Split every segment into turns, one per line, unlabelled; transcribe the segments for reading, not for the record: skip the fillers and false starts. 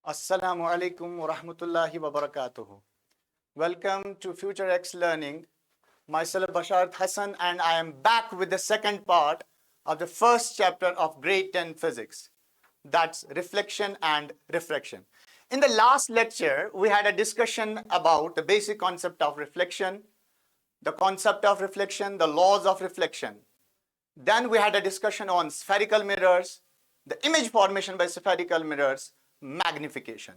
Assalamu alaikum wa rahmatullahi wa barakatuhu. Welcome to Future X Learning. Myself Bashar Hassan, and I am back with the second part of the first chapter of grade 10 physics. That's reflection and refraction. In the last lecture, we had a discussion about the basic concept of reflection, the concept of reflection, the laws of reflection. Then we had a discussion on spherical mirrors, the image formation by spherical mirrors, magnification.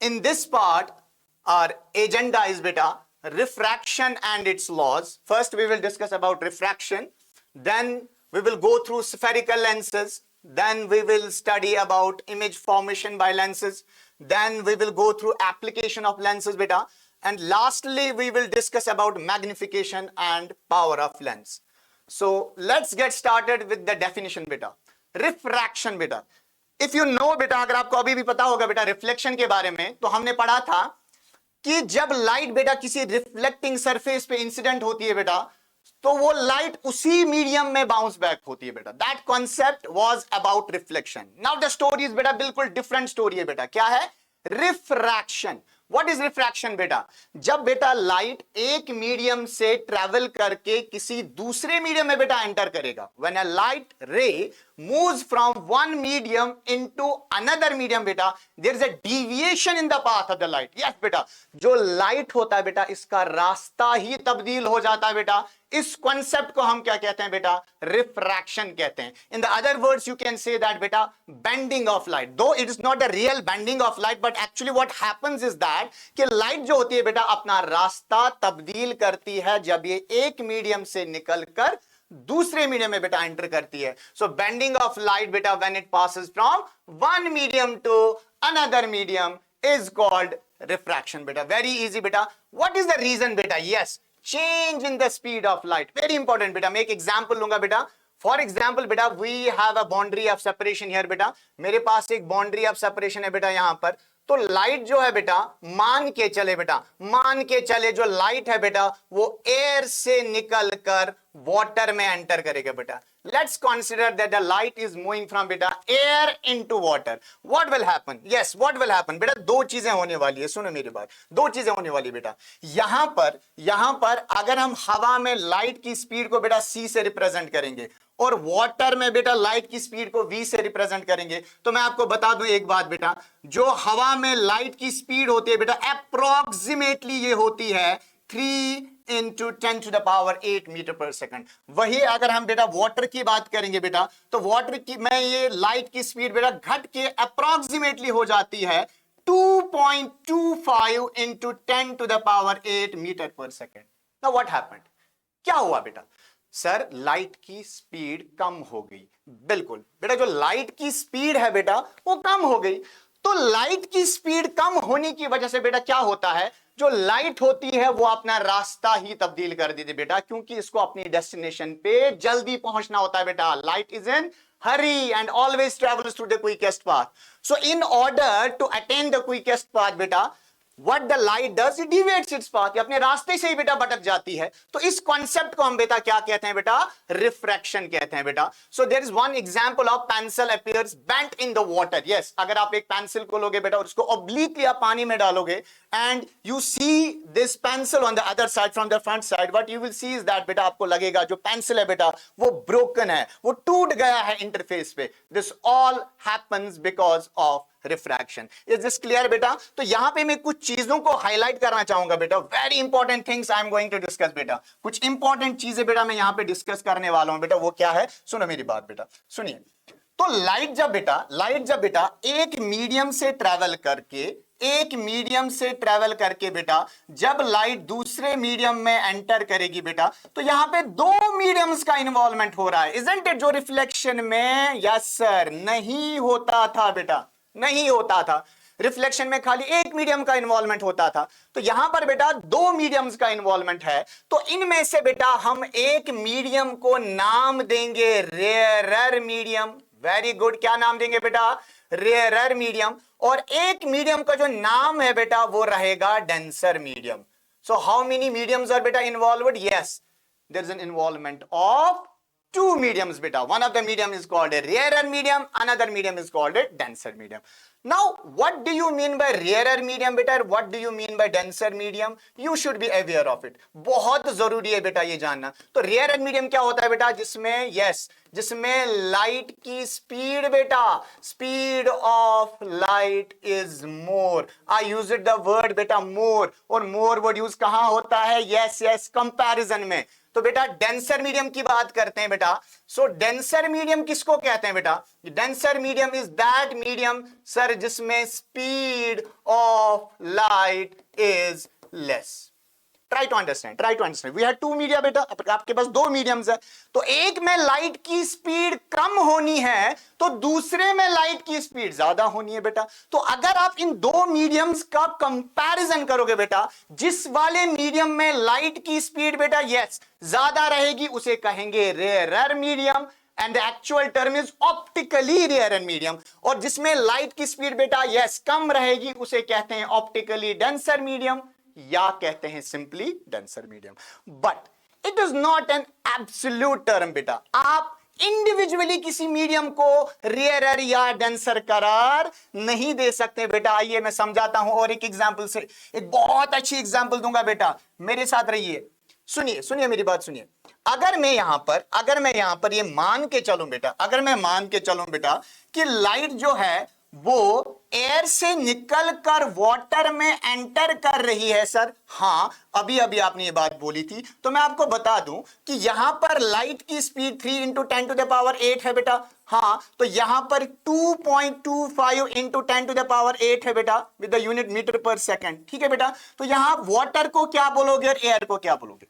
In this part, our agenda is beta refraction and its laws. First, we will discuss about refraction. Then we will go through spherical lenses. Then we will study about image formation by lenses. Then we will go through application of lenses beta. And lastly, we will discuss about magnification and power of lens. So let's get started with the definition beta. Refraction beta. If you know बेटा, अगर आपको अभी भी पता होगा बेटा reflection के बारे में, तो हमने पढ़ा था कि जब लाइट बेटा किसी रिफ्लेक्टिंग सरफेस पे इंसिडेंट होती है बेटा, तो वो लाइट उसी मीडियम में बाउंस बैक होती है बेटा. That concept was about reflection. Now the story is बेटा बिल्कुल डिफरेंट स्टोरी है बेटा. क्या है? रिफ्रैक्शन. व्हाट इज रिफ्रैक्शन बेटा? जब बेटा लाइट एक मीडियम से ट्रेवल करके किसी दूसरे मीडियम में बेटा एंटर करेगा. व्हेन अ लाइट रे moves from one medium into another medium beta, there is a deviation in the path of the light. Yes beta, जो लाइट होता है बेटा इसका रास्ता ही तब्दील हो जाता है बेटा. इस कॉन्सेप्ट को हम क्या कहते हैं बेटा? रिफ्रैक्शन कहते हैं. In the other words you can say that बेटा बेंडिंग ऑफ लाइट. दो it is not a real bending of light, but actually what happens is that कि लाइट जो होती है बेटा अपना रास्ता तब्दील करती है जब ये एक मीडियम से निकलकर दूसरे मीडियम में बेटा एंटर करती है. सो बेंडिंग ऑफ लाइट बेटा when it passes from one medium to another medium is called refraction बेटा. वेरी इजी बेटा. व्हाट इज द रीजन बेटा? Yes, change in the speed of light. Very important बेटा. मैं एक example लूंगा बेटा. For example बेटा we have a boundary of separation here बेटा. मेरे पास एक बाउंड्री ऑफ सेपरेशन है बेटा यहां पर. तो लाइट जो है बेटा मान के चले जो लाइट है बेटा वो एयर से निकलकर वाटर में एंटर करेगा बेटा. Let's consider that the light is moving from बेटा air into water. What will happen? Yes, what will happen बेटा? दो चीजें होने वाली है. सुनो मेरी बात. दो चीजें होने वाली बेटा. यहां पर अगर हम हवा में लाइट की स्पीड को बेटा c से रिप्रेजेंट करेंगे और वाटर में बेटा लाइट की स्पीड को v से रिप्रेजेंट करेंगे, तो मैं आपको बता दूं एक बात बेटा, जो हवा में लाइट की स्पीड होती है बेटा अप्रोक्सीमेटली ये होती है 3 into 10 to the power 8 metre per second. वही अगर हम बेटा वाटर की बात करेंगे बेटा, तो वाटर की में ये लाइट की स्पीड बेटा घट के अप्रोक्सीमेटली हो जाती है 2.25 into 10 to the power 8 metre per second. Now what happened? क्या हुआ बेटा? सर लाइट की स्पीड कम हो गई. बिल्कुल बेटा, जो लाइट की स्पीड है बेटा वो कम हो गई. तो लाइट की स्पीड कम होने की वजह से बेटा क्या होता है, जो लाइट होती है वो अपना रास्ता ही तब्दील कर देती है बेटा, क्योंकि इसको अपनी डेस्टिनेशन पे जल्दी पहुंचना होता है बेटा. Light is in hurry and always travels through the quickest path. So in order to attain the quickest path beta, what the light does, it deviates its path. ये अपने रास्ते से ही बेटा भटक जाती है. तो इस कॉन्सेप्ट को हम बेटा क्या कहते हैं बेटा? रिफ्रैक्शन कहते हैं बेटा. So there is one example of pencil appears bent in the water. Yes, अगर आप एक पेंसिल को लोगे बेटा और उसको ऑब्लिकली आप पानी में डालोगे and you see this pencil on the other side from the front side, what you will see is that बेटा आपको लगेगा जो पेंसिल है बेटा वो ब्रोकन है, वो टूट गया है इंटरफेस पे. This all happens because of refraction. Is this clear बेटा? तो यहां पे मैं कुछ चीजों को हाईलाइट करना चाहूंगा बेटा. Very important things I am going to discuss बेटा. कुछ इंपॉर्टेंट चीजें बेटा मैं यहां पे डिस्कस करने वाला हूं बेटा. वो क्या है? सुनो मेरी बात बेटा, सुनिए. तो लाइट जब बेटा एक मीडियम से ट्रेवल करके बेटा जब लाइट दूसरे मीडियम में एंटर करेगी बेटा, तो यहां पे दो मीडियम्स का इन्वॉल्वमेंट हो रहा है. Isn't it? जो रिफ्लेक्शन में यस सर नहीं होता था बेटा, नहीं होता था. रिफ्लेक्शन में खाली एक मीडियम का इन्वॉल्वमेंट होता था. तो यहां पर बेटा दो मीडियम्स का इन्वॉल्वमेंट है. तो इनमें से बेटा हम एक मीडियम को नाम देंगे रेयरर मीडियम. Very good. क्या नाम देंगे बेटा? Rarer medium. और एक मीडियम का जो नाम है बेटा वो रहेगा denser medium. So how many mediums are बेटा involved? Yes, there is an involvement of two mediums beta. One of the medium is called a rarer medium, another medium is called a denser medium. Now what do you mean by rarer medium beta? What do you mean by denser medium? You should be aware of it. बहुत जरूरी है बेटा ये जानना. तो rarer medium क्या होता है बेटा? जिसमें जिसमें लाइट की स्पीड बेटा, speed of light is more. I use it the word बेटा मोर, और मोर वर्ड यूज कहां होता है? यस कंपैरिजन में. तो बेटा डेंसर मीडियम की बात करते हैं बेटा. सो डेंसर मीडियम किसको कहते हैं बेटा? Denser medium is that medium sir जिसमें speed of light is less. Try to understand. We have two media बेटा, आपके पास दो मीडियम्स है. तो एक में लाइट की स्पीड कम होनी है तो दूसरे में लाइट की स्पीड ज्यादा होनी है बेटा. तो अगर आप इन दो मीडियम्स का कंपैरिजन करोगे बेटा, जिस वाले मीडियम में लाइट की स्पीड बेटा ज्यादा रहेगी उसे कहेंगे rare medium, and the actual term is optically rare medium. और जिसमें लाइट की स्पीड बेटा कम रहेगी उसे कहते हैं ऑप्टिकली डेंसर मीडियम, या कहते हैं simply denser medium. But it is not an absolute term बेटा. आप इंडिविजुअली किसी मीडियम को रेयरर या डेंसर करार नहीं दे सकते बेटा. आइए मैं समझाता हूं और एक एग्जांपल से. एक बहुत अच्छी एग्जांपल दूंगा बेटा, मेरे साथ रहिए. सुनिए मेरी बात सुनिए. अगर मैं यहां पर ये मान के चलूं बेटा, कि लाइट जो है वो एयर से निकल कर वाटर में एंटर कर रही है सर. हां, अभी आपने ये बात बोली थी. तो मैं आपको बता दूं कि यहां पर लाइट की speed 3 into 10 to the power 8 है बेटा. हां, तो यहां पर 2.25 इंटू 10 टू द पावर 8 है बेटा, with the unit metre per second. ठीक है बेटा. तो यहां वाटर को क्या बोलोगे और एयर को क्या बोलोगे?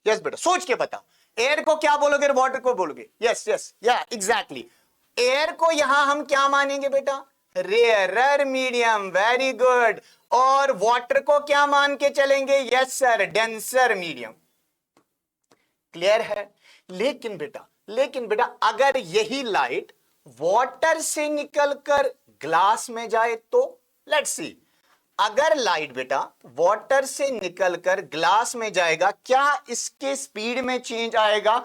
यस बेटा, सोच के बताओ. एयर को क्या बोलोगे और वाटर को बोलोगे? यस या एग्जैक्टली. एयर को यहां हम क्या मानेंगे बेटा? Rarer medium. Very good. और वाटर को क्या मान के चलेंगे? Yes sir, denser medium. Clear है? लेकिन बेटा अगर यही लाइट वाटर से निकलकर ग्लास में जाए तो लेट्स सी. अगर लाइट बेटा वाटर से निकलकर ग्लास में जाएगा, क्या इसके स्पीड में चेंज आएगा?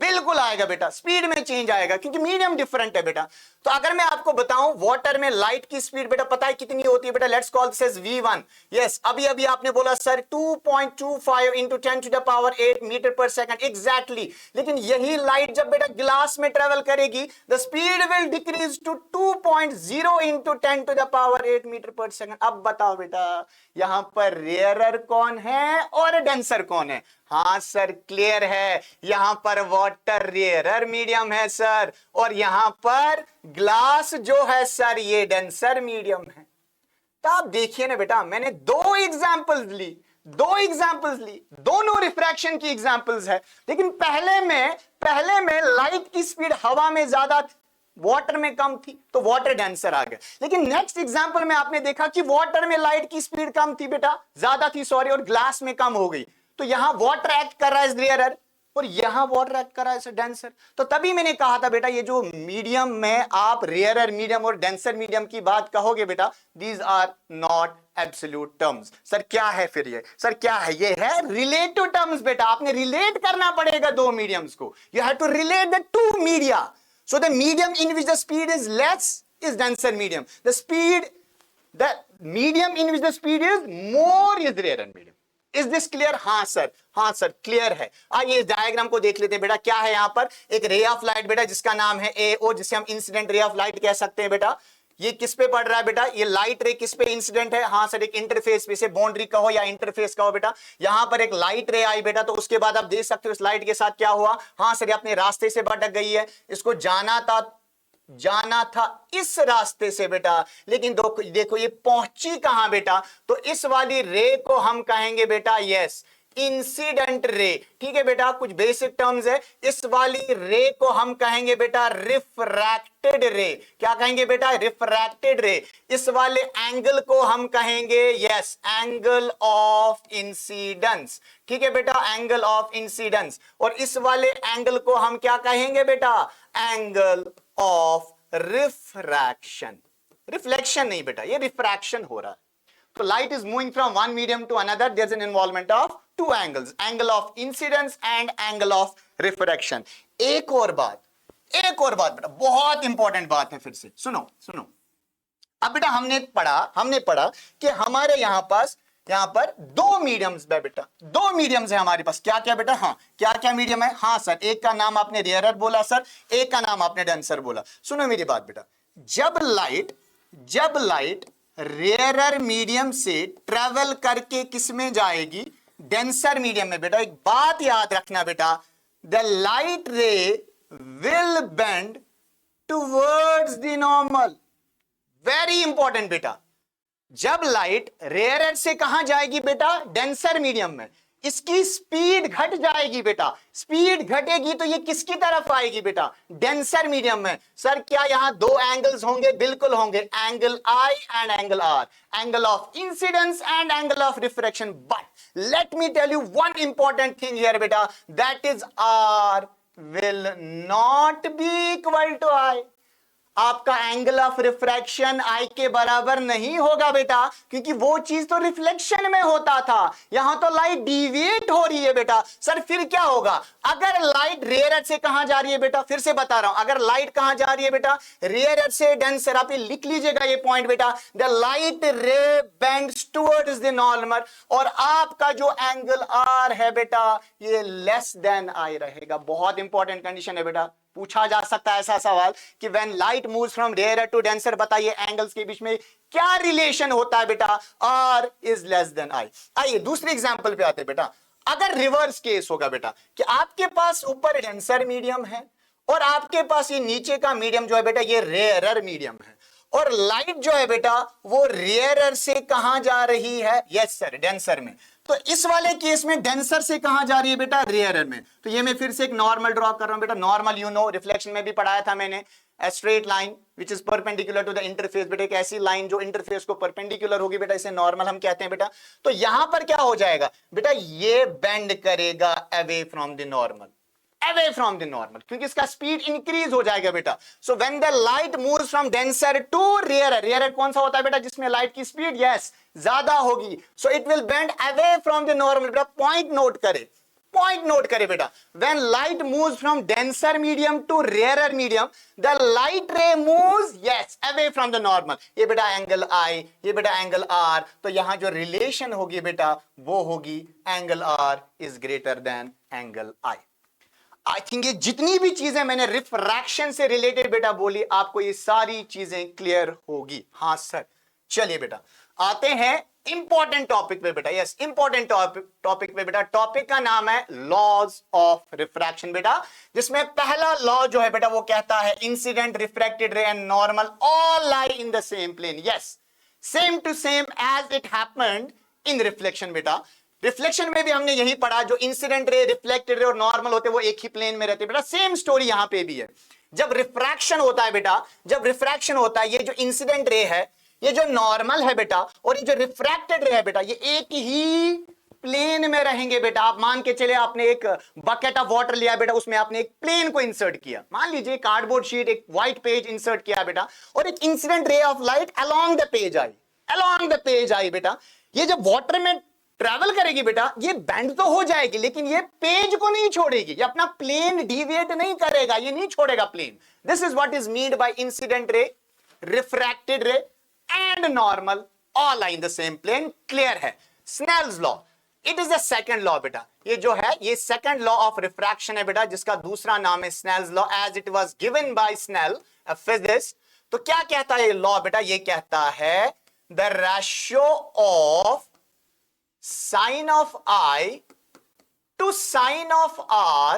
बिल्कुल आएगा बेटा, स्पीड में चेंज आएगा, क्योंकि मीडियम डिफरेंट है बेटा. तो अगर मैं आपको बताऊं वाटर में लाइट की स्पीड बेटा पता है कितनी होती है बेटा? Let's call this as v1. Yes, अभी आपने बोला sir 2.25 into 10 to the power 8 metre per second. Exactly. लेकिन यही लाइट जब बेटा ग्लास में ट्रेवल करेगी, the speed will decrease to 2.0 into 10 to the power 8 metre per second. अब बताओ बेटा यहां पर रेयरर कौन है और डेंसर कौन है? हां सर, क्लियर है. यहां पर वाटर रेयरर मीडियम है सर, और यहां पर ग्लास जो है सर ये डेंसर मीडियम है. तो आप देखिए ना बेटा, मैंने दो एग्जांपल्स ली, दोनों रिफ्रैक्शन की एग्जांपल्स है. लेकिन पहले में लाइट की स्पीड हवा में ज्यादा थी, वाटर में कम थी, तो वाटर डेंसर आ गया. लेकिन नेक्स्ट एग्जांपल में आपने देखा कि वाटर में लाइट की स्पीड कम थी बेटा, ज्यादा थी सॉरी, और ग्लास में कम हो गई. तो यहां वाटर एक्ट कर रहा है रेयरर और यहां वाटर एक्ट कर रहा है डेंसर. तो तभी मैंने कहा था बेटा ये जो मीडियम में आप रेयरर मीडियम और डेंसर मीडियम की बात कहोगे बेटा, these are not absolute terms. Sir क्या है फिर ये? सर क्या है? ये है रिलेटिव टर्म्स बेटा. आपने रिलेट करना पड़ेगा दो मीडियम्स को. You have to relate the two media. So the medium in which the speed is less is denser medium. The medium in which the speed is more is rarer medium. Is this clear? हाँ sir clear है. आइए इस diagram को देख लेते हैं बेटा. क्या है यहां पर? एक रे ऑफ लाइट बेटा जिसका नाम है AO, जिसे हम इंसिडेंट रे ऑफ लाइट कह सकते हैं बेटा. ये किस पे पड़ रहा है बेटा? ये लाइट रे किस पे इंसिडेंट है? हाँ सर, एक इंटरफेस पे, से बाउंड्री कहो या इंटरफेस कहो बेटा. यहां पर एक लाइट रे आई बेटा, तो उसके बाद आप देख सकते हो इस लाइट के साथ क्या हुआ. हाँ सर, ये अपने रास्ते से भटक गई है. इसको जाना था इस रास्ते से बेटा, लेकिन देखो ये पहुंची कहां बेटा? तो इस वाली रे को हम कहेंगे बेटा इंसिडेंट रे. ठीक है बेटा, कुछ बेसिक टर्म्स है. इस वाली रे को हम कहेंगे बेटा रिफ्रैक्टेड रे. क्या कहेंगे बेटा? रिफ्रैक्टेड रे. इस वाले एंगल को हम कहेंगे एंगल ऑफ इंसिडेंस. ठीक है बेटा, एंगल ऑफ इंसिडेंस. और इस वाले एंगल को हम क्या कहेंगे बेटा? Angle of refraction. रिफ्लेक्शन नहीं बेटा, ये रिफ्रैक्शन हो रहा है. तो light is moving from one medium to another, there is an involvement of two angles, angle of incidence and angle of refraction. एक और बात बेटा, बहुत इंपॉर्टेंट बात है, फिर से सुनो सुनो। अब बेटा हमने पढ़ा कि हमारे यहां पर दो मीडियम्स है बेटा, दो मीडियम्स है हमारे पास। क्या क्या बेटा? हाँ, क्या क्या मीडियम है? हाँ सर, एक का नाम आपने रेयरर बोला सर, एक का नाम आपने डेंसर बोला। सुनो मेरी बात बेटा, जब लाइट रेयरर मीडियम से ट्रेवल करके किस में जाएगी? डेंसर मीडियम में। बेटा एक बात याद रखना बेटा, द लाइट रे will bend towards the normal. Very important बेटा, जब लाइट रेयरर से कहां जाएगी बेटा? डेंसर मीडियम में, इसकी स्पीड घट जाएगी बेटा। स्पीड घटेगी तो ये किसकी तरफ आएगी बेटा? डेंसर मीडियम में। सर क्या यहां दो एंगल्स होंगे? बिल्कुल होंगे, angle I and angle R, angle of incidence and angle of refraction. But let me tell you one important thing here बेटा, that is R will not be equal to I. आपका angle of refraction आई के बराबर नहीं होगा बेटा, क्योंकि वो चीज तो रिफ्लेक्शन में होता था, यहां तो लाइट डिविएट हो रही है बेटा। सर फिर क्या होगा? अगर लाइट रेयरर से कहां जा रही है बेटा? फिर से बता रहा हूं, अगर लाइट कहां जा रही है बेटा? रेयरर से डेंसर। आप ये लिख लीजिएगा ये पॉइंट बेटा, the light ray bends towards the normal, और आपका जो एंगल आर है बेटा ये लेस देन आई रहेगा। बहुत इंपॉर्टेंट कंडीशन है बेटा, पूछा जा सकता है ऐसा सवाल कि when light moves from rarer to denser, बताइए एंगल्स के बीच में क्या रिलेशन होता है बेटा? R is less than I. आइए दूसरे एग्जांपल पे आते हैं बेटा। अगर रिवर्स केस होगा बेटा कि आपके पास ऊपर डेंसर मीडियम है और आपके पास ये नीचे का मीडियम जो है बेटा ये रेयरर मीडियम है, और लाइट जो है बेटा वो रेयरर से कहां जा रही है? यस सर, डेंसर में। तो इस वाले केस में डेंसर से कहां जा रही है बेटा? रेयरर में। तो ये मैं फिर से एक नॉर्मल ड्रॉ कर रहा हूं बेटा। नॉर्मल यू नो, रिफ्लेक्शन में भी पढ़ाया था मैंने, a straight line which is perpendicular to the interface। बेटा एक ऐसी लाइन जो इंटरफेस को परपेंडिकुलर होगी बेटा, इसे नॉर्मल हम कहते हैं बेटा। तो यहां पर क्या हो जाएगा बेटा? ये बेंड करेगा away from the normal, away from the normal, क्योंकि इसका स्पीड इंक्रीज हो जाएगा बेटा। So when the light moves from denser to rarer, rarer कौन सा होता है बेटा? जिसमें लाइट की स्पीड यस ज्यादा होगी, so it will bend away from the normal. बेटा पॉइंट नोट करे बेटा, when light moves from denser medium to rarer medium, the light ray moves yes away from the normal. ये बेटा angle आई, ये बेटा angle are, तो यहां जो रिलेशन होगी बेटा वो होगी angle R is greater than angle I. I think ये जितनी भी चीजें मैंने रिफ्रैक्शन से रिलेटेड बेटा बोली, आपको ये सारी चीजें क्लियर होगी। हाँ सर, चलिए बेटा आते हैं इंपॉर्टेंट टॉपिक पे बेटा। यस, इंपॉर्टेंट टॉपिक पे बेटा। टॉपिक का नाम है लॉज ऑफ रिफ्रैक्शन बेटा, जिसमें पहला लॉ जो है बेटा वो कहता है incident, refracted ray and normal all lie in the same plane. Yes, same to same as it happened in reflection बेटा। रिफ्लेक्शन में भी हमने यही पढ़ा, जो इंसिडेंट रे, रिफ्लेक्टेड रे और नॉर्मल होते हैं वो एक ही प्लेन में रहते हैं बेटा। सेम स्टोरी यहां पे भी है। जब रिफ्रैक्शन होता है बेटा, जब रिफ्रैक्शन होता है, ये जो इंसिडेंट रे है, ये जो नॉर्मल है बेटा, और ये जो रिफ्रैक्टेड रे है बेटा, ये एक ही प्लेन में रहेंगे बेटा। आप मान के चले आपने एक बकेट ऑफ वाटर लिया बेटा, उसमें आपने एक प्लेन को इंसर्ट किया, मान लीजिए कार्डबोर्ड शीट, एक व्हाइट पेज इंसर्ट किया बेटा, और एक incident ray of light along the page I बेटा। ये जब वाटर में ट्रैवल करेगी बेटा, ये बेंड तो हो जाएगी, लेकिन ये पेज को नहीं छोड़ेगी, ये अपना प्लेन डिविएट नहीं करेगा, ये नहीं छोड़ेगा plane. This is what is meant by incident ray, refracted ray and normal all are in the same plane. Clear है? Snell's law, it is the second law बेटा। ये जो है ये सेकंड लॉ ऑफ रिफ्रैक्शन है बेटा, जिसका दूसरा नाम है Snell's law, as it was given by Snell a physicist. तो क्या कहता है ये लॉ बेटा? ये कहता है the ratio of sin of I to sin of R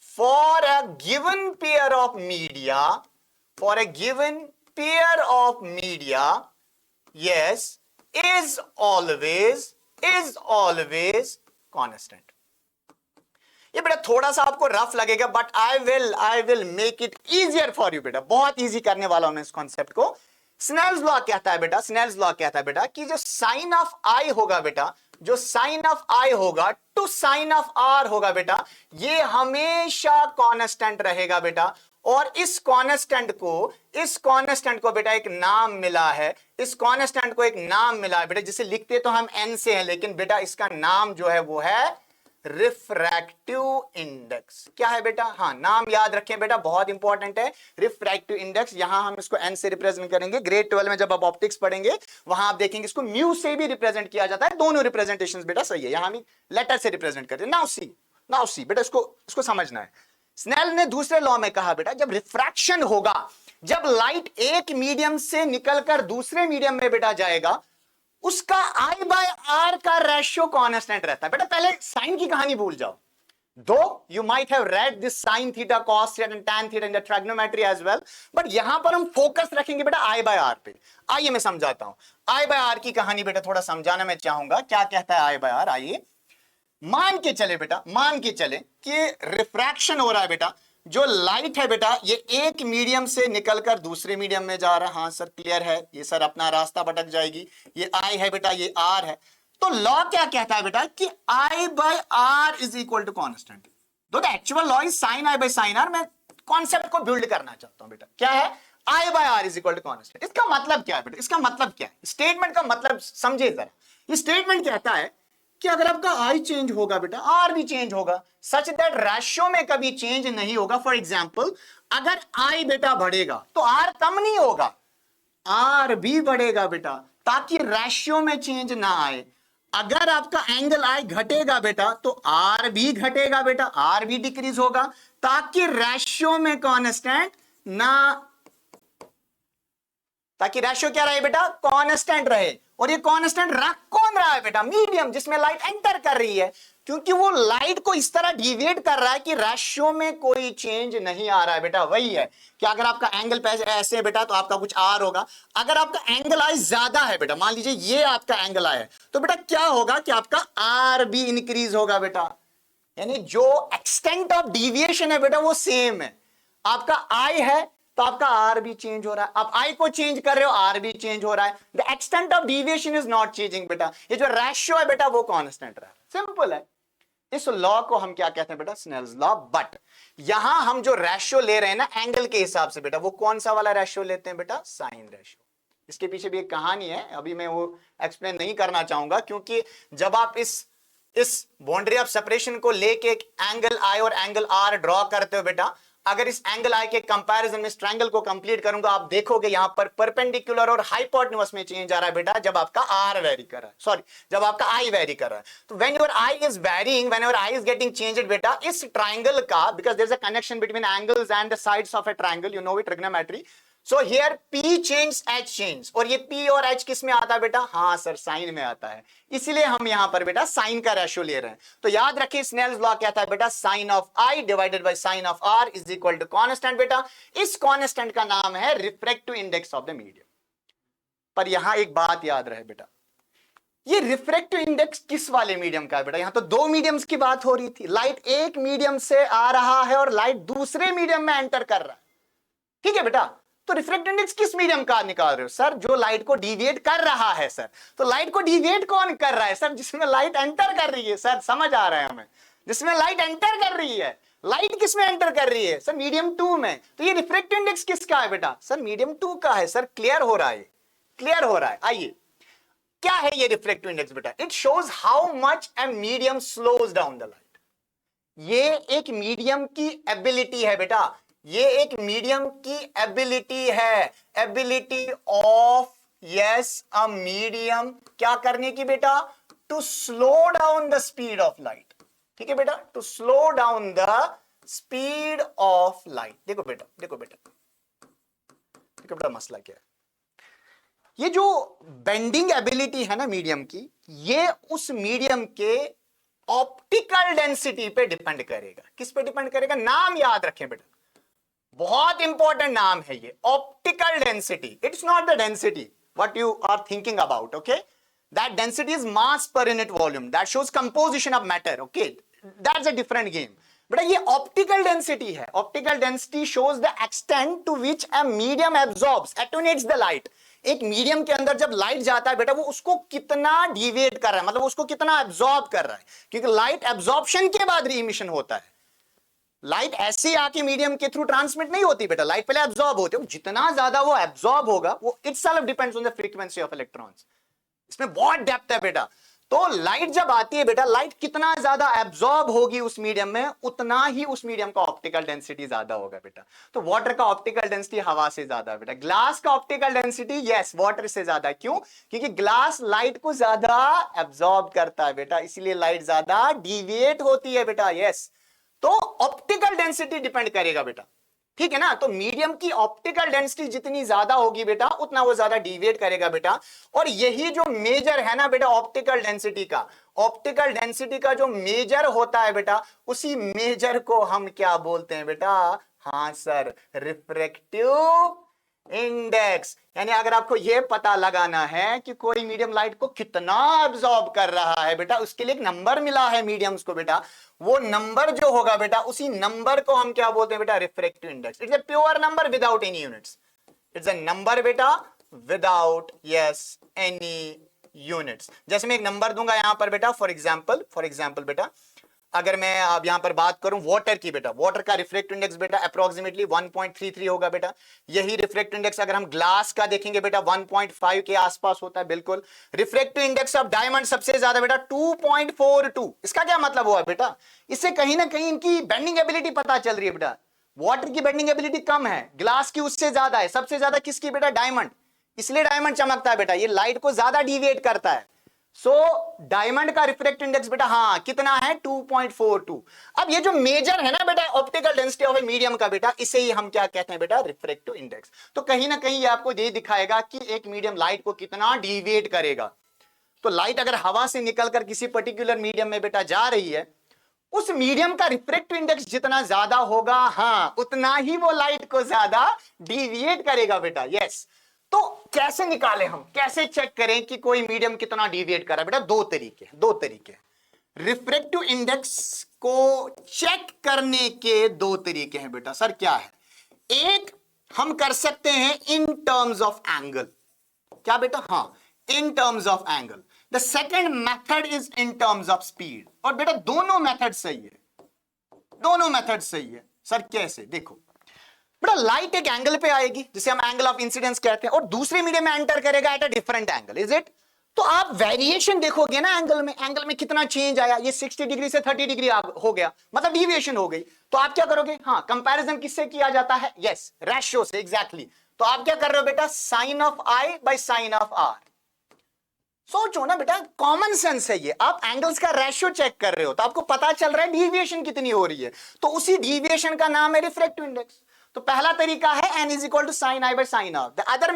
for a given pair of media, yes, is always constant। ये बेटा थोड़ा सा आपको रफ लगेगा, but I will make it easier for you बेटा। बहुत इजी करने वाला हूं मैं इस कॉन्सेप्ट को। स्नेल्स लॉ कहता है बेटा कि जो साइन ऑफ आई होगा बेटा, जो साइन ऑफ आई होगा टू साइन ऑफ आर होगा बेटा, ये हमेशा कांस्टेंट रहेगा बेटा। और इस कांस्टेंट को बेटा एक नाम मिला है, इस कांस्टेंट को एक नाम मिला है बेटा, जिसे लिखते तो हम n से हैं, लेकिन बेटा इसका नाम जो है वो है रिफ्रैक्टिव इंडेक्स। क्या है बेटा? हाँ, नाम याद रखें बेटा, बहुत इंपॉर्टेंट है। रिफ्रैक्टिव इंडेक्स, यहां हम इसको n से रिप्रेजेंट करेंगे। ग्रेड 12 में जब आप ऑप्टिक्स पढ़ेंगे वहां आप देखेंगे इसको म्यू से भी रिप्रेजेंट किया जाता है। दोनों रिप्रेजेंटेशंस बेटा सही है, यहां भी लेटर से रिप्रेजेंट करते हैं। नाउ सी बेटा, इसको समझना है। स्नेल ने दूसरे लॉ में कहा बेटा, जब रिफ्रैक्शन होगा, जब लाइट एक मीडियम से निकलकर दूसरे मीडियम में बेटा जाएगा, उसका I बाय R का रेशियो कांस्टेंट रहता है। बेटा पहले साइन की कहानी भूल जाओ। Though you might have read this sine theta, cos theta and tan theta in the trigonometry as well, but यहां पर हम फोकस रखेंगे बेटा I बाय R पे। आइए मैं समझाता हूं I बाय R की कहानी बेटा, थोड़ा समझाना मैं चाहूंगा। क्या कहता है I बाय R? आइए मान के चले कि रिफ्रैक्शन हो रहा है बेटा, जो लाइट है बेटा ये एक मीडियम से निकलकर दूसरे मीडियम में जा रहा है। हाँ सर क्लियर है, ये सर अपना रास्ता भटक जाएगी। ये I है बेटा, ये R है। तो लॉ क्या कहता है बेटा कि I by R is equal to constant. तो the actual law is sine I by sine R। मैं कॉन्सेप्ट को बिल्ड करना चाहता हूं बेटा। क्या है? I by R is equal to constant. इसका मतलब क्या है बेटा? इसका मतलब क्या है? स्टेटमेंट का मतलब समझे जरा। ये स्टेटमेंट कहता है कि अगर आपका I चेंज होगा बेटा, R भी चेंज होगा, सच दैट रेशियो में कभी चेंज नहीं होगा। फॉर एग्जांपल, अगर I बेटा बढ़ेगा तो R कम नहीं होगा, R भी बढ़ेगा बेटा, ताकि रेशियो में चेंज ना आए। अगर आपका एंगल I घटेगा बेटा तो R भी घटेगा बेटा, R भी डिक्रीज होगा, ताकि रेशियो में कांस्टेंट ना, ताकि रेशियो क्या रहे बेटा? कांस्टेंट रहे। और ये कांस्टेंट रख कौन रहा है बेटा? मीडियम जिसमें लाइट एंटर कर रही है, क्योंकि वो लाइट को इस तरह डिविएट कर रहा है कि रेशियो में कोई चेंज नहीं आ रहा है बेटा। वही है कि अगर आपका एंगल ऐसे है बेटा तो आपका कुछ R होगा। अगर आपका एंगल I ज्यादा है बेटा, मान लीजिए ये आपका एंगल I है, तो बेटा क्या होगा कि आपका R भी इंक्रीज होगा बेटा। यानी जो एक्सटेंट ऑफ डिविएशन है बेटा वो सेम है। आपका I है तो आपका R भी चेंज हो रहा है। आप I को चेंज कर रहे हो, R भी चेंज हो रहा है। The extent of deviation is not changing बेटा। ये जो रेशियो है बेटा वो कांस्टेंट रहा है। सिंपल है। इस लॉ को हम क्या कहते हैं बेटा? Snell's law. बट यहां हम जो रेशियो ले रहे हैं ना एंगल के हिसाब से बेटा, वो कौन सा वाला रेशियो लेते हैं बेटा? Sine ratio. इसके पीछे भी एक कहानी है, अभी मैं वो एक्सप्लेन नहीं करना चाहूंगा, क्योंकि जब आप इस बाउंड्री ऑफ सेपरेशन को लेके एक एंगल I और एंगल R ड्रॉ करते हो बेटा, अगर इस एंगल I के कंपैरिजन में इस ट्रायंगल को कंप्लीट करूंगा, आप देखोगे यहां पर परपेंडिकुलर और हाइपोटेन्यूज में चेंज आ रहा है बेटा, जब आपका R वेरी कर रहा है, सॉरी जब आपका I वेरी कर रहा है। तो when your I is varying, when your I is getting changed बेटा, इस ट्रायंगल का, because there is a connection between angles and the sides of a triangle, you know it, trigonometry. So here P change, H change, और ये P और H किस में आता है बेटा? हाँ सर साइन में आता है। इसीलिए हम यहां पर बेटा साइन का रेशियो ले रहे हैं। तो याद रखिए स्नेल्स लॉ कहता है बेटा sine of I divided by sine of R is equal to constant बेटा। इस कांस्टेंट का नाम है refractive index of the medium. पर यहां एक बात याद रहे बेटा, ये रिफ्रैक्टिव इंडेक्स किस वाले मीडियम का है बेटा? यहां तो दो मीडियम्स की बात हो रही थी। लाइट एक मीडियम से आ रहा है और लाइट दूसरे मीडियम में एंटर कर रहा है, ठीक है बेटा? तो रिफ्रैक्टिव इंडेक्स किस मीडियम का निकाल रहे हो? सर जो लाइट को डिविएट कर रहा है सर। तो लाइट को डिविएट कौन कर रहा है सर? जिसमें लाइट एंटर कर रही है सर, समझ आ रहा है हमें? जिसमें लाइट एंटर कर रही है। लाइट किस में एंटर कर रही है सर? मीडियम 2 में। तो ये रिफ्रैक्टिव इंडेक्स किसका है बेटा? सर मीडियम 2 का है सर। क्लियर हो रहा है? क्लियर हो रहा है? आइए क्या है ये रिफ्रैक्टिव इंडेक्स बेटा? It shows how much a medium slows down the light. ये एक मीडियम की एबिलिटी है बेटा, ये एक मीडियम की एबिलिटी है, ability of yes a medium क्या करने की बेटा? To slow down the speed of light. ठीक है बेटा, to slow down the speed of light. देखो बेटा, देखो बेटा, देखो बेटा मसला क्या है। ये जो बेंडिंग एबिलिटी है ना मीडियम की, ये उस मीडियम के ऑप्टिकल डेंसिटी पे डिपेंड करेगा। किस पे डिपेंड करेगा? नाम याद रखें बेटा, बहुत इंपॉर्टेंट नाम है ये, optical density. It's not the density what you are thinking about, okay? That density is mass per unit volume, that shows composition of matter, okay? That's a different game बेटा। ये ऑप्टिकल डेंसिटी है। Optical density shows the extent to which a medium absorbs, attenuates the light. एक medium के अंदर जब light जाता है बेटा, वो उसको कितना डिविएट कर रहा है, मतलब उसको कितना एब्सॉर्ब कर रहा है, क्योंकि लाइट एब्सॉर्प्शन के बाद री इमिशन होता है। लाइट ऐसे आके मीडियम के थ्रू ट्रांसमिट नहीं होती बेटा, लाइट पहले एब्जॉर्ब होती है, जितना ज्यादा वो एब्जॉर्ब होगा वो itself depends on the frequency of electrons. इसमें बहुत डेप्थ है बेटा। तो लाइट जब आती है बेटा, लाइट कितना ज्यादा एब्जॉर्ब होगी उस मीडियम में, उतना ही उस मीडियम का ऑप्टिकल डेंसिटी ज्यादा होगा बेटा। तो वाटर का ऑप्टिकल डेंसिटी हवा से ज्यादा है बेटा। ग्लास का ऑप्टिकल डेंसिटी यस वाटर से ज्यादा है। क्यों? क्योंकि ग्लास लाइट को ज्यादा एब्जॉर्ब करता है बेटा, इसीलिए लाइट ज्यादा डिविएट होती है बेटा। यस, तो ऑप्टिकल डेंसिटी डिपेंड करेगा बेटा, ठीक है ना। तो मीडियम की ऑप्टिकल डेंसिटी जितनी ज्यादा होगी बेटा, उतना वो ज्यादा डिविएट करेगा बेटा। और यही जो मेजर है ना बेटा ऑप्टिकल डेंसिटी का, ऑप्टिकल डेंसिटी का जो मेजर होता है बेटा, उसी मेजर को हम क्या बोलते हैं बेटा? हाँ सर, रिफ्रैक्टिव इंडेक्स। यानी अगर आपको यह पता लगाना है कि कोई मीडियम लाइट को कितना अब्सॉर्ब कर रहा है बेटा, उसके लिए एक नंबर मिला है मीडियम्स को बेटा, वो नंबर जो होगा बेटा, उसी नंबर को हम क्या बोलते हैं बेटा? Refractive index. It's a pure number without any units. It's a number बेटा विदाउट यस एनी यूनिट्स। जैसे मैं एक नंबर दूंगा यहां पर बेटा, फॉर एग्जाम्पल बेटा, अगर मैं अब यहां पर बात करूं वाटर की बेटा, वाटर का रिफ्रैक्टिव इंडेक्स बेटा अप्रोक्सीमेटली 1.33 होगा बेटा। यही रिफ्रैक्टिव इंडेक्स अगर हम ग्लास का देखेंगे बेटा 1.5 के आसपास होता है बिल्कुल। रिफ्रैक्टिव इंडेक्स ऑफ डायमंड सबसे ज्यादा बेटा 2.42। इसका क्या मतलब हुआ बेटा? इससे कहीं ना कहीं इनकी बेंडिंग एबिलिटी पता चल रही है बेटा। वाटर की बेंडिंग एबिलिटी कम है, ग्लास की उससे ज्यादा है। सबसे ज्यादा किसकी बेटा? डायमंड। इसलिए डायमंड चमकता है बेटा, ये लाइट को ज्यादा डिविएट करता है। सो डायमंड का रिफ्रैक्टिव इंडेक्स बेटा हाँ कितना है? 2.42। अब ये जो मेजर है ना बेटा optical density of a medium का बेटा, इसे ही हम क्या कहते हैं बेटा? Refractive index. तो कहीं ना कहीं ये आपको ये दिखाएगा कि एक मीडियम लाइट को कितना डिविएट करेगा। तो लाइट अगर हवा से निकलकर किसी पर्टिकुलर मीडियम में बेटा जा रही है, उस मीडियम का रिफ्रैक्टिव इंडेक्स जितना ज्यादा होगा, हाँ उतना ही वो लाइट को ज्यादा डिविएट करेगा बेटा। यस, तो कैसे निकालें हम, कैसे चेक करें कि कोई मीडियम कितना डिविएट कर रहा है बेटा? दो तरीके रिफ्रैक्टिव इंडेक्स को चेक करने के दो तरीके हैं बेटा। सर क्या है? एक हम कर सकते हैं इन टर्म्स ऑफ एंगल। क्या बेटा? हाँ, in terms of angle. The second method is in terms of speed. और बेटा दोनों मेथड सही है, दोनों मेथड सही है। सर कैसे? देखो बेटा, लाइट एक एंगल पे आएगी जिसे हम एंगल ऑफ इंसिडेंस कहते हैं, और दूसरे मीडियम में एंटर करेगा at a different angle, is it? तो आप वेरिएशन देखोगे ना एंगल में कितना चेंज आया। ये 60 डिग्री से 30 डिग्री हो गया, मतलब डिविएशन हो गई। तो आप क्या करोगे? हाँ, कंपैरिजन किससे किया जाता है? यस, रेशियो से। एग्जैक्टली। तो आप क्या कर रहे हो बेटा? Sine of I by sine of R. सोचो ना बेटा, कॉमन सेंस है ये। आप एंगल्स का रेशियो चेक कर रहे हो तो आपको पता चल रहा है डिविएशन कितनी हो रही है, तो उसी डिविएशन का नाम है रिफ्रैक्टिव इंडेक्स। तो पहला तरीका है n is equal to sine I by sine R. The other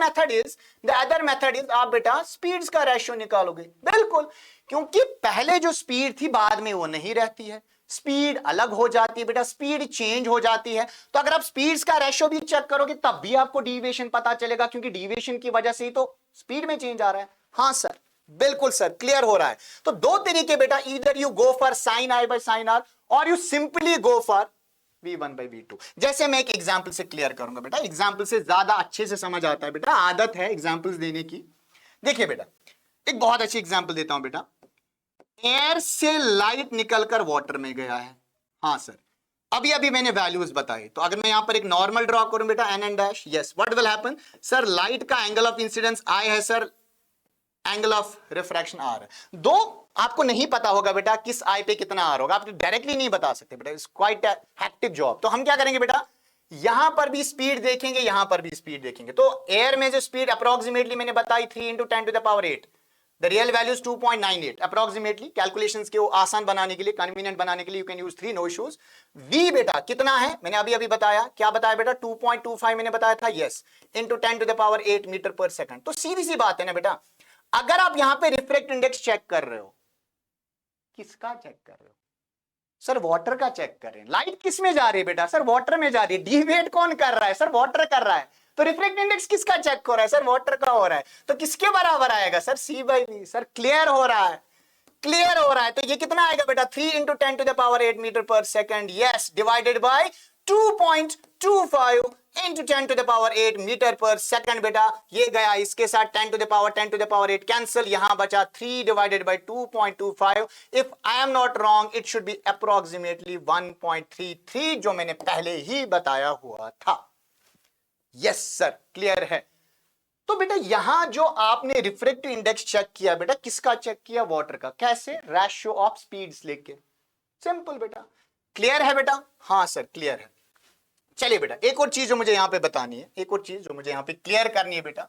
method is आप बेटा स्पीड्स का रेशियो निकालोगे। बिल्कुल, क्योंकि पहले जो स्पीड थी बाद में वो नहीं रहती है, स्पीड अलग हो जाती है बेटा, स्पीड चेंज हो जाती है। तो अगर आप स्पीड्स का रेशियो भी चेक करोगे तब भी आपको डिविएशन पता चलेगा, क्योंकि डिविएशन की वजह से ही तो स्पीड में चेंज आ रहा है। हाँ सर, बिल्कुल सर, क्लियर हो रहा है। तो दो तरीके बेटा, either you go for sine I by sine R और you simply go for V1 by V2। जैसे मैं एक एग्जांपल से क्लियर करूंगा बेटा, एग्जांपल से ज्यादा अच्छे से समझ आता है बेटा, आदत है एग्जांपल्स देने की। देखिए बेटा, एक बहुत अच्छी एग्जांपल देता हूं बेटा। एयर से लाइट निकलकर वाटर में गया है। हाँ सर, अभी मैंने वैल्यूज बताई। तो अगर मैं यहां पर एक नॉर्मल ड्रॉ करूं बेटा, n and dash, yes, what will happen? Sir light का एंगल ऑफ इंसिडेंस I है sir, angle of refraction R है। दो आपको नहीं पता होगा बेटा किस आई पे कितना आर होगा, आप डायरेक्टली नहीं बता सकते बेटा, इट्स क्वाइट हेक्टिक जॉब। तो हम क्या करेंगे बेटा, यहां पर भी स्पीड देखेंगे, यहां पर भी स्पीड देखेंगे। तो एयर में जो स्पीड अप्रोक्सीमेटली मैंने बताई 3 × 10⁸, the real value is 2.98 approximately. Calculations के आसान बनाने के लिए, कन्वीनियंट बनाने के लिए you can use 3, no issues. v बेटा कितना है मैंने अभी बताया, क्या बताया बेटा? 2.25 मैंने बताया था, यस, × 10⁸ मीटर पर सेकंड। तो सीधी सी बात है ना बेटा, अगर आप यहां पे रिफ्रैक्टिव इंडेक्स चेक कर रहे हो, किसका चेक कर रहे हो? सर वाटर का चेक कर रहे हैं। लाइट किस में जा रही है बेटा? सर वाटर में जा रही है। डिविएट कौन कर रहा है? सर वाटर कर रहा है। तो रिफ्रैक्टिव इंडेक्स किसका चेक हो रहा है? सर वाटर का हो रहा है। तो किसके बराबर आएगा? Sir C/V। सर क्लियर हो रहा है, क्लियर हो रहा है। तो ये कितना आएगा बेटा? 3 × 10⁸ metre per second, yes, divided by 2.25 into 10 to the power 8 metre per second बेटा, ये गया इसके साथ 10 टू द पावर 8 कैंसिल, यहां बचा 3 divided by 2.25. If I am not wrong it should be approximately 1.33, जो मैंने पहले ही बताया हुआ था. यस सर, क्लियर है. तो बेटा यहां जो आपने रिफ्रैक्टिव इंडेक्स चेक किया बेटा, किसका चेक किया? वाटर का. कैसे? रेशियो ऑफ स्पीड्स लेके. सिंपल बेटा. क्लियर है बेटा? हाँ सर क्लियर है. चलिए बेटा, एक और चीज जो मुझे यहां पे बतानी है, एक और चीज जो मुझे यहां पे क्लियर करनी है बेटा.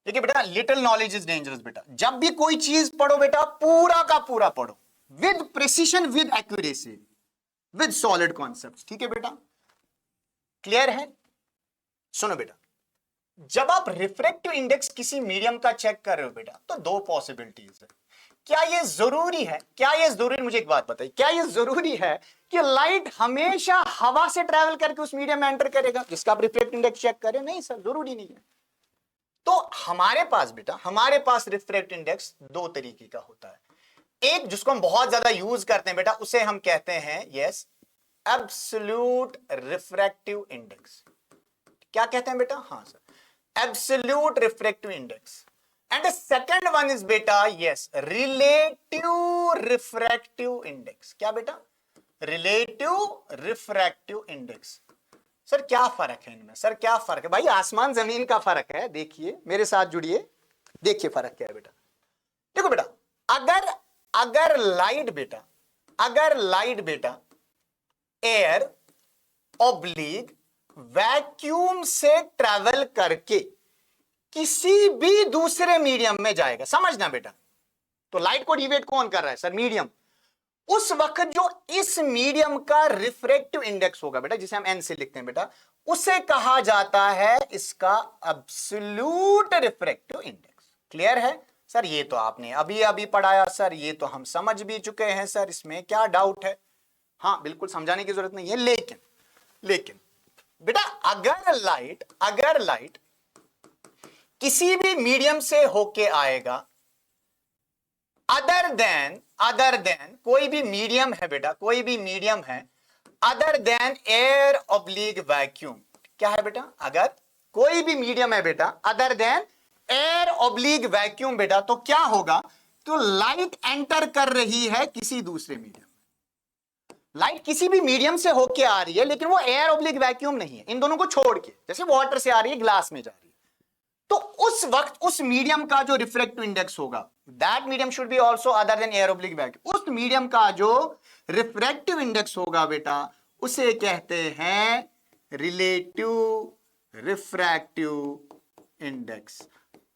देखिए बेटा, लिटिल नॉलेज इज डेंजरस बेटा. जब भी कोई चीज पढ़ो बेटा, पूरा का पूरा पढ़ो, with precision, with accuracy, with solid concepts. ठीक है बेटा? क्लियर है? सुनो बेटा, जब आप रिफ्रैक्टिव इंडेक्स किसी मीडियम का चेक कर रहे हो बेटा, तो दो पॉसिबिलिटीज है. क्या ये जरूरी है, मुझे एक बात बताइए, क्या ये जरूरी है कि लाइट हमेशा हवा से ट्रैवल करके उस मीडियम में एंटर करेगा जिसका आप रिफ्रैक्टिव इंडेक्स चेक करें? नहीं सर, जरूरी नहीं है. तो हमारे पास बेटा, हमारे पास रिफ्रैक्टिव इंडेक्स दो तरीके का होता है. एक जिसको हम बहुत ज्यादा यूज करते हैं बेटा, उसे हम कहते हैं यस एब्सोल्यूट रिफ्रैक्टिव इंडेक्स. क्या कहते हैं बेटा? हाँ sir, absolute refractive index. And the second one is बेटा, yes, relative refractive index. क्या बेटा? Relative refractive index. सर क्या फर्क है इनमें? सर क्या फर्क है? भाई आसमान जमीन का फर्क है. देखिए मेरे साथ जुड़िए, देखिए फर्क क्या है बेटा. देखो बेटा, अगर लाइट बेटा एयर ऑब्लिक वैक्यूम से ट्रेवल करके किसी भी दूसरे मीडियम में जाएगा, समझना बेटा. तो लाइट को डिवेट कौन कर रहा है? Sir medium. उस वक्त जो इस मीडियम का रिफ्रैक्टिव इंडेक्स होगा बेटा, जिसे हम एन से लिखते हैं बेटा, उसे कहा जाता है इसका एब्सोल्यूट रिफ्रैक्टिव इंडेक्स. क्लियर है सर? ये तो आपने अभी अभी पढ़ाया सर, ये तो हम समझ भी चुके हैं सर, इसमें क्या डाउट है? हाँ बिल्कुल, समझाने की जरूरत नहीं है. लेकिन बेटा अगर लाइट किसी भी मीडियम से होके आएगा, अदर देन कोई भी मीडियम है बेटा, कोई भी मीडियम है other than air oblique vacuum. क्या है बेटा? अगर कोई भी मीडियम है बेटा other than air oblique vacuum बेटा, तो क्या होगा? तो लाइट एंटर कर रही है किसी दूसरे मीडियम में. लाइट किसी भी मीडियम से होके आ रही है, लेकिन वो एयर ऑब्लिक वैक्यूम नहीं है, इन दोनों को छोड़ के. जैसे वाटर से आ रही है, ग्लास में जा रही है, तो उस वक्त उस मीडियम का जो रिफ्रैक्टिव इंडेक्स होगा, that medium should be also other than air oblique vacuum. उस मीडियम का जो रिफ्रैक्टिव इंडेक्स होगा बेटा, उसे कहते हैं रिलेटिव रिफ्रैक्टिव इंडेक्स.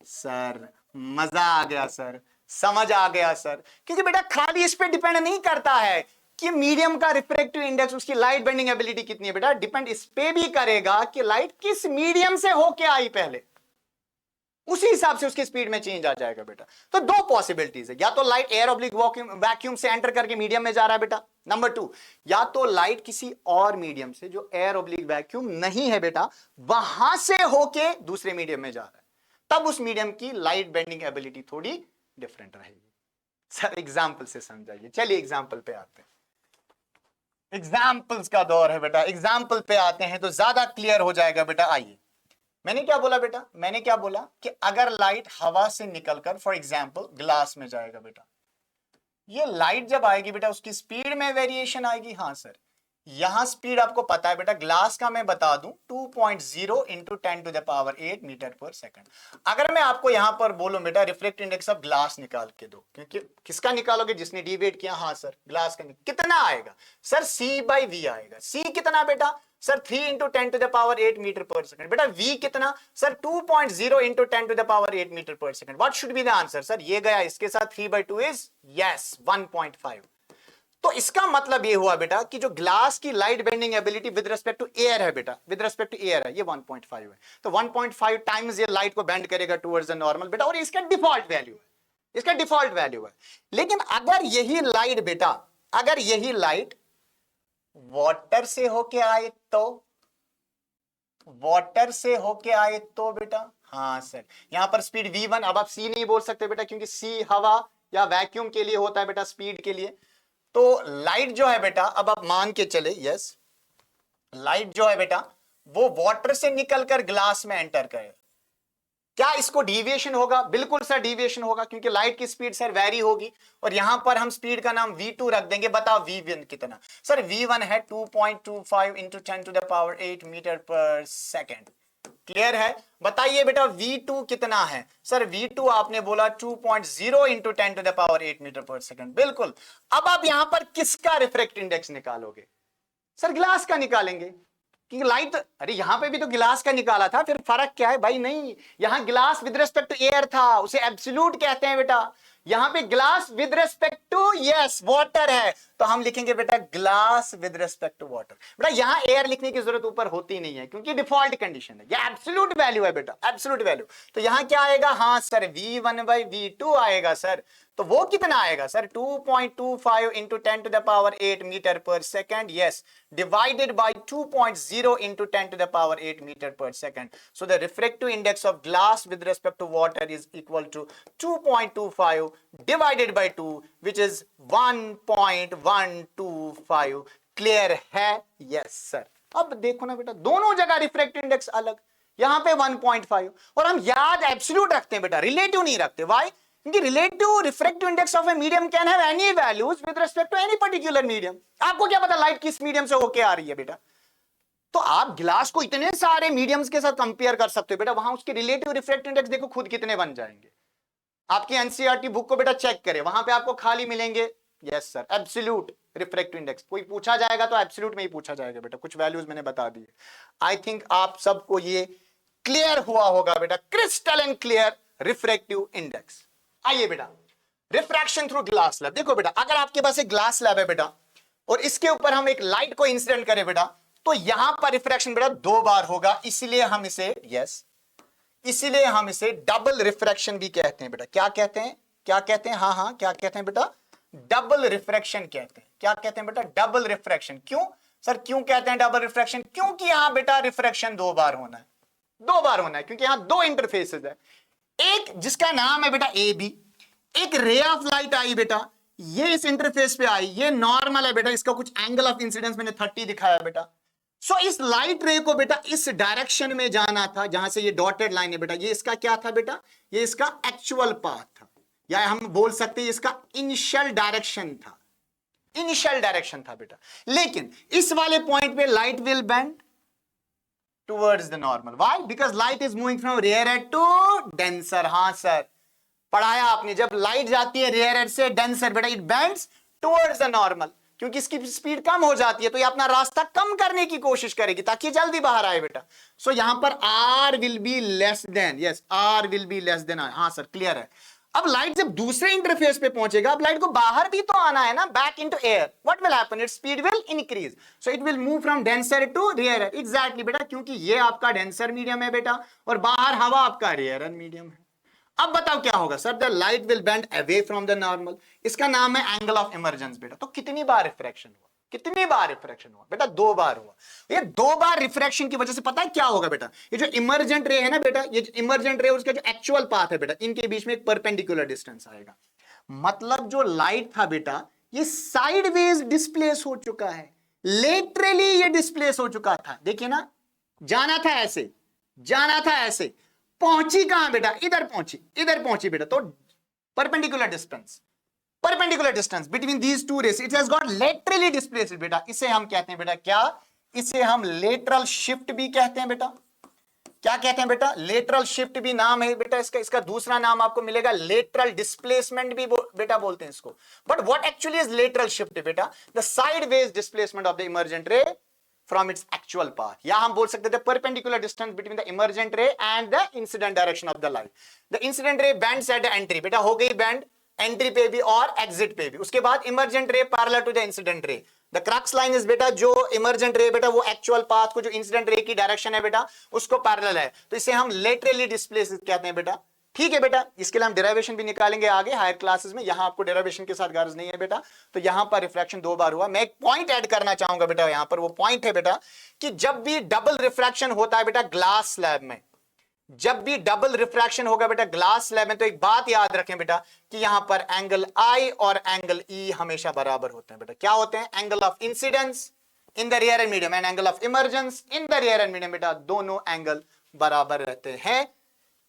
सर मजा आ गया सर, समझ आ गया सर. क्योंकि बेटा खाली इस पे डिपेंड नहीं करता है कि मीडियम का रिफ्रैक्टिव इंडेक्स, उसकी लाइट बेंडिंग एबिलिटी कितनी है बेटा, डिपेंड इस पे भी करेगा कि लाइट किस मीडियम से होके आई पहले, उसी हिसाब से उसकी स्पीड में चेंज आ जाएगा बेटा. तो दो पॉसिबिलिटीज है, या तो लाइट एयर ऑब्लिक वैक्यूम से एंटर करके मीडियम में जा रहा है बेटा, नंबर 2, या तो लाइट किसी और मीडियम से जो एयर ऑब्लिक वैक्यूम नहीं है बेटा, वहां से होके दूसरे मीडियम में जा रहा है, तब उस मीडियम की लाइट बेंडिंग एबिलिटी थोड़ी डिफरेंट रहेगी. सर एग्जाम्पल से समझाइए. चलिए एग्जाम्पल पे आते हैं, एग्जाम्पल्स का दौर है बेटा, एग्जाम्पल पे आते हैं तो ज्यादा क्लियर हो जाएगा बेटा. आइए, मैंने क्या बोला बेटा? मैंने क्या बोला कि अगर लाइट हवा से निकलकर फॉर एग्जांपल ग्लास में जाएगा बेटा, ये लाइट जब आएगी बेटा उसकी स्पीड में वेरिएशन आएगी. हाँ सर, यहां स्पीड आपको पता है बेटा, ग्लास का मैं बता दूं 2.0 into 10 to the power 8 metre per second. अगर मैं आपको यहां पर बोलूं बेटा रिफ्रैक्टिव इंडेक्स ऑफ ग्लास निकाल के दो, क्योंकि किसका निकालोगे? जिसने डिवेट किया. हाँ सर, ग्लास का. कितना आएगा सर? C/V आएगा. C कितना बेटा? Sir 3 into 10 to the power 8 metre per second. बेटा V कितना? Sir 2.0 into 10 to the power 8 metre per second. What should be the answer? Sir ये गया इसके साथ 3/2 इज यस 1.5. तो इसका मतलब ये हुआ बेटा कि जो ग्लास की light bending ability with respect to air है बेटा, विद रिस्पेक्ट टू एयर है, ये 1.5 है. तो 1.5 टाइम्स ये लाइट को बेंड करेगा टुवर्ड्स द नॉर्मल बेटा, और इसका डिफॉल्ट वैल्यू है, इसका डिफॉल्ट वैल्यू है. लेकिन अगर यही लाइट बेटा, अगर यही लाइट वाटर से होके आए तो, वाटर से होके आए तो बेटा, हाँ सर यहां पर स्पीड v1, अब आप c नहीं बोल सकते बेटा, क्योंकि c हवा या वैक्यूम के लिए होता है बेटा, स्पीड के लिए. तो लाइट जो है बेटा, अब आप मान के चले, यस लाइट जो है बेटा वो वाटर से निकलकर ग्लास में एंटर करे, क्या इसको डिविएशन होगा? बिल्कुल सर डिविएशन होगा, क्योंकि लाइट की स्पीड सर वेरी होगी, और यहां पर हम स्पीड का नाम v2 रख देंगे। बताओ v1 कितना? सर v1 है 2.25 into 10 to the power 8 metre per second. Clear है? बताइए बेटा v2 कितना है? सर v2 आपने बोला 2.0 into 10 to the power 8 metre per second. बिल्कुल। अब आप यहां पर किसका रिफ्रैक्टिव इंडेक्स निकालोगे? सर ग्लास का निकालेंगे, क्योंकि लाइट, अरे यहां पे भी तो गिलास का निकाला था, फिर फर्क क्या है भाई? नहीं, यहां गिलास विद रिस्पेक्ट टू एयर था, उसे एब्सोल्यूट कहते हैं बेटा। यहां पे glass with respect to yes water है, तो हम लिखेंगे बेटा glass with respect to water. बेटा यहां एयर लिखने की जरूरत ऊपर होती नहीं है, क्योंकि डिफॉल्ट कंडीशन है, ये एब्सोल्यूट वैल्यू है बेटा, एब्सोल्यूट वैल्यू। तो यहां क्या आएगा? हाँ सर v1/v2 आएगा सर। तो वो कितना आएगा sir? 2.25 into 10 to the power 8 metre per second, yes, divided by 2.0 into 10 to the power 8 metre per second. So the refractive index of glass with respect to water is equal to 2.25 divided by 2, which is 1.125। Clear है? Yes sir. अब देखो ना बेटा, दोनों जगह refractive index अलग, यहां पे 1.5, और हम याद एब्सोल्यूट रखते हैं बेटा, रिलेटिव नहीं रखते। व्हाई? क्योंकि relative refractive index of a medium can have any values with respect to any particular medium. आपको क्या पता लाइट किस मीडियम से होके आ रही है बेटा? तो आप गिलास को इतने सारे मीडियम्स के साथ कंपेयर कर सकते हो बेटा, वहां उसके रिलेटिव रिफ्रैक्टिव इंडेक्स देखो खुद कितने बन जाएंगे। आपकी एनसीईआरटी बुक को बेटा चेक करें, वहां पे आपको खाली मिलेंगे yes sir absolute refractive index. कोई पूछा जाएगा तो एब्सोल्यूट में ही पूछा जाएगा बेटा, कुछ वैल्यूज मैंने बता दी। आई थिंक आप सबको ये क्लियर हुआ होगा बेटा, crystal and clear refractive index. आइए बेटा, रिफ्रैक्शन थ्रू ग्लास स्लैब। देखो बेटा, अगर आपके पास एक ग्लास स्लैब है बेटा, और इसके ऊपर हम एक लाइट को इंसिडेंट करें बेटा, तो यहां पर रिफ्रैक्शन बेटा 2 बार होगा, इसीलिए हम इसे इसीलिए हम इसे डबल रिफ्रैक्शन भी कहते हैं बेटा। क्या कहते हैं? क्या कहते हैं? हाँ क्या कहते हैं बेटा? डबल रिफ्रैक्शन कहते हैं। क्या कहते हैं बेटा? Double refraction. क्यों सर, क्यों कहते हैं डबल रिफ्रैक्शन? क्योंकि यहां बेटा रिफ्रैक्शन 2 बार होना है, 2 बार होना है, क्योंकि यहां 2 इंटरफेसेस है, एक जिसका नाम है बेटा ए बी, एक रे ऑफ लाइट आई बेटा, ये इस इंटरफेस पे आई, ये नॉर्मल है बेटा, इसका कुछ एंगल ऑफ इंसिडेंस मैंने 30 दिखाया बेटा। सो इस लाइट रे को बेटा इस डायरेक्शन में जाना था, जहां से ये डॉटेड लाइन है बेटा, ये इसका क्या था बेटा? ये इसका एक्चुअल पाथ था, या हम बोल सकते हैं इसका इनिशियल डायरेक्शन था, इनिशियल डायरेक्शन था बेटा। लेकिन इस वाले पॉइंट पे light will bend towards the normal. Why? Because light is moving from rarer to denser. हाँ सर, पढ़ाया आपने, जब लाइट जाती है रेयर से डेंसर बेटा, it bends towards the normal, क्योंकि इसकी स्पीड कम हो जाती है, तो ये अपना रास्ता कम करने की कोशिश करेगी ताकि जल्दी बाहर आए बेटा। सो यहां पर r will be less than, yes r will be less than. हाँ सर क्लियर है। अब लाइट जब दूसरे इंटरफेस पे पहुंचेगा, अब लाइट को बाहर भी तो आना है ना, back into air, what will happen? Its speed will increase, so it will move from denser to rare. Exactly बेटा, क्योंकि ये आपका डेंसर मीडियम है बेटा, और बाहर हवा आपका रेयर मीडियम है। अब बताओ क्या होगा sir? The light will bend away from the normal, इसका नाम है एंगल ऑफ इमर्जेंस बेटा। तो कितनी बार रिफ्रैक्शन हुआ? कितनी बार रिफ्रैक्शन हुआ बेटा? 2 बार हुआ। ये 2 बार रिफ्रैक्शन की वजह से पता है क्या होगा बेटा? ये जो इमर्जेंट रे है ना बेटा, ये इमर्जेंट रे उसका जो एक्चुअल पाथ है बेटा, इनके बीच में एक परपेंडिकुलर डिस्टेंस आएगा। मतलब जो लाइट था बेटा, ये साइडवेज डिस्प्लेस हो चुका है, लेटरली ये डिस्प्लेस हो चुका था। देखिए ना, जाना था ऐसे, जाना था ऐसे, पहुंची कहां बेटा? इधर पहुंची, इधर पहुंची बेटा। तो perpendicular distance, perpendicular distance between these two rays, it has got laterally displaced बेटा। इसे हम कहते हैं बेटा क्या? इसे हम लेटरल शिफ्ट भी कहते हैं बेटा। क्या कहते हैं बेटा? लेटरल शिफ्ट भी नाम है बेटा इसका। इसका दूसरा नाम आपको मिलेगा लेटरल डिस्प्लेसमेंट भी बेटा बोलते हैं इसको। But what actually is lateral shift बेटा? The sideways displacement of the emergent ray from its actual path, या हम बोल सकते थे perpendicular distance between the emergent ray and the incident direction of the light. The incident ray bends at the entry, बेटा हो गई bend entry पे भी और एग्जिट पे भी। उसके बाद emergent ray parallel to the incident ray. The crux line is बेटा, जो इमर्जेंट रे बेटा वो एक्चुअल पाथ को जो इंसिडेंट रे की डायरेक्शन है बेटा उसको पैरेलल है, तो इसे हम लेटरली डिस्प्लेस कहते हैं बेटा। ठीक है बेटा, इसके लिए हम डेरिवेशन भी निकालेंगे आगे हायर क्लासेस में, यहां आपको डेरिवेशन के साथ गर्ज नहीं है बेटा। तो यहां पर रिफ्रैक्शन 2 बार हुआ। मैं एक पॉइंट ऐड करना चाहूंगा बेटा यहां पर, वो पॉइंट है बेटा कि जब भी डबल रिफ्रैक्शन होता है बेटा ग्लास स्लैब में, जब भी डबल रिफ्रैक्शन होगा बेटा ग्लास स्लैब में, तो एक बात याद रखें बेटा कि यहां पर एंगल I और एंगल E हमेशा बराबर होते हैं बेटा। क्या होते हैं? Angle of incidence in the rear and medium and angle of emergence in the rear and medium बेटा दोनों एंगल बराबर रहते हैं।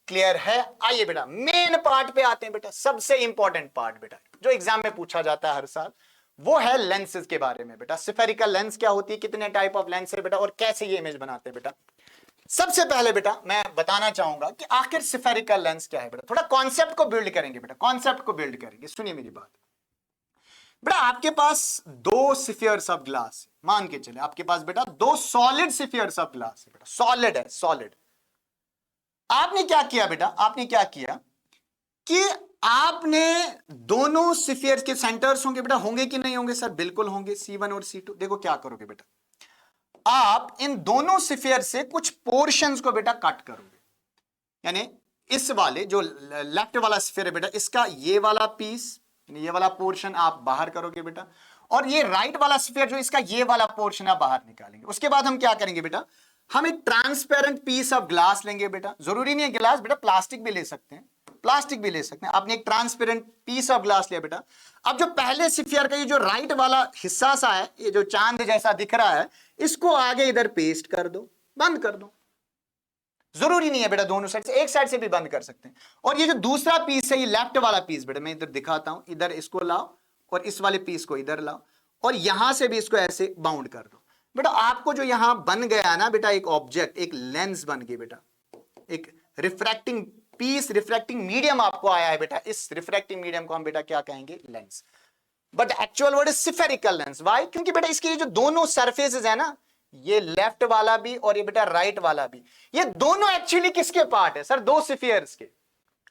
क्लियर है? आइए बेटा मेन पार्ट पे आते हैं बेटा, सबसे इंपॉर्टेंट पार्ट बेटा जो एग्जाम में पूछा जाता है हर साल, वो है लेंसेज के बारे में बेटा। स्फेरिकल लेंस क्या होती है, कितने टाइप ऑफ लेंस है बेटा, और कैसे ये इमेज बनाते हैं बेटा। सबसे पहले बेटा मैं बताना चाहूंगा कि आखिर स्फेरिकल लेंस क्या है बेटा। थोड़ा कॉन्सेप्ट को बिल्ड करेंगे बेटा, कॉन्सेप्ट को बिल्ड करेंगे। सुनिए मेरी बात बेटा, आपके पास दो स्फीयर्स ऑफ ग्लास, मान के चले आपके पास बेटा दो सॉलिड स्फीयर्स ऑफ ग्लास है बेटा, सॉलिड है, सॉलिड। आपने क्या किया बेटा, आपने क्या किया कि आपने दोनों स्फीयर्स के सेंटर्स होंगे बेटा, होंगे कि नहीं होंगे सर? बिल्कुल होंगे, C1 और C2। देखो क्या करोगे बेटा, आप इन दोनों स्फीयर से कुछ पोर्शंस को बेटा कट करोगे, यानी इस वाले जो लेफ्ट वाला स्फीयर है बेटा, इसका ये वाला पीस, ये वाला पोर्शन आप बाहर करोगे बेटा, और ये राइट वाला स्फीयर जो इसका ये वाला पोर्शन आप बाहर निकालेंगे। उसके बाद हम क्या करेंगे बेटा, हम एक ट्रांसपेरेंट पीस ऑफ ग्लास लेंगे बेटा, जरूरी नहीं है ग्लास बेटा, प्लास्टिक भी ले सकते हैं, प्लास्टिक भी ले सकते हैं। आपने एक ट्रांसपेरेंट पीस ऑफ ग्लास लिया बेटा। अब जो पहले स्फीयर का ये जो राइट वाला हिस्सा सा है, ये जो चांद जैसा दिख रहा है, इसको आगे इधर पेस्ट कर दो, बंद कर दो। जरूरी नहीं है बेटा दोनों साइड से, एक साइड से भी बंद कर सकते हैं। और ये जो दूसरा पीस है, ये लेफ्ट वाला पीस बेटा, मैं इधर दिखाता हूं, इधर इसको लाओ और इस वाले पीस को इधर लाओ, और यहां से भी इसको ऐसे बाउंड कर दो बेटा। आपको जो यहां बन गया ना बेटा, एक ऑब्जेक्ट, एक लेंस बन गई बेटा, एक रिफ्रैक्टिंग पीस, रिफ्रैक्टिंग मीडियम आपको आया है बेटा। इस रिफ्रैक्टिंग मीडियम को हम बेटा क्या कहेंगे, lens. But actual word is spherical lens. Why? क्योंकि बेटा इसके ये जो दोनों सरफेसेस है ना, ये लेफ्ट वाला भी और ये बेटा राइट वाला भी, ये दोनों एक्चुअली किसके पार्ट है सर? दो स्फीयर्स के।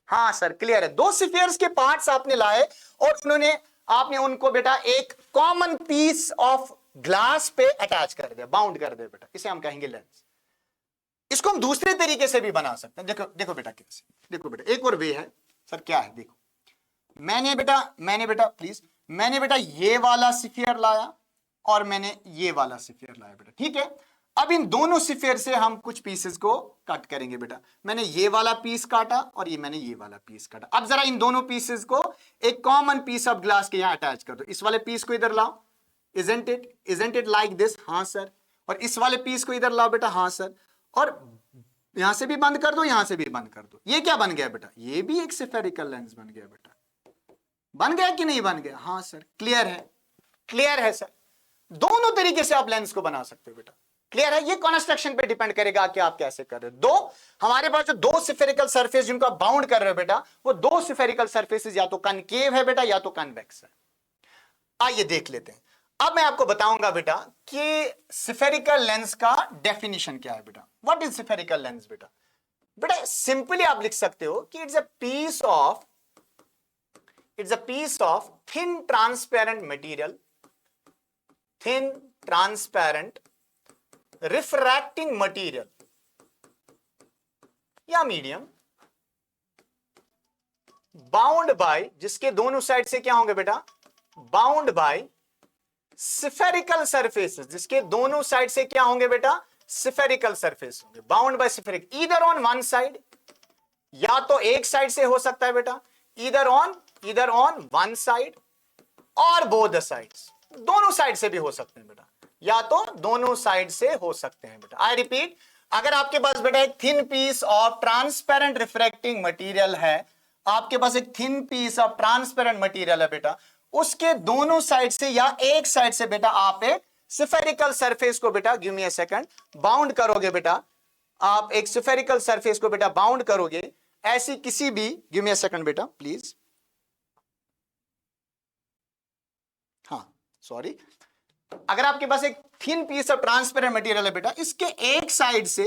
हाँ सर क्लियर है, दो स्फीयर्स के पार्ट्स आपने लाए और उन्होंने आपने उनको बेटा एक कॉमन पीस ऑफ ग्लास पे अटैच कर दिया, बाउंड कर दिया बेटा, इसे हम कहेंगे लेंस। इसको हम दूसरे तरीके से भी बना सकते हैं। देखो देखो बेटा कैसे, देखो बेटा एक और वे है सर, क्या है देखो, मैंने बेटा प्लीज, मैंने बेटा ये वाला स्फीयर लाया और मैंने ये वाला स्फीयर लाया बेटा, ठीक है। अब इन दोनों स्फीयर से हम कुछ पीसेस को कट करेंगे बेटा। मैंने ये वाला पीस काटा और ये मैंने ये वाला पीस काटा। अब जरा इन दोनों पीसेस को एक कॉमन पीस ऑफ ग्लास के यहां अटैच कर दो। इस वाले पीस को इधर लाओ, इजंट इट लाइक दिस? हाँ सर। और इस वाले पीस को इधर लाओ बेटा, हाँ सर। और यहां से भी बंद कर दो, यहां से भी बंद कर दो। ये क्या बन गया बेटा? ये भी एक स्फेरिकल लेंस बन गया बेटा। बन गया कि नहीं बन गया? हाँ सर क्लियर है, क्लियर है सर। दोनों तरीके से आप लेंस को बना सकते हो बेटा, क्लियर है। ये कंस्ट्रक्शन पे डिपेंड करेगा कि आप कैसे कर रहे हो। दो हमारे पास जो दो स्फेरिकल सरफेस जिनको आप बाउंड कर रहे हो बेटा, वो दो स्फेरिकल सरफेसेस या तो कनकेव है बेटा या तो कन्वेक्स है। आइए देख लेते हैं। अब मैं आपको बताऊंगा बेटा कि स्फेरिकल लेंस का डेफिनेशन क्या है बेटा। व्हाट इज स्फेरिकल लेंस बेटा? बेटा सिंपली आप लिख सकते हो कि it's a piece of thin transparent material, thin transparent refracting material या मीडियम बाउंड बाय, जिसके दोनों साइड से क्या होंगे बेटा, बाउंड बाय स्फेरिकल सरफेसेस, जिसके दोनों साइड से क्या होंगे बेटा, स्फेरिकल सरफेस होंगे, bound by spherical, either on one side, या तो एक साइड से हो सकता है बेटा, ईदर ऑन वन साइड और बोथ द साइड्स, दोनों साइड से भी हो सकते हैं बेटा, या तो दोनों साइड से हो सकते हैं बेटा। आई रिपीट, अगर आपके पास बेटा एक thin piece of transparent refracting material है, आपके पास एक thin piece of transparent material है बेटा, उसके दोनों साइड से या एक साइड से बेटा आप एक स्फेरिकल सरफेस को बेटा, give me a second, bound करोगे बेटा। आप एक स्फेरिकल सरफेस को बेटा बाउंड करोगे, ऐसी किसी भी, गिव मी अ सेकंड बेटा प्लीज, हाँ सॉरी, अगर आपके पास एक thin piece of transparent material है बेटा, इसके एक साइड से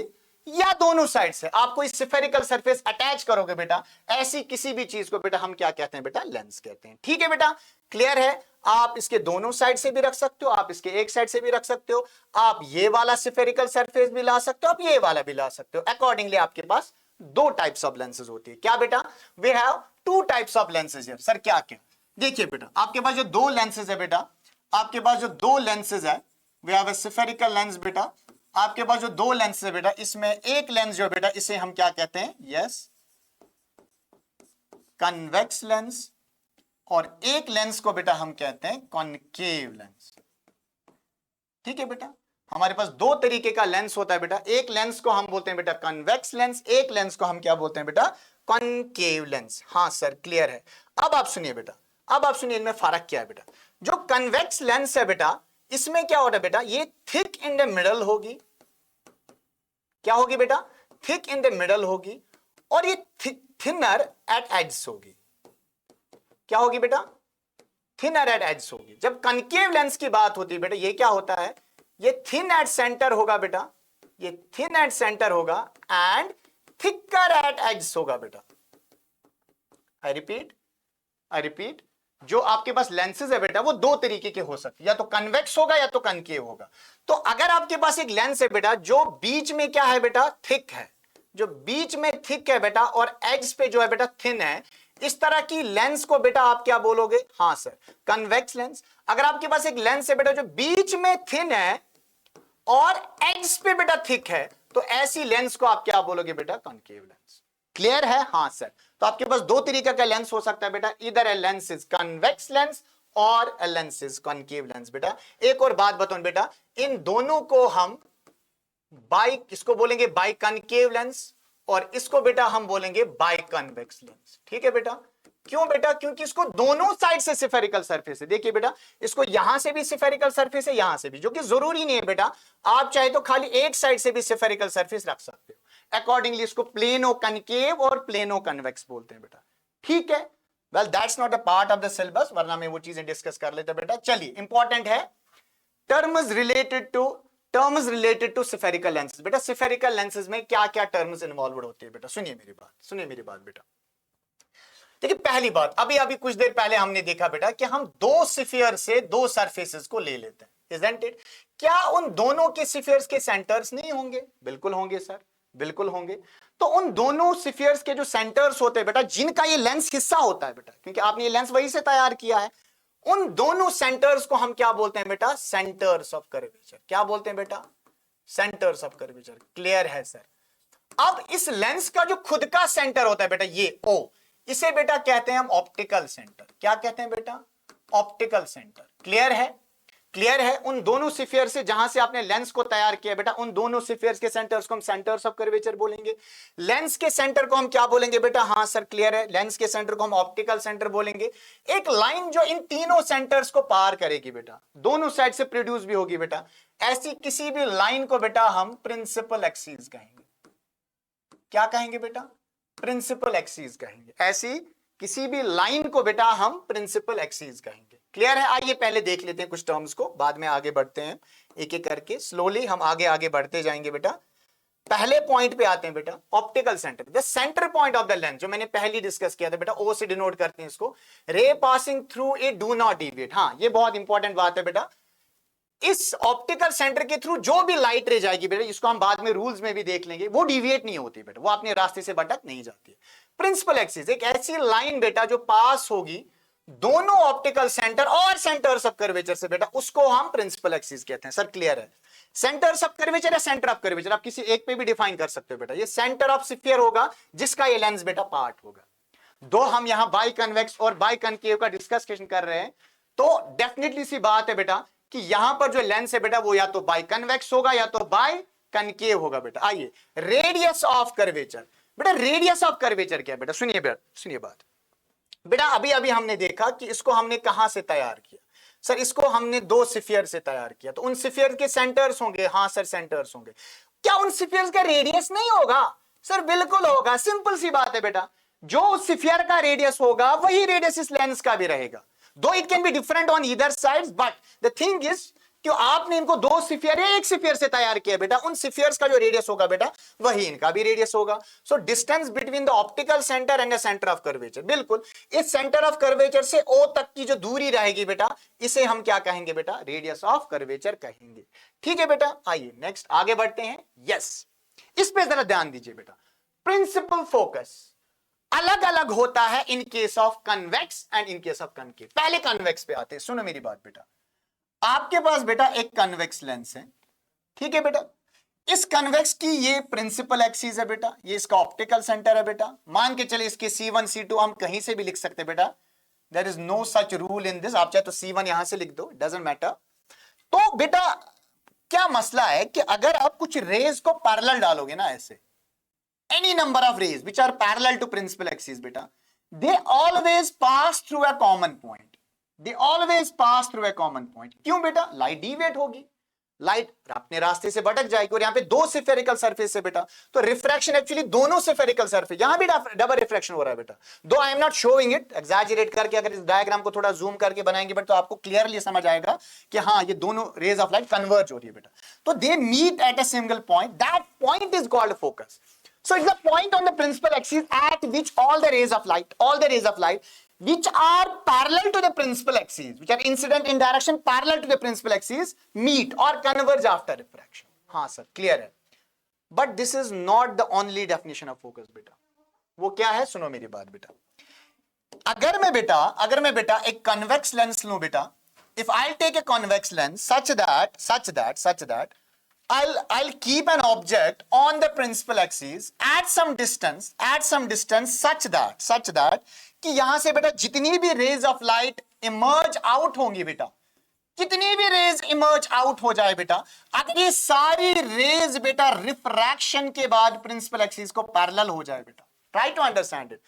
या दोनों साइड से आपको इस स्फेरिकल सरफेस अटैच करोगे बेटा, ऐसी किसी भी चीज को बेटा हम क्या कहते हैं बेटा, लेंस कहते हैं। ठीक है बेटा, क्लियर है। आप इसके दोनों साइड से भी रख सकते हो, आप इसके एक साइड से भी रख सकते हो, आप ये वाला स्फेरिकल सरफेस भी ला सकते हो, आप ये वाला भी ला सकते हो। अकॉर्डिंगली आपके पास दो टाइप्स ऑफ लेंसेज होती है। क्या बेटा? We have two types of lenses here. Sir क्या क्या? देखिए बेटा, आपके पास जो दो लेंसेज है बेटा, आपके पास जो दो लेंसेज है, we have a spherical lens बेटा। आपके पास जो दो लेंस है बेटा, इसमें एक लेंस जो बेटा, इसे हम क्या कहते हैं, यस, कन्वेक्स लेंस, और एक लेंस को बेटा हम कहते हैं कॉनकेव लेंस। ठीक है बेटा, हमारे पास दो तरीके का लेंस होता है बेटा, एक लेंस को हम बोलते हैं बेटा कन्वेक्स लेंस, एक लेंस को हम क्या बोलते हैं बेटा कॉनकेव लेंस। हाँ सर क्लियर है। अब आप सुनिए बेटा, अब आप सुनिए इनमें फर्क क्या है बेटा। जो कन्वेक्स लेंस है बेटा, इसमें क्या होता है बेटा, ये थिक इन द मिडल होगी, क्या होगी बेटा, थिक इन द मिडल होगी, और ये थिनर एट एज होगी, क्या होगी बेटा, थिनर एट एज होगी। जब कनकेव लेंस की बात होती है बेटा, ये क्या होता है, ये थिन एट सेंटर होगा बेटा, ये थिन एट सेंटर होगा एंड थिकर एट एज होगा बेटा। आई रिपीट, जो आपके पास लेंसेज है बेटा वो दो तरीके के हो सकते, या तो कन्वेक्स होगा या तो कनकेव होगा। तो अगर आपके पास एक लेंस है बेटा जो बीच में क्या है बेटा, थिक है, जो बीच में थिक है बेटा और एज पे जो है बेटा थिन है, इस तरह की लेंस को बेटा आप क्या बोलोगे, हाँ सर कन्वेक्स लेंस। अगर आपके पास एक लेंस है बेटा जो बीच में थिन है और एज पे बेटा थिक है, तो ऐसी लेंस को आप क्या बोलोगे बेटा, कॉनकेव लेंस। क्लियर है, हाँ सर। तो आपके पास दो तरीके का लेंस हो सकता है बेटा, इधर a lens is convex lens और a lens is concave lens बेटा। एक और बात बताऊं बेटा, इन दोनों को हम इसको बोलेंगे बाई कनकेव लेंस और इसको बेटा हम बोलेंगे बाई कन्वेक्स लेंस। ठीक है बेटा, क्यों बेटा, क्योंकि इसको दोनों साइड से स्फेरिकल सरफेस है। देखिए बेटा, इसको यहां से भी स्फेरिकल सरफेस है, यहां से भी, जो कि जरूरी नहीं है बेटा, आप चाहे तो खाली एक साइड से भी स्फेरिकल सरफेस रख सकते हो। अकॉर्डिंगली इसको प्लेनो कनकेव और प्लेनो कन्वेक्स बोलते हैं बेटा। ठीक है, well that's not a part of the syllabus, वरना मैं वो चीजें डिस्कस कर लेते बेटा। चलिए, इंपॉर्टेंट है terms related to spherical lenses. बेटा स्फेरिकल लेंसेज में क्या क्या टर्म्स इन्वॉल्व होती है बेटा, सुनिए मेरी बात बेटा। देखिए पहली बात, अभी कुछ देर पहले हमने देखा बेटा कि हम दो स्फीयर से दो सरफेसेस को ले लेते हैं, इजंट इट। क्या उन दोनों के स्फीयर्स के सेंटर्स नहीं होंगे? बिल्कुल होंगे सर, बिल्कुल होंगे। तो उन दोनों स्फीयर्स के जो सेंटर्स होते हैं बेटा, जिनका ये लेंस हिस्सा होता है बेटा, क्योंकि आपने ये लेंस वही से तैयार किया है, उन दोनों सेंटर्स को हम क्या बोलते हैं बेटा, सेंटर्स ऑफ कर्वेचर। क्या बोलते हैं बेटा, सेंटर्स ऑफ कर्वेचर। क्लियर है सर। अब इस लेंस का जो खुद का सेंटर होता है बेटा, ये O, इसे बेटा कहते हैं हम ऑप्टिकल सेंटर। क्या कहते हैं बेटा, ऑप्टिकल सेंटर। क्लियर है, क्लियर है। उन दोनों स्फीयर से जहां से आपने लेंस को तैयार किया बेटा, उन दोनों स्फीयर्स के सेंटर्स को हम सेंटर्स ऑफ कर्वेचर बोलेंगे। लेंस के सेंटर को हम क्या बोलेंगे बेटा, हाँ सर क्लियर है, लेंस के सेंटर को हम ऑप्टिकल सेंटर बोलेंगे। एक लाइन जो इन तीनों सेंटर्स को पार करेगी बेटा, दोनों साइड से प्रोड्यूस भी होगी बेटा, ऐसी किसी भी लाइन को बेटा हम प्रिंसिपल एक्सिस कहेंगे। क्या कहेंगे बेटा, प्रिंसिपल एक्सिस कहेंगे। ऐसी किसी भी लाइन को बेटा हम प्रिंसिपल एक्सिस कहेंगे। क्लियर है। आइए पहले देख लेते हैं कुछ टर्म्स को, बाद में आगे बढ़ते हैं एक एक करके, स्लोली हम आगे बढ़ते जाएंगे बेटा। पहले पॉइंट पे आते हैं बेटा, optical centre, the centre point of the lens, जो मैंने पहले डिस्कस किया था बेटा, ओ से डिनोट करते हैं इसको। रे passing through it do not deviate. हाँ ये बहुत इंपॉर्टेंट बात है बेटा, इस ऑप्टिकल सेंटर के थ्रू जो भी लाइट रे जाएगी बेटा, जिसको हम बाद में रूल्स में भी देख लेंगे, वो डिविएट नहीं होती बेटा, वो अपने रास्ते से भटक नहीं जाती है। प्रिंसिपल एक्सिस एक ऐसी लाइन बेटा जो पास होगी दोनों ऑप्टिकल सेंटर और सेंटर्स ऑफ कर्वेचर से बेटा, उसको हम प्रिंसिपल एक्सिस कहते हैं। सर क्लियर है। सेंटर्स ऑफ कर्वेचर या सेंटर ऑफ कर्वेचर आप किसी एक पे भी डिफाइन कर सकते हो बेटा। ये सेंटर ऑफ स्फीयर होगा जिसका ये लेंस बेटा पार्ट होगा। दो हम यहां बाई कन्वेक्स और बाई कनकेव का डिस्कशन कर रहे हैं, तो डेफिनेटली सी बात है बेटा कि यहां पर जो लेंस है बेटा वो या तो बाई कन्वेक्स होगा या तो बाई कनकेव होगा बेटा। आइए, रेडियस ऑफ कर्वेचर। बेटा रेडियस ऑफ कर्वेचर क्या है बेटा, सुनिए बेटा, सुनिए बात बेटा। अभी हमने देखा कि इसको हमने कहां से तैयार किया, सर इसको हमने दो स्फीयर से तैयार किया, तो उन स्फीयर के सेंटर्स होंगे। हाँ सर सेंटर्स होंगे। क्या उन स्फीयर्स का रेडियस नहीं होगा? सर बिल्कुल होगा, सिंपल सी बात है बेटा, जो स्फीयर का रेडियस होगा वही रेडियस इस लेंस का भी रहेगा। दो it can be different on either sides, but the thing is कि आपने इनको दो स्फीयर या एक स्फीयर से तैयार किया बेटा, उन स्फीयर्स का जो रेडियस होगा बेटा वही इनका भी रेडियस होगा। So distance between the optical centre and the centre of curvature, बिल्कुल इस सेंटर ऑफ कर्वेचर से ओ तक की जो दूरी रहेगी बेटा, इसे हम क्या कहेंगे बेटा, रेडियस ऑफ कर्वेचर कहेंगे। ठीक है बेटा। आइए नेक्स्ट आगे बढ़ते हैं। यस, इस पे जरा ध्यान दीजिए बेटा। प्रिंसिपल फोकस अलग अलग होता है इन case of convex and in case of concave. पहले कन्वेक्स पे आते हैं, सुनो मेरी बात बेटा। आपके पास बेटा एक कन्वेक्स लेंस है, ठीक है बेटा। इस कन्वेक्स की ये प्रिंसिपल एक्सिस है बेटा, ये इसका ऑप्टिकल सेंटर है बेटा। मान के चले इसके C1 C2 हम कहीं से भी लिख सकते हैं बेटा, there is no such rule in this. आप चाहे तो C1 यहां से लिख दो, डजंट मैटर। तो बेटा क्या मसला है कि अगर आप कुछ रेज को पैरेलल डालोगे ना ऐसे, any number of rays which are parallel to principal axis beta, they always pass through a common point. They always pass through a common point. क्यों बेटा? लाइट डिविएट होगी, लाइट अपने रास्ते से भटक जाएगी, और यहाँ पे दो स्फेरिकल सरफेस है बेटा, तो रिफ्रैक्शन एक्चुअली दोनों स्फेरिकल सरफेस, यहां भी डबल रिफ्रैक्शन हो रहा है बेटा. दो I am not showing it, exaggerate करके अगर इस डायग्राम को थोड़ा जूम करके बनाएंगे बेटा, तो आपको क्लियरली समझ आएगा कि हाँ ये दोनों रेज ऑफ लाइट कन्वर्ज हो रही है बेटा. तो they meet at a single point, that point is called focus. So it's the point on the principal axis at which all the rays of light which are parallel to the principal axis, which are incident in direction parallel to the principal axis, meet or converge after refraction. हाँ sir, clear है. But this is not the only definition of focus बेटा. वो क्या है? सुनो मेरी बात बेटा. अगर मैं बेटा एक convex lens लूं बेटा, if I'll take a convex lens such that I'll keep an object on the principal axis at some distance such that कि यहां से बेटा जितनी भी rays of light emerge out होंगी बेटा, कितनी भी rays emerge out हो जाए बेटा, अगर ये सारी rays बेटा refraction के बाद principal axis को parallel हो जाए बेटा, try to understand it.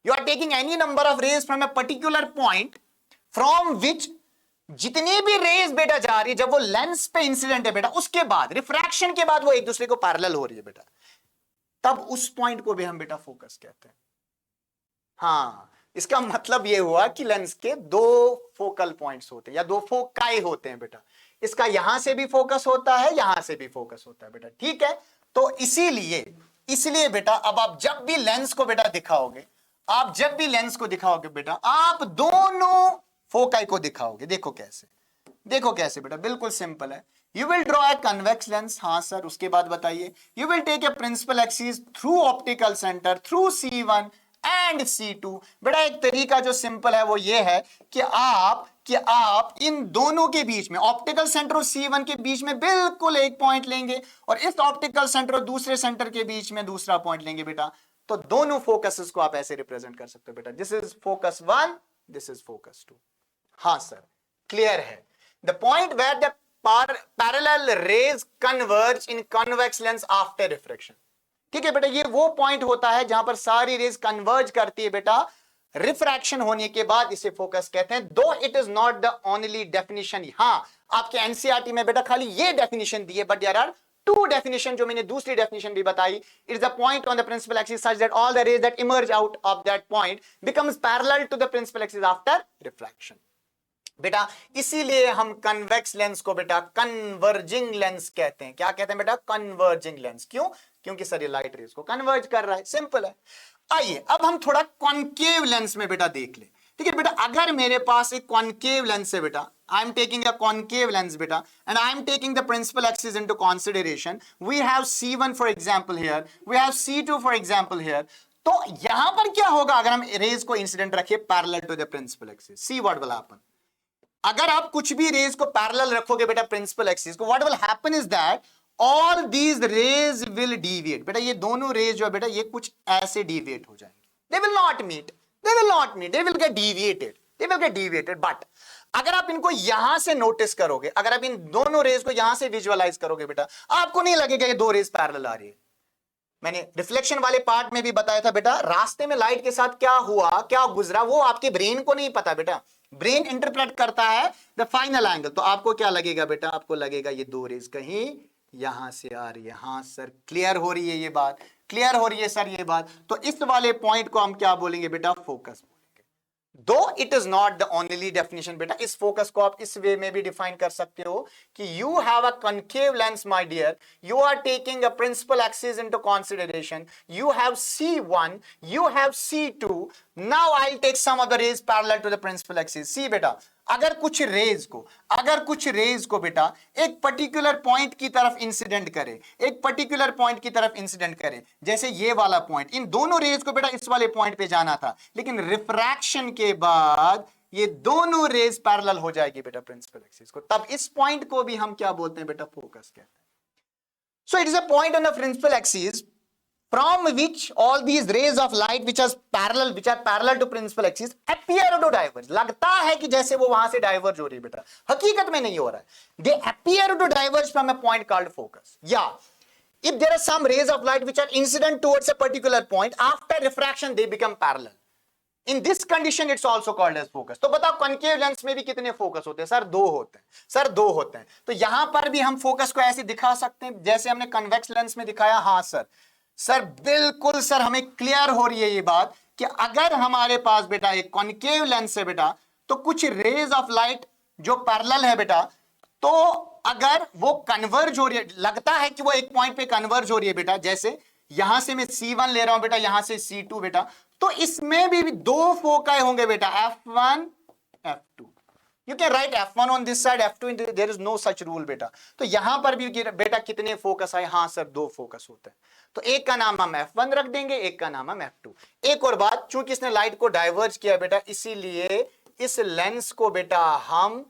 You are taking any number of rays from a particular point from which जितनी भी रेज बेटा जा रही है, जब वो लेंस पे इंसिडेंट है बेटा, उसके बाद रिफ्रैक्शन के बाद वो एक दूसरे को पैरेलल हो रही है बेटा, तब उस पॉइंट को भी हम बेटा फोकस कहते हैं. हाँ, इसका मतलब ये हुआ कि लेंस के दो फोकल पॉइंट्स होते हैं या दो फोकाई होते हैं बेटा. इसका यहां से भी फोकस होता है, यहां से भी फोकस होता है बेटा. ठीक है, तो इसीलिए बेटा अब आप जब भी लेंस को बेटा दिखाओगे, बेटा, आप दोनों फोकाई को दिखाओगे. देखो कैसे बेटा, बिल्कुल सिंपल है. You will draw a convex lens. हाँ सर, उसके बाद बताइए. You will take a principal axis through optical centre through C1 and C2. बेटा एक तरीका जो सिंपल है वो ये है कि आप इन दोनों के बीच में, ऑप्टिकल सेंटर और C1 के बीच में बिल्कुल एक पॉइंट लेंगे, और इस ऑप्टिकल सेंटर और दूसरे सेंटर के बीच में दूसरा पॉइंट लेंगे बेटा. तो दोनों फोकसेस को आप ऐसे रिप्रेजेंट कर सकते हो बेटा. This is focus 1, this is focus 2. हाँ सर, क्लियर है. The point where the parallel rays converge in convex lens after refraction. ठीक है बेटा, ये वो पॉइंट होता है जहां पर सारी रेज कन्वर्ज करती है बेटा रिफ्रैक्शन होने के बाद. इसे फोकस कहते हैं. दो it is not the only definition. हाँ, आपके एनसीईआरटी में बेटा खाली ये डेफिनेशन दी है, but there are two definition जो मैंने दूसरी डेफिनेशन भी बताई. It is the point on the principal axis such that all the rays that emerge out of that point becomes parallel to the principal axis after refraction. बेटा इसीलिए हम convex lens को बेटा कन्वर्जिंग लेंस कहते हैं. क्या कहते हैं बेटा? Converging lens. क्यों? क्योंकि सर ये लाइट रेज को कन्वर्ज कर रहा है. सिंपल है. आइए अब हम थोड़ा कॉन्केव लेंस में बेटा देख ले. ठीक है बेटा, अगर मेरे पास एक कॉन्केव लेंस है बेटा, I am taking a concave lens beta, and I am taking the principal axis into consideration. We have C1 for example here, we have C2 for example here. तो यहां पर क्या होगा अगर हम रेज को इंसिडेंट रखें parallel to the principal axis? See what will happen. अगर आप कुछ भी रेज को पैरेलल रखोगे बेटा प्रिंसिपल एक्सिस को, what will happen is that all these rays will deviate. बेटा ये दोनों रेज जो है बेटा ये कुछ ऐसे डिविएट हो जाएंगे. They will not meet. They will get deviated. But अगर आप इनको यहां से नोटिस करोगे, अगर आप इन दोनों रेज को यहां से विजुअलाइज करोगे बेटा, आपको नहीं लगेगा ये दो रेज पैरेलल आ रही है. मैंने रिफ्लेक्शन वाले पार्ट में भी बताया था बेटा, रास्ते में लाइट के साथ क्या हुआ, क्या गुजरा, वो आपके ब्रेन को नहीं पता बेटा. ब्रेन इंटरप्रेट करता है द फाइनल एंगल. तो आपको क्या लगेगा बेटा? आपको लगेगा ये दो रेज कहीं यहां से आ रही है. हाँ सर, क्लियर हो रही है ये बात? क्लियर हो रही है सर ये बात? तो इस वाले पॉइंट को हम क्या बोलेंगे बेटा? फोकस. दो it is not the only definition बेटा, इस फोकस को आप इस वे में भी डिफाइन कर सकते हो कि you have a concave lens my dear, you are taking a principal axis into consideration, you have C1, you have C2. now I'll take some of the rays parallel to the principal axis. See बेटा, अगर कुछ raise को बेटा एक particular point की तरफ incident करे, जैसे ये वाला पॉइंट, इन दोनों रेज को बेटा इस वाले पॉइंट पे जाना था, लेकिन रिफ्रैक्शन के बाद ये दोनों रेज पैरेलल हो जाएगी बेटा प्रिंसिपल एक्सिस को, तब इस पॉइंट को भी हम क्या बोलते हैं बेटा? फोकस कहते हैं. So it is a point on the principal axis from which all these rays of light which are parallel to principal axis appear to diverge. लगता है कि जैसे वो वहां से डाइवर्ज हो रही है बेटा, हकीकत में नहीं हो रहा है. They appear to diverge from a point called focus. Yeah, if there are some rays of light which are incident towards a particular point, after refraction they become parallel. In this condition it's also called as focus. तो बताओ concave lens में भी कितने focus होते हैं? Sir दो होते हैं. सर दो होते हैं. तो यहां पर भी हम फोकस को ऐसे दिखा सकते हैं जैसे हमने कन्वेक्स लेंस में दिखाया. हाँ सर, सर बिल्कुल सर, हमें क्लियर हो रही है ये बात कि अगर हमारे पास बेटा एक कॉन्केव लेंस है बेटा, तो कुछ रेज ऑफ लाइट जो पैरेलल है बेटा, तो अगर वो कन्वर्ज हो रही है, लगता है कि वो एक पॉइंट पे कन्वर्ज हो रही है बेटा, जैसे यहां से मैं C1 ले रहा हूं बेटा, यहां से C2 बेटा, तो इसमें भी दो फोकाई होंगे बेटा, F1 F2. You can write F1 on this side, F2 in there is no such rule बेटा. तो यहां पर भी बेटा कितने फोकस आए? हाँ सर, दो फोकस होते हैं. तो एक का नाम हम F1 रख देंगे, एक का नाम हम F2. एक और बात, चूंकि इसने लाइट को डाइवर्ज किया बेटा, इसीलिए इस लेंस को बेटा हम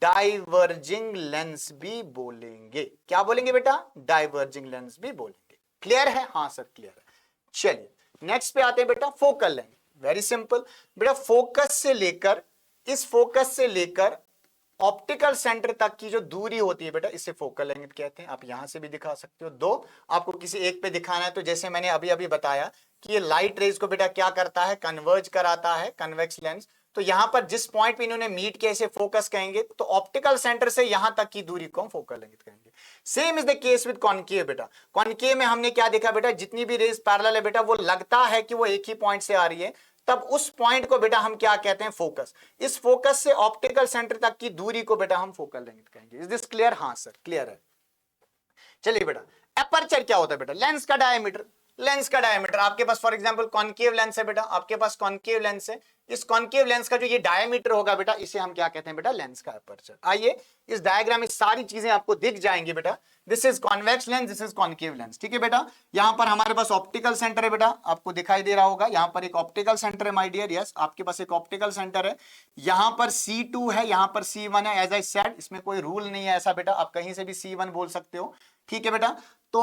डाइवर्जिंग लेंस भी बोलेंगे. क्या बोलेंगे बेटा? डाइवर्जिंग लेंस भी बोलेंगे. क्लियर है? हाँ सर क्लियर है. चलिए नेक्स्ट पे आते हैं बेटा, फोकल लेंथ. वेरी सिंपल बेटा, फोकस से लेकर, इस फोकस से लेकर ऑप्टिकल सेंटर तक की जो दूरी होती है बेटा, इसे फोकल लेंथ कहते हैं. आप यहां से भी दिखा सकते हो. दो आपको किसी एक पे दिखाना है, तो जैसे मैंने अभी अभी बताया कि ये लाइट रेज को बेटा क्या करता है? कन्वर्ज कराता है, कन्वेक्स लेंस. तो यहां पर जिस पॉइंट पे इन्होंने मीट किया इसे फोकस कहेंगे. तो ऑप्टिकल सेंटर से यहां तक की दूरी को हम फोकल लेंथ कहेंगे. Same is the case with concave बेटा. कॉन्केव में हमने क्या देखा बेटा? जितनी भी रेज पैरेलल है बेटा, वो लगता है कि वो एक ही पॉइंट से आ रही है, तब उस पॉइंट को बेटा हम क्या कहते हैं? फोकस. इस फोकस से ऑप्टिकल सेंटर तक की दूरी को बेटा हम फोकल लेंथ कहेंगे. Is this clear? हाँ सर क्लियर है. चलिए बेटा, एपर्चर क्या होता है बेटा? लेंस का डायमीटर. लेंस का डायमीटर आपके पास फॉर एग्जांपल कॉन्केव लेंस है बेटा, आपके पास कॉन्केव लेंस है. इस कॉन्केव लेंस का जो ये डायमीटर होगा बेटा, इसे हम क्या कहते हैं बेटा? लेंस का एपर्चर. आइए इस डायग्राम में सारी चीजें आपको दिख जाएंगी बेटा. This is convex lens, this is concave lens. ठीक है बेटा, यहां पर हमारे पास ऑप्टिकल सेंटर है बेटा, आपको दिखाई दे रहा होगा. यहां पर एक ऑप्टिकल सेंटर है माय डियर. यस, आपके पास एक ऑप्टिकल सेंटर है. यहां पर C2 है, यहां पर C1 है. एज आई सेड, इसमें कोई रूल नहीं है ऐसा बेटा, आप कहीं से भी C1 बोल सकते हो. ठीक है बेटा, तो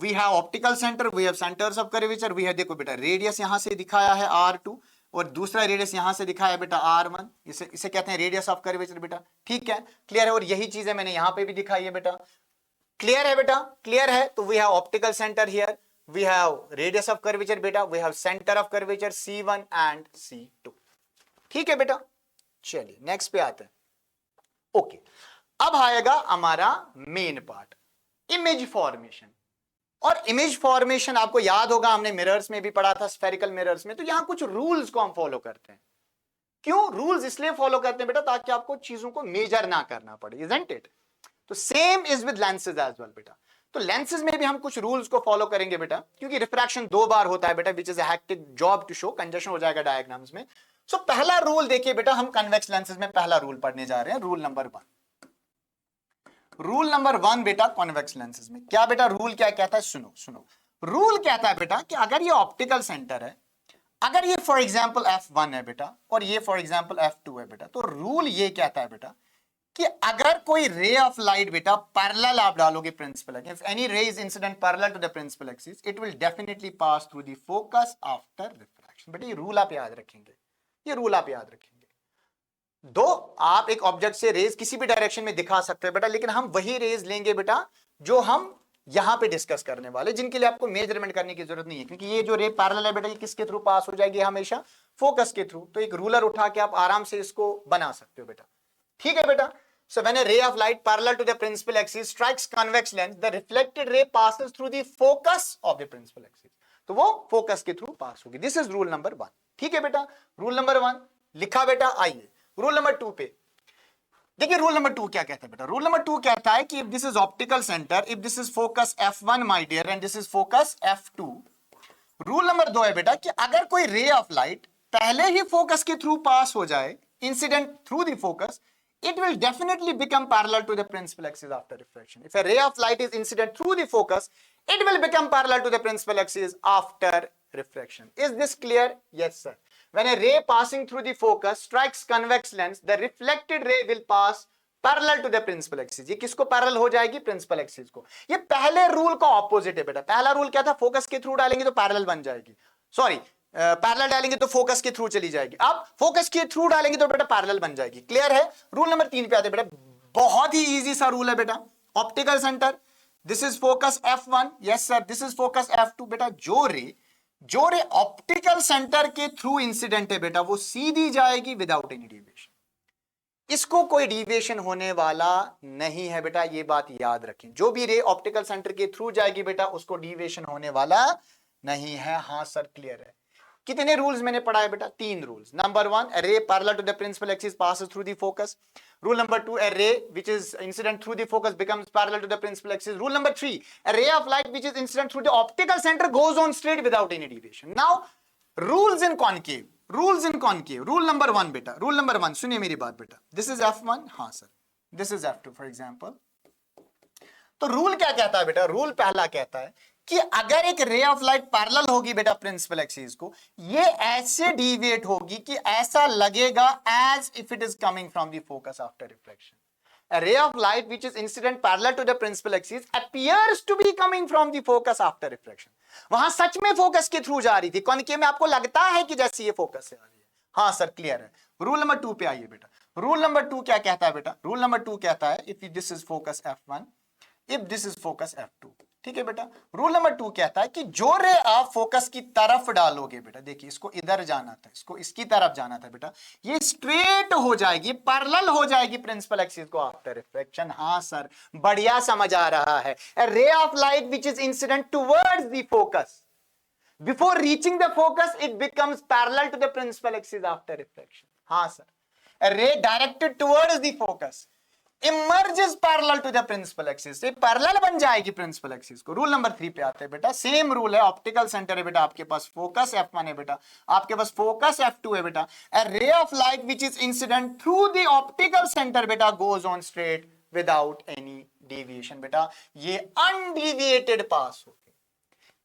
we have optical centre, we have centres of curvature, we have, देखो बेटा रेडियस यहां से दिखाया है R2 और दूसरा रेडियस यहां से दिखाया है बेटा R1. इसे कहते हैं रेडियस ऑफ कर्वेचर बेटा. ठीक है, क्लियर है. और यही चीज है मैंने यहां पे भी दिखाई है बेटा. क्लियर है बेटा? क्लियर है. तो we have optical centre here, we have radius of curvature बेटा, we have centre of curvature C1 and C2. ठीक है बेटा, चलिए नेक्स्ट पे आते हैं. ओके, अब आएगा हमारा मेन पार्ट, इमेज फॉर्मेशन. और इमेज फॉर्मेशन आपको याद होगा, हमने मिरर्स में भी पढ़ा था, स्फेरिकल मिरर्स में. तो यहां कुछ रूल्स को हम फॉलो करते हैं. क्यों रूल्स इसलिए फॉलो करते हैं बेटा? ताकि आपको चीजों को मेजर ना करना पड़े. Isn't it? तो same is with lenses as well बेटा. तो लेंसेज में भी हम कुछ रूल्स को फॉलो करेंगे बेटा, क्योंकि रिफ्रैक्शन दो बार होता है बेटा, which is a hectic job to show. Congestion हो जाएगा डायग्राम्स में. सो पहला रूल देखिए बेटा, हम कन्वेक्स लेंसेज में पहला रूल पढ़ने जा रहे हैं. Rule number 1. रूल नंबर 1 बेटा कॉन्वेक्स लेंसेज में क्या बेटा? रूल क्या कहता है? सुनो सुनो. रूल कहता है बेटा कि अगर ये ऑप्टिकल सेंटर है, अगर ये फॉर एग्जांपल F1 है बेटा और ये फॉर एग्जांपल F2 है बेटा, तो रूल ये कहता है बेटा कि अगर कोई रे ऑफ लाइट बेटा पैरेलल आप डालोगे principal axis, if any ray is incident parallel to the principal axis, it will definitely pass through the focus after refraction. बेटा ये रूल आप याद रखेंगे, ये रूल आप याद रखेंगे. दो आप एक ऑब्जेक्ट से रेज किसी भी डायरेक्शन में दिखा सकते हैं बेटा, लेकिन हम वही रेज लेंगे बेटा जो हम यहां पे डिस्कस करने वाले, जिनके लिए आपको मेजरमेंट करने की जरूरत नहीं है, क्योंकि ये जो रे पैरेलल है बेटा, ये किसके थ्रू पास हो जाएगी? हमेशा फोकस के थ्रू. तो एक रूलर उठा के आप आराम से इसको बना सकते हो बेटा. ठीक है बेटा. So when a ray of light parallel to the principal axis strikes convex lens, the reflected ray passes through the focus of the principal axis. तो वो फोकस के थ्रू पास होगी. This is rule number 1. ठीक है बेटा, rule number 1 लिखा बेटा. आइए रूल नंबर 2 पे देखिए. रूल नंबर 2 क्या कहता है बेटा? रूल नंबर 2 कहता है कि if this is optical centre, if this is focus F1 my dear and this is focus F2. Rule number 2 है बेटा कि अगर कोई रे ऑफ लाइट पहले ही फोकस के थ्रू पास हो जाए, incident through the focus, it will definitely become parallel to the principal axis after refraction. If a ray of light is incident through the focus, it will become parallel to the principal axis after refraction. Is this clear? Yes sir. When a ray passing through the focus strikes convex lens, the reflected ray will pass parallel to the principal axis. ये किसको parallel हो जाएगी? Principal axis को। ये पहले rule का opposite है बेटा। पहला रूल क्या था? फोकस के थ्रू डालेंगे तो पैरेलल बन जाएगी, सॉरी पैरेलल डालेंगे तो फोकस के थ्रू चली जाएगी। अब फोकस के थ्रू डालेंगे तो बेटा पैरेलल बन जाएगी। क्लियर है? रूल नंबर 3 पे आते बेटा। बहुत ही इजी सा रूल है बेटा। Optical centre, this is focus F1, yes sir, this is focus F2। बेटा जो रे ऑप्टिकल सेंटर के थ्रू इंसिडेंट है बेटा, वो सीधी जाएगी विदाउट एनी डिविएशन। इसको कोई डिविएशन होने वाला नहीं है बेटा, ये बात याद रखें। जो भी रे ऑप्टिकल सेंटर के थ्रू जाएगी बेटा, उसको डिविएशन होने वाला नहीं है। हाँ सर, क्लियर है। कितने रूल्स मैंने पढ़ा है बेटा? 3 rules. Number 1, a ray parallel to the principal axis passes through the focus. Rule number 2, a ray which is incident through the focus becomes parallel to the principal axis. Rule number 3, a ray of light which is incident through the optical center goes on straight without any deviation. Now, rules in concave. Rules in concave. Rule number 1 बेटा, rule number 1 सुनिए मेरी बात बेटा। This is F1, हाँ sir, this is F2 for example. तो rule क्या कहता है बेटा? रूल पहला कहता है कि अगर एक रे ऑफ लाइट पैरेलल होगी बेटा प्रिंसिपल एक्सिस को, ये ऐसे डिविएट होगी कि ऐसा लगेगा as if it is coming from the focus after reflection. A ray of light which is incident parallel to the principal axis appears to be coming from the focus after reflection. वहां सच में focus के through जा रही थी, concave में आपको लगता है कि जैसे ये फोकस से आ रही है। हाँ सर, क्लियर है। रूल नंबर 2 पे आइए बेटा। रूल नंबर 2 क्या कहता है बेटा? रूल नंबर 2 कहता है if this is focus F1, if this is focus F2। ठीक है बेटा। रूल नंबर 2 कहता है कि जो रे आप फोकस की तरफ डालोगे बेटा, देखिए इसको इधर जाना था, इसको इसकी तरफ जाना था बेटा, ये स्ट्रेट हो जाएगी, पैरेलल हो जाएगी प्रिंसिपल एक्सिस को आफ्टर रिफ्लेक्शन। हाँ सर, बढ़िया समझ आ रहा है। A ray of light which is incident towards the focus, before reaching the focus it becomes parallel to the principal axis after reflection. हाँ sir, a ray directed towards the focus emerges parallel to the principal axis, से parallel बन जाएगी principal axis को। Rule number 3 पे आते हैं बेटा। Same rule है, ऑप्टिकल सेंटर है बेटा, आपके पास फोकस F1 है बेटा, आपके पास फोकस F2 है बेटा। A ray of light which is incident through the optical center बेटा goes on straight without any deviation बेटा, ये अनडिविएटेड पास होगी।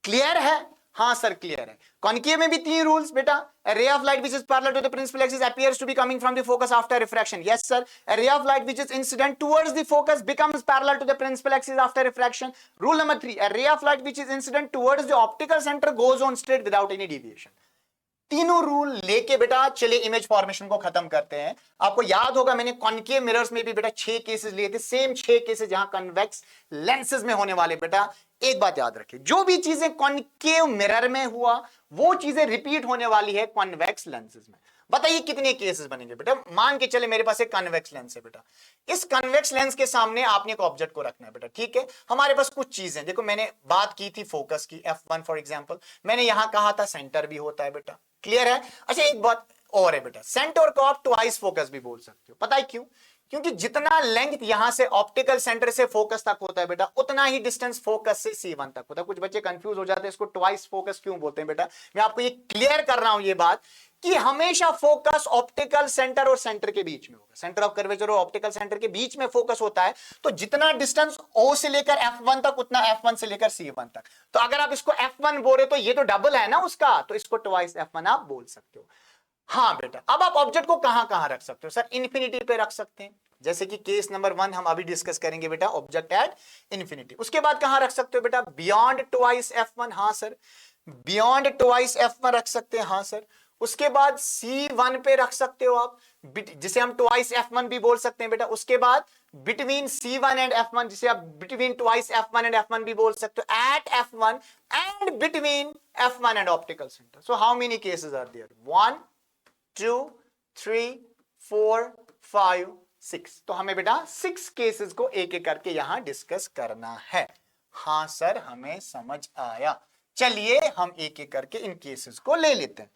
क्लियर है? हाँ सर, क्लियर है। कॉनकेव में भी 3 रूल्स बेटा। A ray of light which is parallel to the principal axis appears to be coming from the focus after refraction. Yes sir. A ray of light which is incident towards the focus becomes parallel to the principal axis after refraction. Rule number 3, a ray of light which is incident towards the optical center goes on straight without any deviation. तीनों rule लेके बेटा चले image formation को खत्म करते हैं। आपको याद होगा मैंने कॉनकेव मिरर्स में भी बेटा 6 केसेस लिए थे, सेम 6 केसेस जहां कन्वेक्स लेंसेज में होने वाले। बेटा एक बात याद रखिए, जो भी चीजें कॉनकेव मिरर में हुआ वो चीजें रिपीट होने वाली है कॉन्वेक्स लेंसेज में। बताइए कितने केसेस बनेंगे बेटा? मान के चले मेरे पास एक कन्वेक्स लेंस है बेटा, इस कन्वेक्स लेंस के सामने आपने एक ऑब्जेक्ट को रखना है बेटा। ठीक है, हमारे पास कुछ चीजें, देखो मैंने बात की थी फोकस की, F1 फॉर एग्जांपल, मैंने यहां कहा था सेंटर भी होता है बेटा। क्लियर है? अच्छा एक बात और है बेटा, सेंटर को आप ट्वाइस फोकस भी बोल सकते हो। पता है क्यों? क्योंकि जितना लेंथ यहां से ऑप्टिकल सेंटर से फोकस तक होता है बेटा, उतना ही डिस्टेंस फोकस से C1 तक होता है। कुछ बच्चे कंफ्यूज हो जाते हैं इसको ट्वाइस फोकस क्यों बोलते हैं बेटा। मैं आपको ये क्लियर कर रहा हूं ये बात कि हमेशा फोकस ऑप्टिकल सेंटर और सेंटर के बीच में होगा, सेंटर ऑफ कर्वेचर और ऑप्टिकल सेंटर के बीच में फोकस होता है। तो जितना डिस्टेंस O से लेकर F1 तक, उतना F1 से लेकर C1 तक। तो अगर आप इसको F1 बोल रहे हो तो ये तो डबल है ना उसका, तो इसको ट्वाइस F1 आप बोल सकते हो। हाँ बेटा, अब आप ऑब्जेक्ट को कहां कहां रख सकते हो? सर इन्फिनिटी पे रख सकते हैं, जैसे कि केस नंबर 1 हम अभी डिस्कस करेंगे बेटा, ऑब्जेक्ट एट इन्फिनिटी। उसके बाद कहां रख सकते हो बेटा? Beyond twice F1। हाँ सर, बियॉन्ड ट्वाइस F1 रख सकते हैं। हाँ सर, उसके बाद C1 पे रख सकते हो आप, जिसे हम ट्वाइस F1 भी बोल सकते हैं बेटा। उसके बाद बिटवीन C1 एंड F1, जिसे आप between twice F1 and F1 भी बोल सकते हो, at F1 and between F1 and optical centre. So how many cases are there? 1 2 3 4 5 6। तो हमें बेटा 6 केसेस को एक एक करके यहां डिस्कस करना है। हाँ सर, हमें समझ आया। चलिए हम एक एक करके इन केसेस को ले लेते हैं।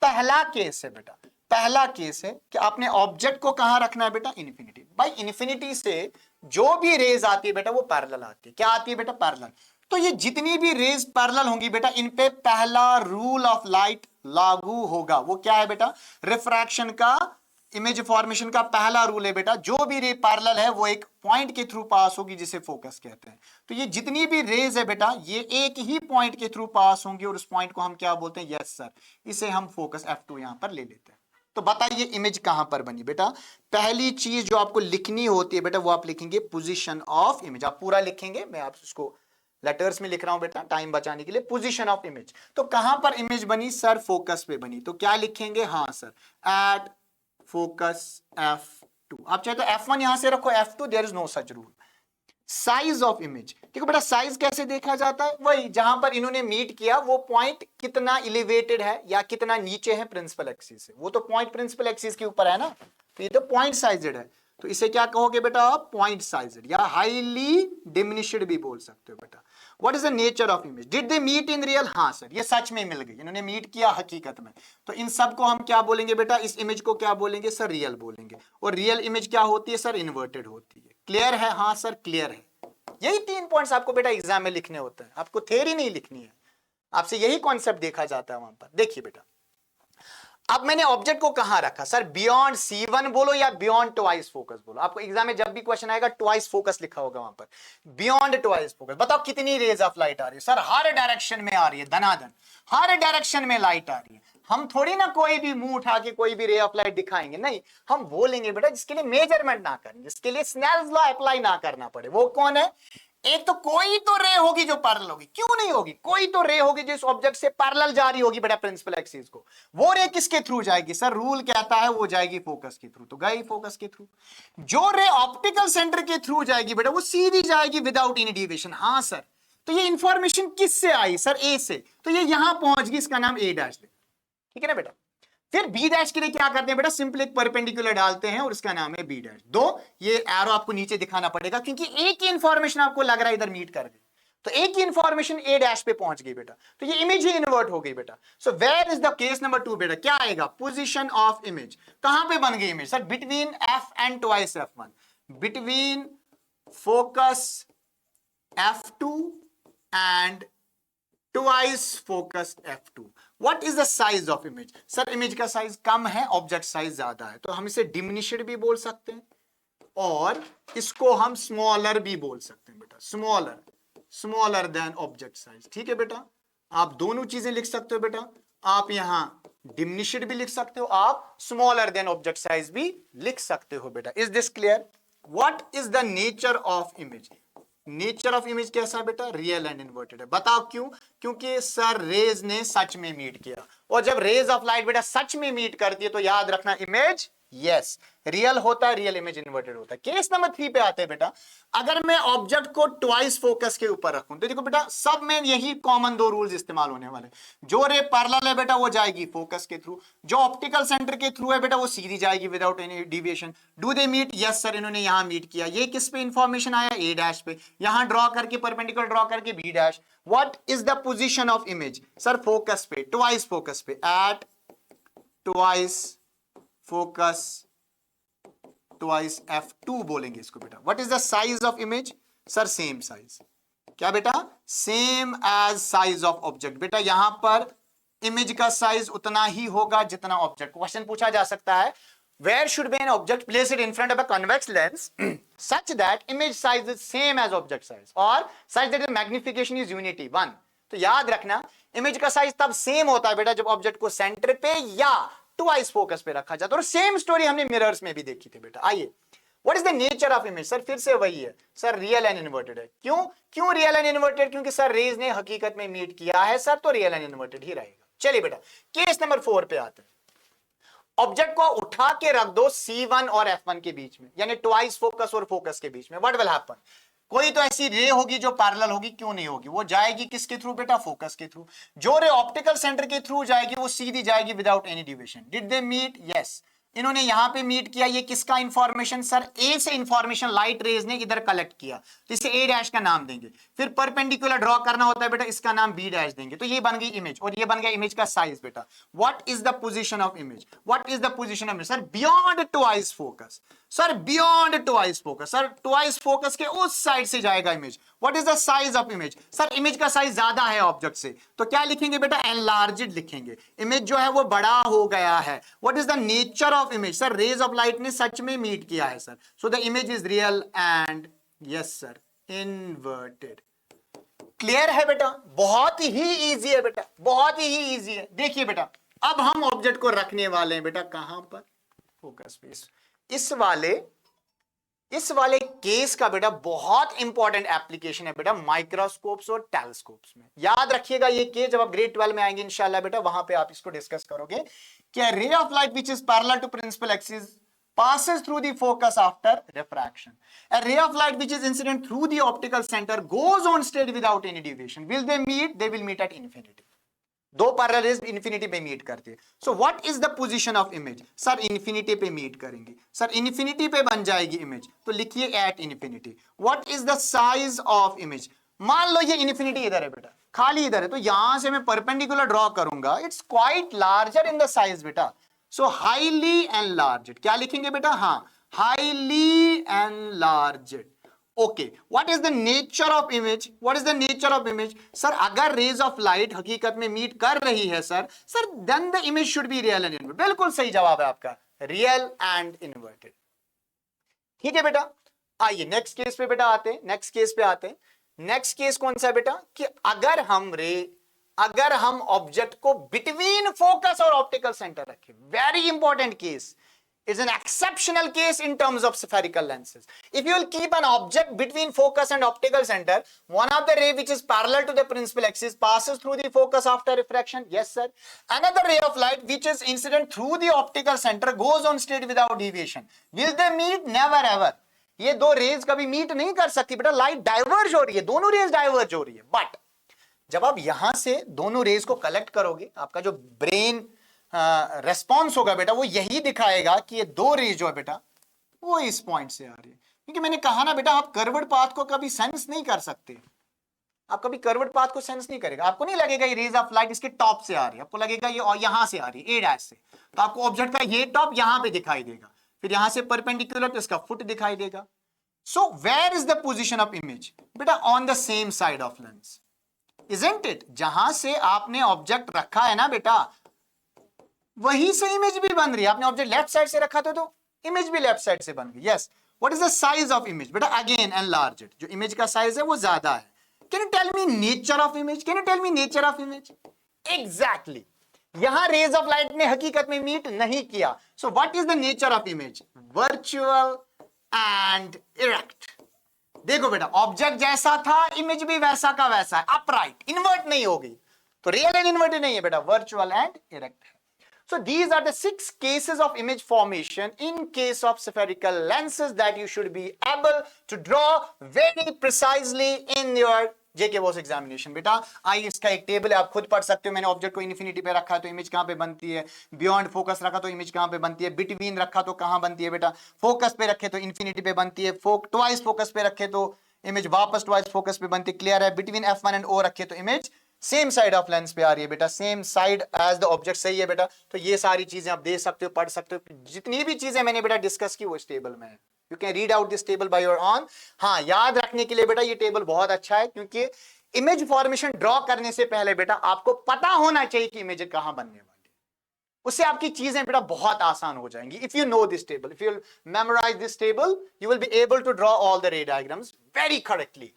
पहला केस है बेटा, पहला केस है कि आपने ऑब्जेक्ट को कहां रखना है बेटा? इन्फिनिटी। भाई इन्फिनिटी से जो भी रेज आती है बेटा वो पैरेलल आती है। क्या आती है बेटा? पैरेलल। तो ये जितनी भी रेज पैरेलल होंगी बेटा, इन पे पहला रूल ऑफ लाइट लागू होगा। वो क्या है बेटा? रिफ्रैक्शन का, इमेज फॉर्मेशन का पहला रूल है बेटा, जो भी रे पैरेलल है वो एक पॉइंट के थ्रू पास होगी जिसे फोकस कहते हैं। तो ये जितनी भी रेज है बेटा, ये एक ही पॉइंट के थ्रू पास होंगी और उस पॉइंट को हम क्या बोलते हैं? यस सर, इसे हम फोकस F2 यहां पर ले लेते हैं। तो बताइए इमेज कहां पर बनी बेटा? पहली चीज जो आपको लिखनी होती है बेटा वो आप लिखेंगे पोजीशन ऑफ इमेज। आप पूरा लिखेंगे, मैं आप उसको लेटर्स में लिख रहा हूं बेटा टाइम बचाने के लिए। पोजीशन ऑफ इमेज, तो कहां पर इमेज बनी सर? फोकस पे बनी। तो क्या लिखेंगे? हाँ सर, एट फोकस F2। आप चाहे तो F1 यहां से रखो, F2 there is no such rule. Size of image, देखो बेटा साइज कैसे देखा जाता है? वही जहां पर इन्होंने मीट किया वो पॉइंट कितना इलिवेटेड है या कितना नीचे है प्रिंसिपल एक्सिस से, वो तो पॉइंट प्रिंसिपल एक्सिस के ऊपर है ना, तो ये तो पॉइंट साइजेड है। तो इसे क्या कहोगे बेटा आप? पॉइंट साइजेड या हाईली डिमिनिश्ड भी बोल सकते हो बेटा। What is the nature of image? Did they meet in real? हाँ सर, ये सच में मिल गई, इन्होंने मीट किया हकीकत में। तो इन सब को हम क्या बोलेंगे बेटा? इस इमेज को क्या बोलेंगे सर? रियल बोलेंगे। और रियल इमेज क्या होती है सर? इन्वर्टेड होती है। क्लियर है? हाँ सर क्लियर है। यही 3 पॉइंट्स आपको बेटा एग्जाम में लिखने होते हैं, आपको थ्योरी नहीं लिखनी है, आपसे यही कॉन्सेप्ट देखा जाता है वहां पर। देखिए बेटा, अब मैंने ऑब्जेक्ट को कहां रखा सर? बियॉन्ड C1 बोलो या बियॉन्ड ट्वाइस फोकस बोलो, आपको एग्जाम में जब भी क्वेश्चन आएगा ट्वाइस फोकस लिखा होगा वहां पर, बियॉन्ड ट्वाइस फोकस। बताओ कितनी रेज ऑफ लाइट आ रही है सर? हर डायरेक्शन में आ रही है, धनाधन हर डायरेक्शन में लाइट आ रही है। हम थोड़ी ना कोई भी मुंह उठा के कोई भी रे ऑफ लाइट दिखाएंगे, नहीं, हम बोलेंगे बेटा जिसके लिए मेजरमेंट ना करें, जिसके लिए स्नेल्स लॉ अप्लाई ना करना पड़े। वो कौन है? एक तो कोई तो रे होगी जो पैरेलल होगी, क्यों नहीं होगी? कोई तो रे होगी जो इस ऑब्जेक्ट से पैरेलल जा रही होगी बेटा प्रिंसिपल एक्सिस को। वो रे किसके थ्रू जाएगी सर? रूल कहता है वो जाएगी फोकस के थ्रू, तो गई फोकस के थ्रू। जो रे ऑप्टिकल सेंटर के थ्रू जाएगी बेटा वो सीधी जाएगी विदाउट एनी डिविएशन। हाँ सर, तो ये इंफॉर्मेशन किससे आई सर? ए से, तो ये यहां पहुंच गई, इसका नाम ए डैश। ठीक है ना बेटा? फिर बी डैश के लिए क्या करते हैं बेटा? सिंपल एक परपेंडिकुलर डालते हैं और उसका नाम है बी डैश। दो ये एरो आपको नीचे दिखाना पड़ेगा क्योंकि एक ही इंफॉर्मेशन आपको लग रहा है इधर मीट कर गई, तो एक ही इंफॉर्मेशन ए डैश पे पहुंच गई बेटा, तो ये इमेज ही इन्वर्ट हो गई बेटा। So where is the case number 2 बेटा? क्या आएगा? Position of image. कहां पे बन गई image sir? Between F and twice F1, between focus F2 and twice focus F2। What is the size of image sir? Image का size कम है, ऑब्जेक्ट साइज ज्यादा है, तो हम इसे डिमिनिश्ड भी बोल सकते हैं और इसको हम स्मॉलर भी बोल सकते हैं बेटा, स्मॉलर देन ऑब्जेक्ट साइज। ठीक है बेटा, आप दोनों चीजें लिख सकते हो बेटा, आप यहां डिमिनिश्ड भी लिख सकते हो, आप स्मॉलर देन ऑब्जेक्ट साइज भी लिख सकते हो बेटा। Is this clear? What is the nature of image? Nature of image कैसा बेटा? रियल एंड इन्वर्टेड है। बताओ क्यों? क्योंकि सर रेज ने सच में मीट किया, और जब रेज ऑफ लाइट बेटा सच में मीट करती है तो याद रखना इमेज यस रियल होता है, रियल इमेज इन्वर्टेड होता है। केस नंबर 3 पे आते हैं बेटा। अगर मैं ऑब्जेक्ट को ट्वाइस फोकस के ऊपर रखूं तो देखो बेटा सब में यही कॉमन 2 रूल्स इस्तेमाल होने वाले। जो रे पैरेलल है बेटा वो जाएगी फोकस के थ्रू, जो ऑप्टिकल सेंटर के थ्रू है बेटा वो सीधी जाएगी without any deviation. Do they meet? Yes sir, इन्होंने यहां मीट किया। ये किस पे इंफॉर्मेशन आया? ए डैश पे। यहां ड्रॉ करके परपेंडिकुलर ड्रॉ करके B dash. What is the position of image sir? Focus पे, ट्वाइस फोकस पे, at twice focus twice F2 बोलेंगे इसको बेटा। What is the size of image sir? Same size. क्या बेटा? Same as size of object. बेटा यहां पर इमेज का साइज उतना ही होगा जितना ऑब्जेक्ट। क्वेश्चन पूछा जा सकता है where should be an object placed in front of a convex lens such that image size is same as object size और such that the magnification is unity 1। तो याद रखना इमेज का साइज तब सेम होता है बेटा जब ऑब्जेक्ट को सेंटर पे या ट्वाइस फोकस पे रखा जाता है। और सेम स्टोरी हमने मिरर्स में भी देखी थी बेटा। आइए, what is the nature of image sir? फिर से वही है सर, रियल एंड इन्वर्टेड है। क्यों रियल एंड इन्वर्टेड? क्योंकि सर रेज ने हकीकत में मीट किया है सर, तो रियल एंड इन्वर्टेड ही रहेगा। चलिए बेटा केस नंबर 4 पे आते हैं। ऑब्जेक्ट को उठा के रख दो C1 और F1 के बीच में, यानी ट्वाइस फोकस और फोकस के बीच में। What will happen? कोई तो ऐसी रे होगी जो पैरेलल होगी, क्यों नहीं होगी? वो जाएगी किसके थ्रू बेटा? फोकस के थ्रू। जो रे ऑप्टिकल सेंटर के थ्रू जाएगी वो सीधी जाएगी without any deviation. Did they meet? Yes, इन्होंने यहां पे मीट किया। ये किसका इंफॉर्मेशन सर? ए से इंफॉर्मेशन लाइट रेज ने इधर कलेक्ट किया, तो इसे ए डैश का नाम देंगे। फिर परपेंडिकुलर ड्रॉ करना होता है बेटा, इसका नाम बी डैश देंगे। तो ये बन गई इमेज और ये बन गया इमेज का साइज बेटा। What is the position of image? What is the position of image sir? Beyond twice focus sir, beyond twice focus sir, twice focus के उस साइड से जाएगा image. What is the size of image sir? Image का size ज्यादा है object से, तो क्या लिखेंगे बेटा? एनलार्ज्ड लिखेंगे। इमेज जो है वो बड़ा हो गया है। What is the nature of image sir? Rays of light ने सच में मीट किया है sir, so the image is real and yes sir inverted. Clear है बेटा? बहुत ही इजी है बेटा, बहुत ही इजी है। देखिए बेटा अब हम ऑब्जेक्ट को रखने वाले हैं बेटा कहां पर, फोकस पे। इस वाले केस का बेटा बहुत इंपॉर्टेंट एप्लीकेशन है बेटा माइक्रोस्कोप्स और टेलीस्कोप्स में। याद रखिएगा ये केस जब आप ग्रेड 12 में आएंगे इंशाल्लाह बेटा, वहां पे आप इसको डिस्कस करोगे कि ray of light which is parallel to principal axis passes through the focus after refraction. A ray of light which is incident through the optical center goes on straight without any deviation. Will they meet? They will meet at infinity. दो parallel raise infinity पे meet करते हैं। सो what is the position of image? Sir infinity पे meet करेंगे। Sir infinity पे बन जाएगी image, तो लिखिए at infinity. What is the size of image? मान लो ये इन्फिनिटी इधर है बेटा, खाली इधर है, तो यहां से मैं परपेंडिकुलर ड्रॉ करूंगा, it's quite larger in the size बेटा। सो हाईली एनलार्ज्ड, क्या लिखेंगे बेटा? हाँ, highly enlarged. Okay, what is the nature of image? What is the nature of image? Sir अगर रेज ऑफ लाइट हकीकत में मीट कर रही है sir then the image should be real and inverted. बिल्कुल सही जवाब है आपका, रियल एंड इनवर्टेड। ठीक है बेटा, आइए नेक्स्ट केस पे बेटा आते हैं। नेक्स्ट केस कौन सा है बेटा? कि अगर हम ऑब्जेक्ट को बिटवीन फोकस और ऑप्टिकल सेंटर रखें, very important case, it's an exceptional case in terms of spherical lenses. If you will keep an object between focus and optical center, one of the ray which is parallel to the principal axis passes through the focus after refraction. Yes sir. Another ray of light which is incident through the optical center goes on straight without deviation. Will they meet? Never ever. ये दो raise कभी meet नहीं कर सकती बेटा, light diverge हो रही है, दोनों रेज डाइवर्ज हो रही है। बट जब आप यहां से दोनों रेज को कलेक्ट करोगे, आपका जो ब्रेन रेस्पॉन्स होगा बेटा वो यही दिखाएगा कि ये दो रेज जो है बेटा वो इस पॉइंट से आ रही है। क्योंकि मैंने कहा ना बेटा, आप कर्वड पाथ को कभी सेंस नहीं कर सकते, आप कभी कर्वड पाथ को सेंस नहीं करेगा। आपको नहीं लगेगा ये रेज ऑफ लाइट इसके टॉप से आ रही है, आपको लगेगा ये और यहां से आ रही है, ए डैश से, तो आपको ऑब्जेक्ट का ये टॉप यहां पे दिखाई देगा, फिर यहां से परपेंडिकुलर तो इसका फुट दिखाई देगा। So where is the position of image? बेटा on the same side of lens, isn't it? जहां से आपने ऑब्जेक्ट रखा है ना बेटा, वही से इमेज भी बन रही है। आपने ऑब्जेक्ट लेफ्ट साइड से रखा था तो इमेज भी लेफ्ट साइड से बन गई। Yes, what is the size of image? बेटा अगेन एनलार्ज्ड, जो इमेज का साइज है वो ज्यादा है। Can you tell me nature of image? Can you tell me nature of image? Exactly, यहां रेज ऑफ लाइट ने हकीकत में मीट नहीं किया। So what is the nature of image? Virtual and erect. देखो बेटा, ऑब्जेक्ट जैसा था इमेज भी वैसा का वैसा है, अपराइट, इन्वर्ट नहीं होगी, तो रियल एंड इन्वर्टेड नहीं है बेटा, वर्चुअल एंड इरेक्ट है। So these are the 6 cases of image formation in case of spherical lenses that you should be able to draw very precisely in your JK Bose examination। बेटा आई इसका एक table है, आप खुद पढ़ सकते हो। मैंने ऑब्जेक्ट को इन्फिनिटी पे रखा है तो इमेज कहां पे बनती है, बियॉन्ड फोकस रखा तो इमेज कहां पे बनती है, बिटवीन रखा तो कहां बनती है बेटा, फोकस पे रखे तो इन्फिनिटी पे बनती है, ट्वाइस फोकस पे रखे तो इमेज वापस ट्वाइस फोकस पे बनती है। क्लियर है? बिटवीन F1 एंड O रखे तो image same side of lens पे आ रही है बेटा, same side as the object. सही है बेटा, तो ये सारी चीजें आप दे सकते हो, पढ़ सकते हो। जितनी भी चीजें मैंने बेटा डिस्कस की वो इस टेबल में है, you can read out this table by your on. हाँ, याद रखने के लिए बेटा ये टेबल बहुत अच्छा है, क्योंकि इमेज फॉर्मेशन ड्रॉ करने से पहले बेटा आपको पता होना चाहिए कि इमेज कहां बनने वाली है, उससे आपकी चीजें बेटा बहुत आसान हो जाएंगी। If you know this table, if you memorise this table, you will be able to draw all the ray diagrams very correctly.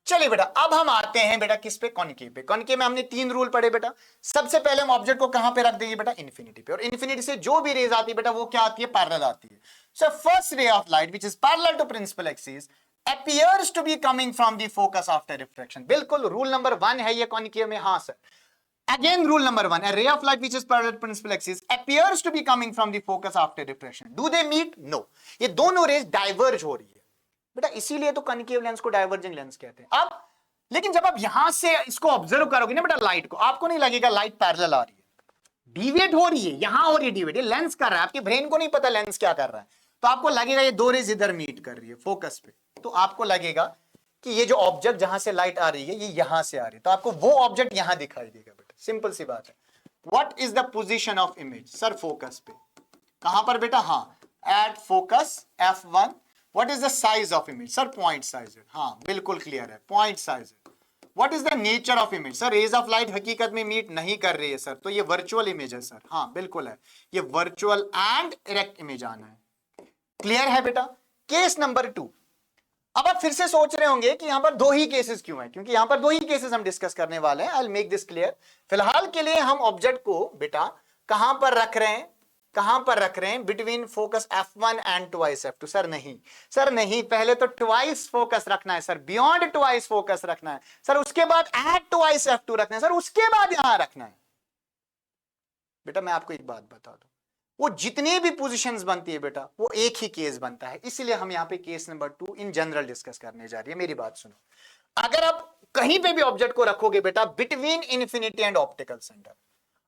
चलिए बेटा, अब हम आते हैं बेटा किस पे? कॉन्केव पे। कॉन्केव में हमने 3 रूल पढ़े बेटा। सबसे पहले हम ऑब्जेक्ट को कहां पे रख देंगे बेटा? इन्फिनिटी पे, और इन्फिनिटी से जो भी रेज आती है बेटा वो क्या आती है? पैरेलल आती है। So first ray of light which is parallel to principal axis appears to be coming from the focus after refraction। बिल्कुल रूल नंबर 1 है ये कॉन्केव में। हाँ sir, again rule number 1, a ray of light which is parallel to principal axis appears to be coming from the focus after refraction। Do they meet? No, ये दोनों raise diverge हो रही है बेटा, इसीलिए तो कॉन्केव लेंस को diverging lens कहते हैं। अब लेकिन जब आप यहां से इसको ऑब्जर्व करोगे ना बेटा लाइट को, आपको नहीं लगेगा लाइट पैरेलल आ रही है, डिविएट हो रही है, यहां हो रही है डिविएट, ये लेंस कर रहा है। आपके ब्रेन को नहीं पता लेंस क्या कर रहा है, तो आपको लगेगा ये दो रेज इधर मीट कर रही है फोकस पे, तो आपको लगेगा कि ये जो ऑब्जेक्ट जहां से लाइट आ रही है ये यहां से आ रही है, तो आपको वो ऑब्जेक्ट यहां दिखाई देगा बेटा। सिंपल सी बात है। What is the position of image? Sir focus पे। कहां पर बेटा? हाँ, at focus F1। What is the size of image? Sir point size है। हाँ बिल्कुल क्लियर है, पॉइंट साइज है। What is the nature of image? Sir rays of light हकीकत में मीट नहीं कर रही है सर, तो ये वर्चुअल इमेज है सर। हाँ बिल्कुल है, ये वर्चुअल एंड इरेक्ट इमेज आना है। क्लियर है बेटा? Case number 2। अब आप फिर से सोच रहे होंगे कि यहां पर 2 ही केसेस क्यों हैं, क्योंकि यहां पर 2 ही केसेस हम डिस्कस करने वाले हैं। I will make this clear. फिलहाल के लिए हम ऑब्जेक्ट को बेटा कहां पर रख रहे हैं, कहां पर रख रहे हैं, between focus F1 and twice F2? Sir नहीं, सर नहीं, पहले तो ट्वाइस फोकस रखना है सर, बियॉन्ड ट्वाइस फोकस रखना है सर, उसके बाद एट ट्वाइस F2 रखना है सर, उसके बाद यहां रखना है। बेटा मैं आपको एक बात बता दूं, वो जितनी भी पोजीशंस बनती है बेटा वो एक ही केस बनता है, इसलिए हम यहां पे case number 2 in general discuss करने जा रही है। मेरी बात सुनो, अगर आप कहीं पे भी ऑब्जेक्ट को रखोगे बेटा between infinity and optical centre,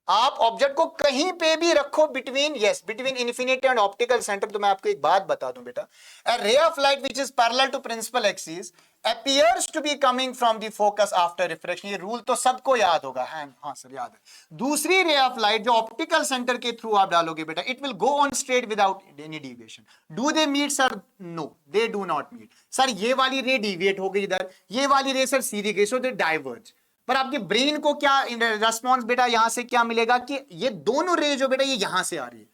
आप ऑब्जेक्ट को कहीं पे भी रखो between, yes, between infinity and optical centre, तो मैं आपको एक बात बता दूं बेटा, a ray of light which is parallel to principal axis appears to be coming from the focus after refraction। ये रूल तो सबको याद होगा, हाँ सर याद है। दूसरी रे ऑफ लाइट जो ऑप्टिकल सेंटर के थ्रू आप डालोगे बेटा, it will go on straight without any deviation. Do they meet sir? No, they do not meet sir. ये वाली रे डिविएट हो गई इधर, ये वाली रे सर सीधी गई, सो दे डाइवर्ज। पर आपके ब्रेन को क्या रेस्पॉन्स बेटा यहां से क्या मिलेगा कि ये दोनों रे जो बेटा ये यहां से आ रही है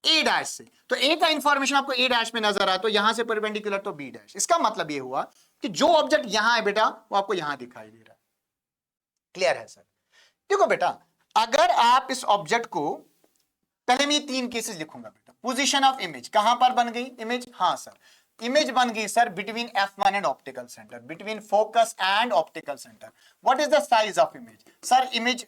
ए डैश से, तो ए का इंफॉर्मेशन आपको ए डैश में नजर आया, तो यहां से परपेंडिकुलर तो बी डैश। इसका मतलब ये हुआ कि जो ऑब्जेक्ट यहां है बेटा वो आपको यहां दिखाई दे रहा है। क्लियर है सर? देखो बेटा, अगर आप इस ऑब्जेक्ट को, पहले मैं 3 केसेस लिखूंगा बेटा। पोजीशन ऑफ इमेज, कहां पर बन गई इमेज? हाँ सर, इमेज बन गई sir between F1 and optical centre, between focus and optical centre. What is the size of image? Sir image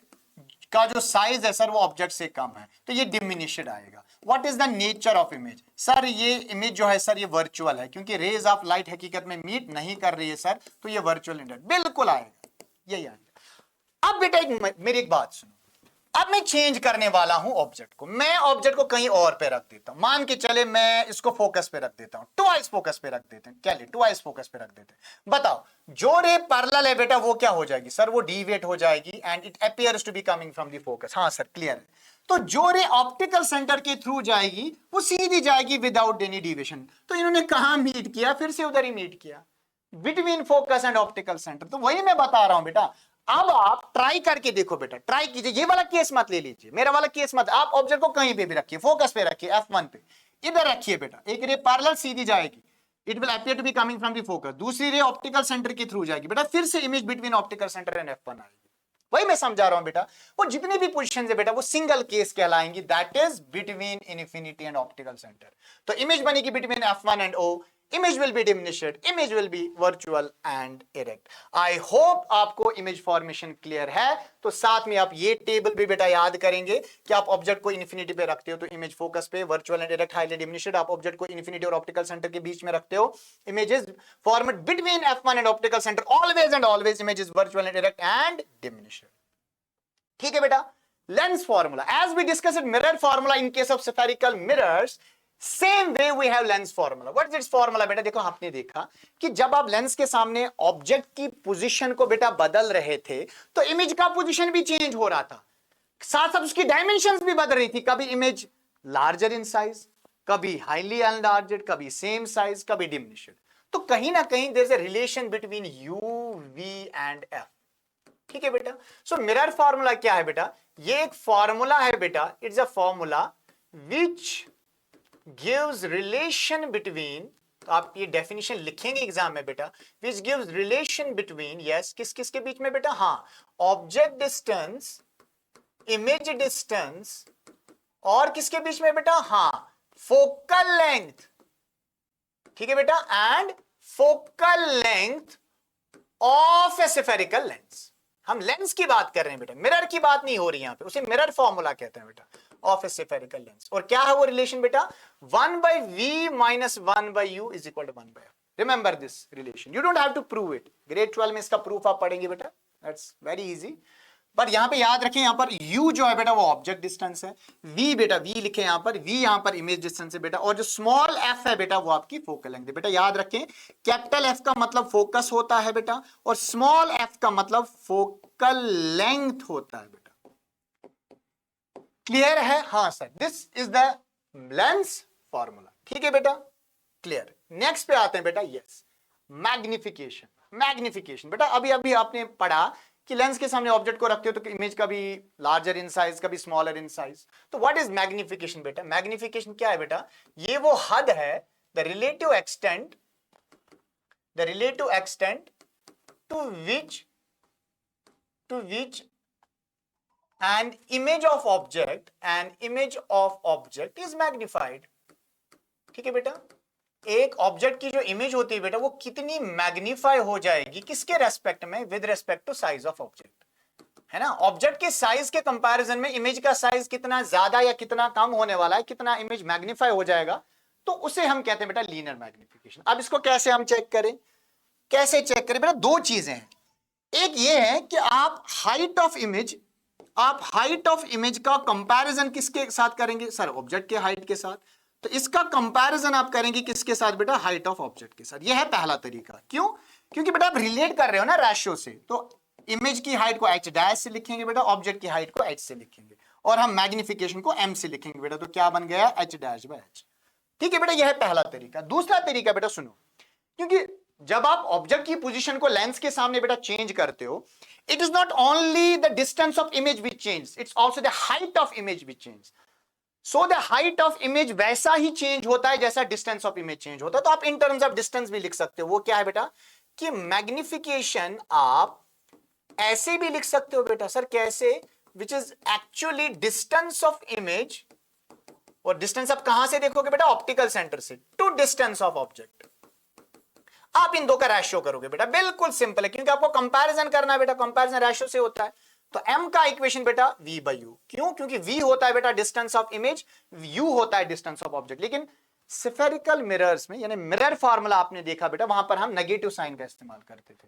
का जो साइज है सर वो ऑब्जेक्ट से कम है, तो ये डिमिनिश्ड आएगा। What is the nature of image? Sir ये इमेज जो है सर ये वर्चुअल है, क्योंकि रेज ऑफ लाइट हकीकत में मीट नहीं कर रही है सर, तो ये वर्चुअल इंडेड बिल्कुल आएगा, यही आएगा। अब बेटा मेरी एक बात सुनो, अब मैं चेंज करने वाला हूं ऑब्जेक्ट को, मैं ऑब्जेक्ट को कहीं और पे रख देता हूं। मान के चले मैं इसको फोकस पे रख देता हूं, ट्वाइस फोकस पे रख देते हैं, क्या ले ट्वाइस फोकस पे रख देते हैं। बताओ जो रे पैरेलल है बेटा वो क्या हो जाएगी सर? वो डिविएट हो जाएगी and it appears to be coming from the focus. हाँ सर क्लियर है। तो जो रे ऑप्टिकल सेंटर के थ्रू जाएगी वो सीधी जाएगी विदाउट एनी डिविएशन। तो इन्होंने कहां मीट किया? फिर से उधर ही मीट किया, between focus and optical centre. तो वही मैं बता रहा हूं बेटा, अब आप ट्राई करके देखो बेटा, ट्राई कीजिए, ये वाला केस मत ले लीजिए, मेरा वाला केस मत, आप ऑब्जेक्ट को कहीं पे भी रखिए, फोकस पे रखिए, F1 पे इधर रखिए बेटा, एक रे पैरेलल सीधी जाएगी, it will appear to be coming from the focus, दूसरी रे ऑप्टिकल सेंटर के थ्रू जाएगी बेटा, फिर से image between optical centre and F1 आएगी। वही मैं समझा रहा हूं बेटा, वो जितनी भी पोजीशन है बेटा वो सिंगल केस कहलाएंगी, that is between infinity and optical centre. तो इमेज बनेगी between F1 and O, image will be diminished, image will be virtual and erect। I hope आपको image formation clear है। तो साथ में आप ये टेबल भी बेटा याद करेंगे कि आप ऑब्जेक्ट को इन्फिनिटी पे रखते हो तो इमेज फोकस पे, virtual and direct, highly diminished. आप ऑब्जेक्ट को इन्फिनिटी और ऑप्टिकल सेंटर के बीच में रखते हो, images format between F1 and optical centre, always and always images virtual and direct and diminished. ठीक है बेटा। Lens formula, as we discussed mirror formula in case of spherical mirrors, same way we have lens formula. What is its formula बेटा? देखो आपने देखा कि जब आप लेंस के सामने ऑब्जेक्ट की पोजीशन को बेटा बदल रहे थे तो इमेज का पोजीशन भी चेंज हो रहा था, साथ साथ उसकी डायमेंशंस भी बदल रही थी। कभी इमेज लार्जर इन साइज, कभी हाईली एनलार्ज्ड, कभी सेम साइज, कभी डिमिनिश्ड। तो कहीं ना कहीं there is a relation between u, v and f. ठीक है बेटा। सो मिरर फॉर्मूला क्या है बेटा? ये एक फॉर्मूला है बेटा, it's a formula which gives relation between, तो आप ये डेफिनेशन लिखेंगे एग्जाम में बेटा, which gives relation between, yes, किस किस के बीच में बेटा? हाँ, ऑब्जेक्ट डिस्टेंस, इमेज डिस्टेंस, और किसके बीच में बेटा? हाँ, फोकल लेंथ। ठीक है बेटा, and focal length of A spherical lens. हम लेंस की बात कर रहे हैं बेटा, मिरर की बात नहीं हो रही यहां पे, उसे मिरर फॉर्मूला कहते हैं बेटा, ऑफ ए स्फेरिकल लेंस। और क्या है वो रिलेशन बेटा? 1/v minus 1/u is equal to 1/f। Remember this relation, you don't have to prove it, grade 12 में इसका प्रूफ आप पढ़ेंगे बेटा, दैट्स वेरी इजी। पर यहां पे याद रखें, यहां पर u जो है बेटा वो ऑब्जेक्ट डिस्टेंस है, v बेटा v लिखे यहां पर, v यहां पर इमेज डिस्टेंस है बेटा, और जो स्मॉल f है बेटा वो आपकी फोकल लेंथ है बेटा। याद रखें, कैपिटल F का मतलब फोकस होता है बेटा, और स्मॉल f का मतलब फोकल लेंथ होता है बेटा। क्लियर है? हाँ sir, this is the lens formula. ठीक है बेटा, क्लियर। नेक्स्ट पे आते हैं बेटा, यस, मैग्निफिकेशन। मैग्निफिकेशन बेटा अभी अभी आपने पढ़ा कि लेंस के सामने ऑब्जेक्ट को रखते हो तो इमेज कभी लार्जर इन साइज, कभी स्मॉलर इन साइज। तो व्हाट इज मैग्निफिकेशन बेटा? मैग्निफिकेशन क्या है बेटा? ये वो हद है, the relative extent to which and image of object is magnified. ठीक है बेटा, एक ऑब्जेक्ट की जो इमेज होती है बेटा वो कितनी मैग्नीफाई हो जाएगी किसके रेस्पेक्ट में, with respect to size of object, है ना। ऑब्जेक्ट के साइज के कंपैरिजन में इमेज का साइज कितना ज्यादा या कितना कम होने वाला है, कितना इमेज मैग्नीफाई हो जाएगा, तो उसे हम कहते हैं बेटा लीनियर मैग्निफिकेशन। अब इसको कैसे हम चेक करें, कैसे चेक करें बेटा, दो चीजें हैं। एक ये है कि आप हाइट ऑफ इमेज का कंपैरिजन किसके साथ करेंगे सर, ऑब्जेक्ट के हाइट के साथ। तो इसका कंपैरिजन आप करेंगे किसके साथ बेटा, हाइट ऑफ ऑब्जेक्ट के साथ। यह है पहला तरीका। क्यों, क्योंकि बेटा आप रिलेट कर रहे हो ना रेशियो से, तो इमेज की हाइट को h डैश से लिखेंगे बेटा, ऑब्जेक्ट की हाइट को h से लिखेंगे, और हम मैग्निफिकेशन को m से लिखेंगे बेटा, तो क्या बन गया h डैश बाय h। ठीक है बेटा, यह है पहला तरीका। दूसरा तरीका बेटा सुनो, क्योंकि जब आप ऑब्जेक्ट की पोजीशन को लेंस के सामने बेटा चेंज करते हो, it is not only the distance of image which change, it's also the height of image which change. So the height of image वैसा ही चेंज होता है जैसा डिस्टेंस ऑफ इमेज चेंज होता है। तो आप इन टर्म्स ऑफ डिस्टेंस भी लिख सकते हो। वो क्या है बेटा, कि मैग्निफिकेशन आप ऐसे भी लिख सकते हो बेटा, सर कैसे, which is actually distance of image, और डिस्टेंस आप कहां से देखोगे बेटा, ऑप्टिकल सेंटर से, टू डिस्टेंस ऑफ ऑब्जेक्ट। आप इन दो का रेशियो करोगे बेटा, बिल्कुल सिंपल है, क्योंकि आपको कंपैरिजन करना है बेटा, कंपैरिजन रेशियो से होता है। तो m का इक्वेशन बेटा v बाई u, क्यों, क्योंकि v होता है बेटा डिस्टेंस ऑफ इमेज, u होता है डिस्टेंस ऑफ ऑब्जेक्ट। लेकिन स्फेरिकल मिरर्स में, यानी मिरर फार्मूला आपने देखा बेटा, वहां पर हम नेगेटिव साइन का इस्तेमाल करते थे,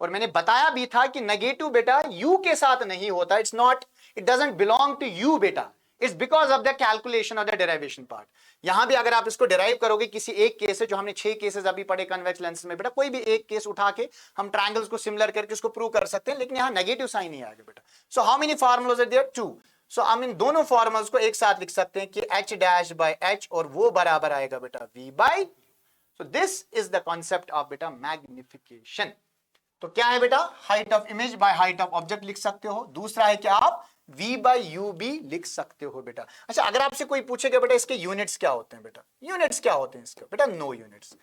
और मैंने बताया भी था कि नेगेटिव बेटा u के साथ नहीं होता, it's not, it doesn't belong to u बेटा, it's because of the calculation of the derivation part. यहां भी अगर आप इसको डिराइव करोगे किसी एक केस से, जो हमने 6 केसेस अभी पढ़े कन्वेक्स लेंस में बेटा, कोई भी एक केस उठा के हम ट्रायंगल्स को सिमिलर करके उसको प्रूव कर सकते हैं, लेकिन यहां नेगेटिव साइन नहीं आएगा बेटा। So how many formulas are there, 2। So हम इन दोनों फार्मूलाज को एक साथ लिख सकते हैं कि h डैश बाय h, और वो बराबर आएगा बेटा v by. So this is the concept of बेटा मैग्निफिकेशन। तो क्या है बेटा, height of image by height of object लिख सकते हो। दूसरा है कि आप v बाई यू भी लिख सकते हो बेटा। अच्छा, अगर आपसे कोई पूछेगा बेटा इसके यूनिट्स क्या होते हैं बेटा, यूनिट्स क्या होते हैं इसके बेटा, नो यूनिट्स,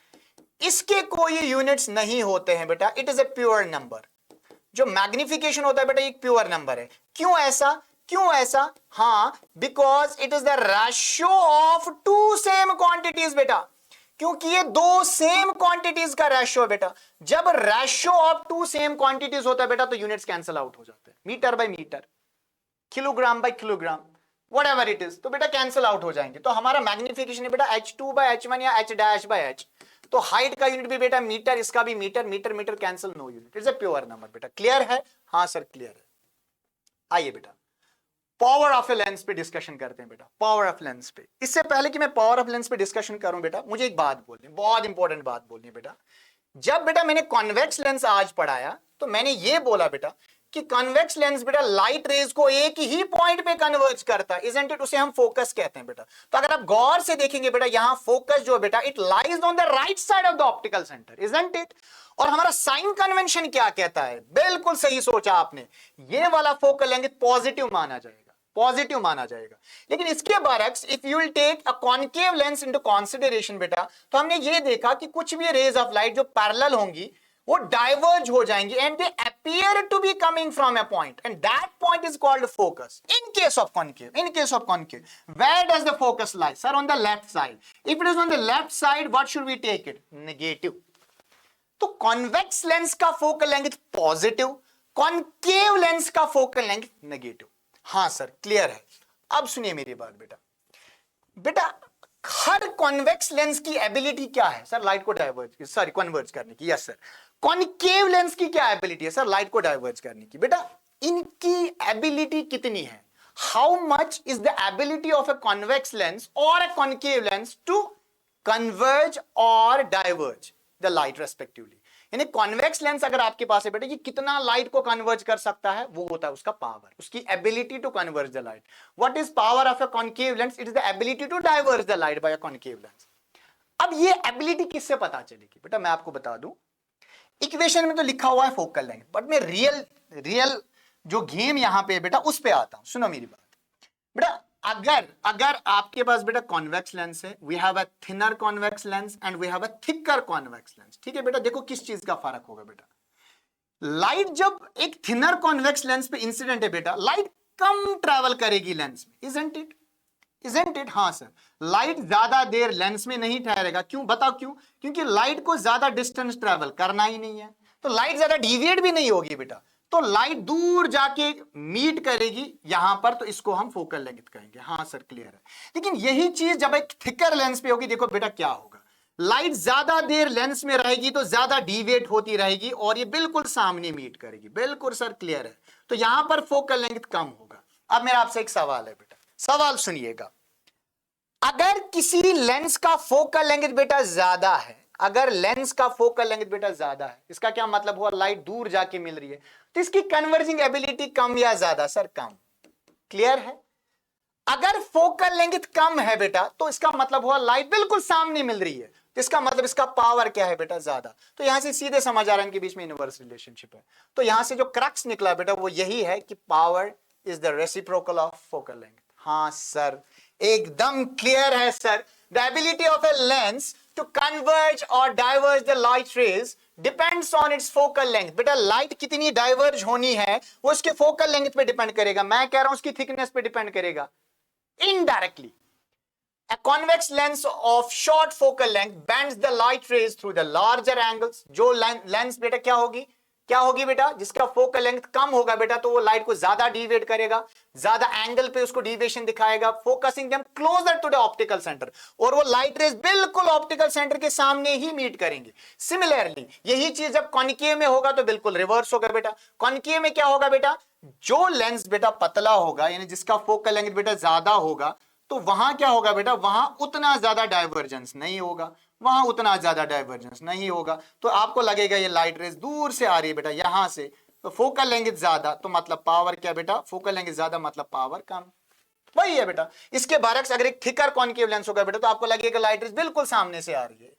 इसके कोई यूनिट्स नहीं होते हैं बेटा, it is a pure number. जो मैग्निफिकेशन होता है बेटा एक प्योर नंबर है। क्यों ऐसा, क्यों ऐसा, हाँ, because it is the ratio of two same quantities बेटा, क्योंकि ये दो सेम क्वांटिटीज का रेशियो है बेटा। जब ratio of two same quantities होता है बेटा, तो यूनिट्स कैंसिल आउट हो जाते हैं, metre by metre, kilogram by kilogram, whatever it is, तो बेटा कैंसिल आउट हो जाएंगे। तो हमारा मैग्निफिकेशन है बेटा h2 बाय h1 या h डैश बाय h। तो हाइट का यूनिट भी बेटा मीटर, इसका भी metre, metre metre cancel, no unit, it's a pure number बेटा। क्लियर है, हाँ सर क्लियर है। आइए बेटा पावर ऑफ ए लेंस पे डिस्कशन करते हैं बेटा, पावर ऑफ लेंस पे। इससे पहले कि मैं पावर ऑफ लेंस पे डिस्कशन करूं बेटा, मुझे एक बात बोलनी, बहुत इंपॉर्टेंट बात बोलनी है बेटा। जब बेटा मैंने कॉन्वेक्स लेंस आज पढ़ाया, तो मैंने ये बोला बेटा कि कन्वेक्स लेंस बेटा लाइट रेज को एक ही पॉइंट पे कन्वर्ज करता है, इजंट इट, उसे हम फोकस कहते हैं बेटा। तो अगर आप गौर से देखेंगे बेटा, यहां फोकस जो है बेटा, it lies on the right side of the optical centre, isn't it. और हमारा साइन कन्वेंशन क्या कहता है, बिल्कुल सही सोचा आपने, ये वाला फोकल लेंथ पॉजिटिव माना जाएगा, पॉजिटिव माना जाएगा। लेकिन इसके बरक्स if you will take a concave lens into consideration बेटा, तो हमने ये देखा कि कुछ भी रेज ऑफ लाइट जो पैरेलल होंगी वो डाइवर्ज हो जाएंगी, and they appear to be coming from a point, and that point is called focus in case of concave. In case of concave, where does the focus lie, sir on the left side. If it is on the left side, what should we take it, negative. तो convex lens का focal length positive, concave lens का focal length negative. हाँ sir clear है। अब सुनिए मेरी बात बेटा, बेटा हर कॉन्वेक्स लेंस की एबिलिटी क्या है सर, लाइट को डाइवर्ज, सॉरी कन्वर्ज करने की। Yes sir. कॉन्केव लेंस की क्या एबिलिटी है सर, लाइट को डाइवर्ज करने की। बेटा इनकी एबिलिटी कितनी है, how much is the ability of a convex lens और a concave lens to converge और डाइवर्ज द लाइट रेस्पेक्टिवली। यानी कॉन्वेक्स लेंस अगर आपके पास है बेटा, ये कितना लाइट को कन्वर्ज कर सकता है, वो होता है उसका पावर, उसकी ability to converge the light. What is power of a concave lens, it is the ability to diverge the light by a concave lens. अब ये एबिलिटी किससे पता चलेगी बेटा, मैं आपको बता दूं, इक्वेशन में तो लिखा हुआ है फोकल लेंथ, बट मैं रियल जो गेम यहां पे बेटा उस पे आता हूं। सुनो मेरी बात बेटा, अगर आपके पास बेटा कॉन्वेक्स लेंस है, we have a thinner convex lens and we have a thicker convex lens. ठीक है बेटा, देखो किस चीज का फर्क होगा बेटा। लाइट जब एक थिनर कॉन्वेक्स लेंस पे इंसिडेंट है बेटा, लाइट कम ट्रैवल करेगी लेंस में, इजंट इट? हाँ सर, लाइट ज्यादा देर लेंस में नहीं ठहरेगा। क्यों, बताओ क्यों? क्योंकि लाइट को ज्यादा डिस्टेंस ट्रैवल करना ही नहीं है, तो लाइट ज्यादा डिविएट भी नहीं होगी बेटा, तो लाइट दूर जाके मीट करेगी यहां पर, तो इसको हम फोकल लेंथ कहेंगे। हाँ सर, क्लियर है। लेकिन यही चीज जब एक थिकर लेंस पे होगी, देखो बेटा क्या होगा, लाइट ज्यादा देर लेंस में रहेगी तो ज्यादा डिविएट होती रहेगी और ये बिल्कुल सामने मीट करेगी। बिल्कुल सर, क्लियर है। तो यहां पर फोकल लेंथ कम होगा। अब मेरा आपसे एक सवाल है बेटा, सवाल सुनिएगा। अगर किसी लेंस का फोकल लेंथ बेटा ज्यादा है, अगर लेंस का फोकल लेंथ बेटा ज्यादा है, इसका क्या मतलब हुआ? लाइट दूर जाके मिल रही है, तो इसकी कन्वर्जिंग एबिलिटी कम या ज्यादा? सर कम। क्लियर है? अगर फोकल लेंथ कम है बेटा, तो इसका मतलब हुआ लाइट बिल्कुल सामने मिल रही है, तो इसका मतलब इसका पावर क्या है बेटा? ज्यादा। तो यहां से सीधे समझ आ रहा है इनके बीच में इनवर्स रिलेशनशिप है। तो यहां से जो क्रक्स निकला बेटा वो यही है कि power is the reciprocal of focal length. हाँ सर, एकदम क्लियर है sir. The ability of a lens to converge और diverge the light rays depends on its focal length. बेटा लाइट कितनी डाइवर्ज होनी है वो उसके फोकल लेंथ पे डिपेंड करेगा। मैं कह रहा हूं उसकी थिकनेस पे डिपेंड करेगा indirectly. A convex lens of short focal length bends the light rays through the larger angles। जो लेंस बेटा क्या होगी बेटा? जिसका फोकल लेंथ कम होगा बेटा, तो वो लाइट को ज्यादा डिविएट करेगा, ज्यादा एंगल पे उसको डिविएशन दिखाएगा, focusing them closer to the optical centre, और वो लाइट रेज बिल्कुल ऑप्टिकल सेंटर के सामने ही मीट करेंगे। सिमिलरली यही चीज जब कॉन्केव में होगा तो बिल्कुल रिवर्स होगा बेटा। कॉन्केव में क्या होगा बेटा? जो लेंस बेटा पतला होगा, यानी जिसका फोकल लेंथ बेटा ज्यादा होगा, तो वहां क्या होगा बेटा? वहां उतना ज्यादा डाइवर्जेंस नहीं होगा, वहां उतना ज्यादा डाइवर्जेंस नहीं होगा। तो आपको लगेगा ये लाइट रेज दूर से आ रही है बेटा, यहां से, तो फोकल लेंथ ज्यादा, तो मतलब पावर क्या बेटा? फोकल लेंथ ज्यादा मतलब पावर कम। वही है बेटा। इसके बरक्स अगर एक थिकर कॉन्केव लेंस होगा बेटा, तो आपको लगेगा लाइट रेज बिल्कुल सामने से आ रही है।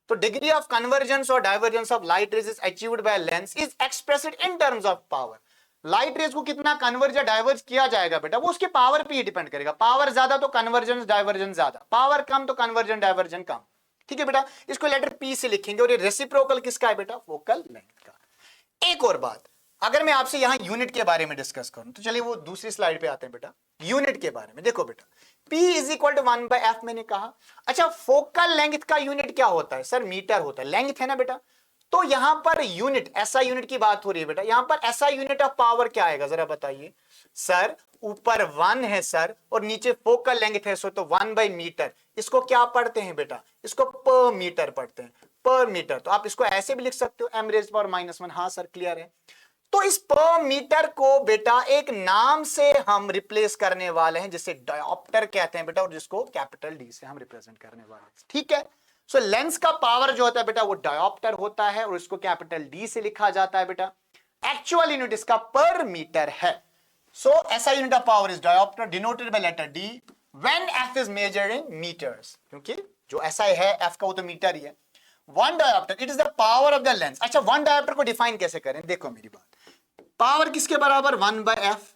तो डिग्री ऑफ कन्वर्जेंस और divergence of light rays is achieved by lens is expressed in terms of power. Light rays को कितना कन्वर्ज या डाइवर्ज किया जाएगा बेटा, वो उसके पावर पे ही डिपेंड करेगा। पावर ज्यादा तो कन्वर्जेंस डाइवर्जेंस ज्यादा, पावर कम तो कन्वर्जन डाइवर्जन कम। ठीक है बेटा, इसको लेटर पी से लिखेंगे। और ये रेसिप्रोकल किसका है बेटा? फोकल लेंथ का। एक और बात, अगर मैं आपसे यहां यूनिट के बारे में डिस्कस करूं, तो चलिए वो दूसरी स्लाइड पे आते हैं बेटा। यूनिट के बारे में देखो बेटा, P is equal to 1/f मैंने कहा। अच्छा, फोकल लेंथ का यूनिट क्या होता है? सर मीटर होता है। लेंथ है ना बेटा, तो यहां पर यूनिट, ऐसा यूनिट की बात हो रही है बेटा, यहां पर ऐसा यूनिट ऑफ पावर क्या आएगा जरा बताइए। सर ऊपर 1 है सर, और नीचे फोकल लेंथ है, सो तो 1/मीटर। इसको क्या पढ़ते हैं बेटा? इसको पर मीटर पढ़ते हैं, पर मीटर। तो आप इसको ऐसे भी लिख सकते हो, m⁻⁻⁻⁻⁻। हाँ सर, क्लियर है। तो इस पर मीटर को बेटा एक नाम से हम रिप्लेस करने वाले हैं, जिसे डायोप्टर कहते हैं बेटा, और जिसको कैपिटल डी से हम रिप्रेजेंट करने वाले हैं। ठीक है। सो लेंस का पावर जो होता है बेटा वो डायोप्टर होता है, और इसको कैपिटल डी से लिखा जाता है बेटा। एक्चुअल यूनिट इसका पर मीटर है। सो ऐसा unit of power is dioptre, denoted by letter D when f is measured in metres. क्योंकि जो ऐसा है एफ का, वो तो मीटर ही है। One dioptre it is the power of the lens. अच्छा, वन डायोप्टर को डिफाइन कैसे करें? देखो मेरी बात, पावर किसके बराबर? 1/f।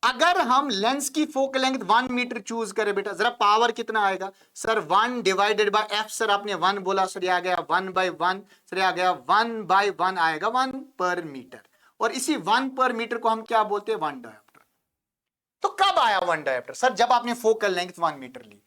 अगर हम लेंस की फोकल लेंथ 1 मीटर चूज करें बेटा, जरा पावर कितना आएगा? Sir 1 divided by f। Sir आपने 1 बोला, सर ये आ गया 1/1। सर ये आ गया 1/1 आएगा, 1 पर मीटर। और इसी 1 पर मीटर को हम क्या बोलते हैं? 1 डायोप्टर। तो कब आया 1 डायोप्टर? सर जब आपने फोकल लेंथ 1 मीटर ली।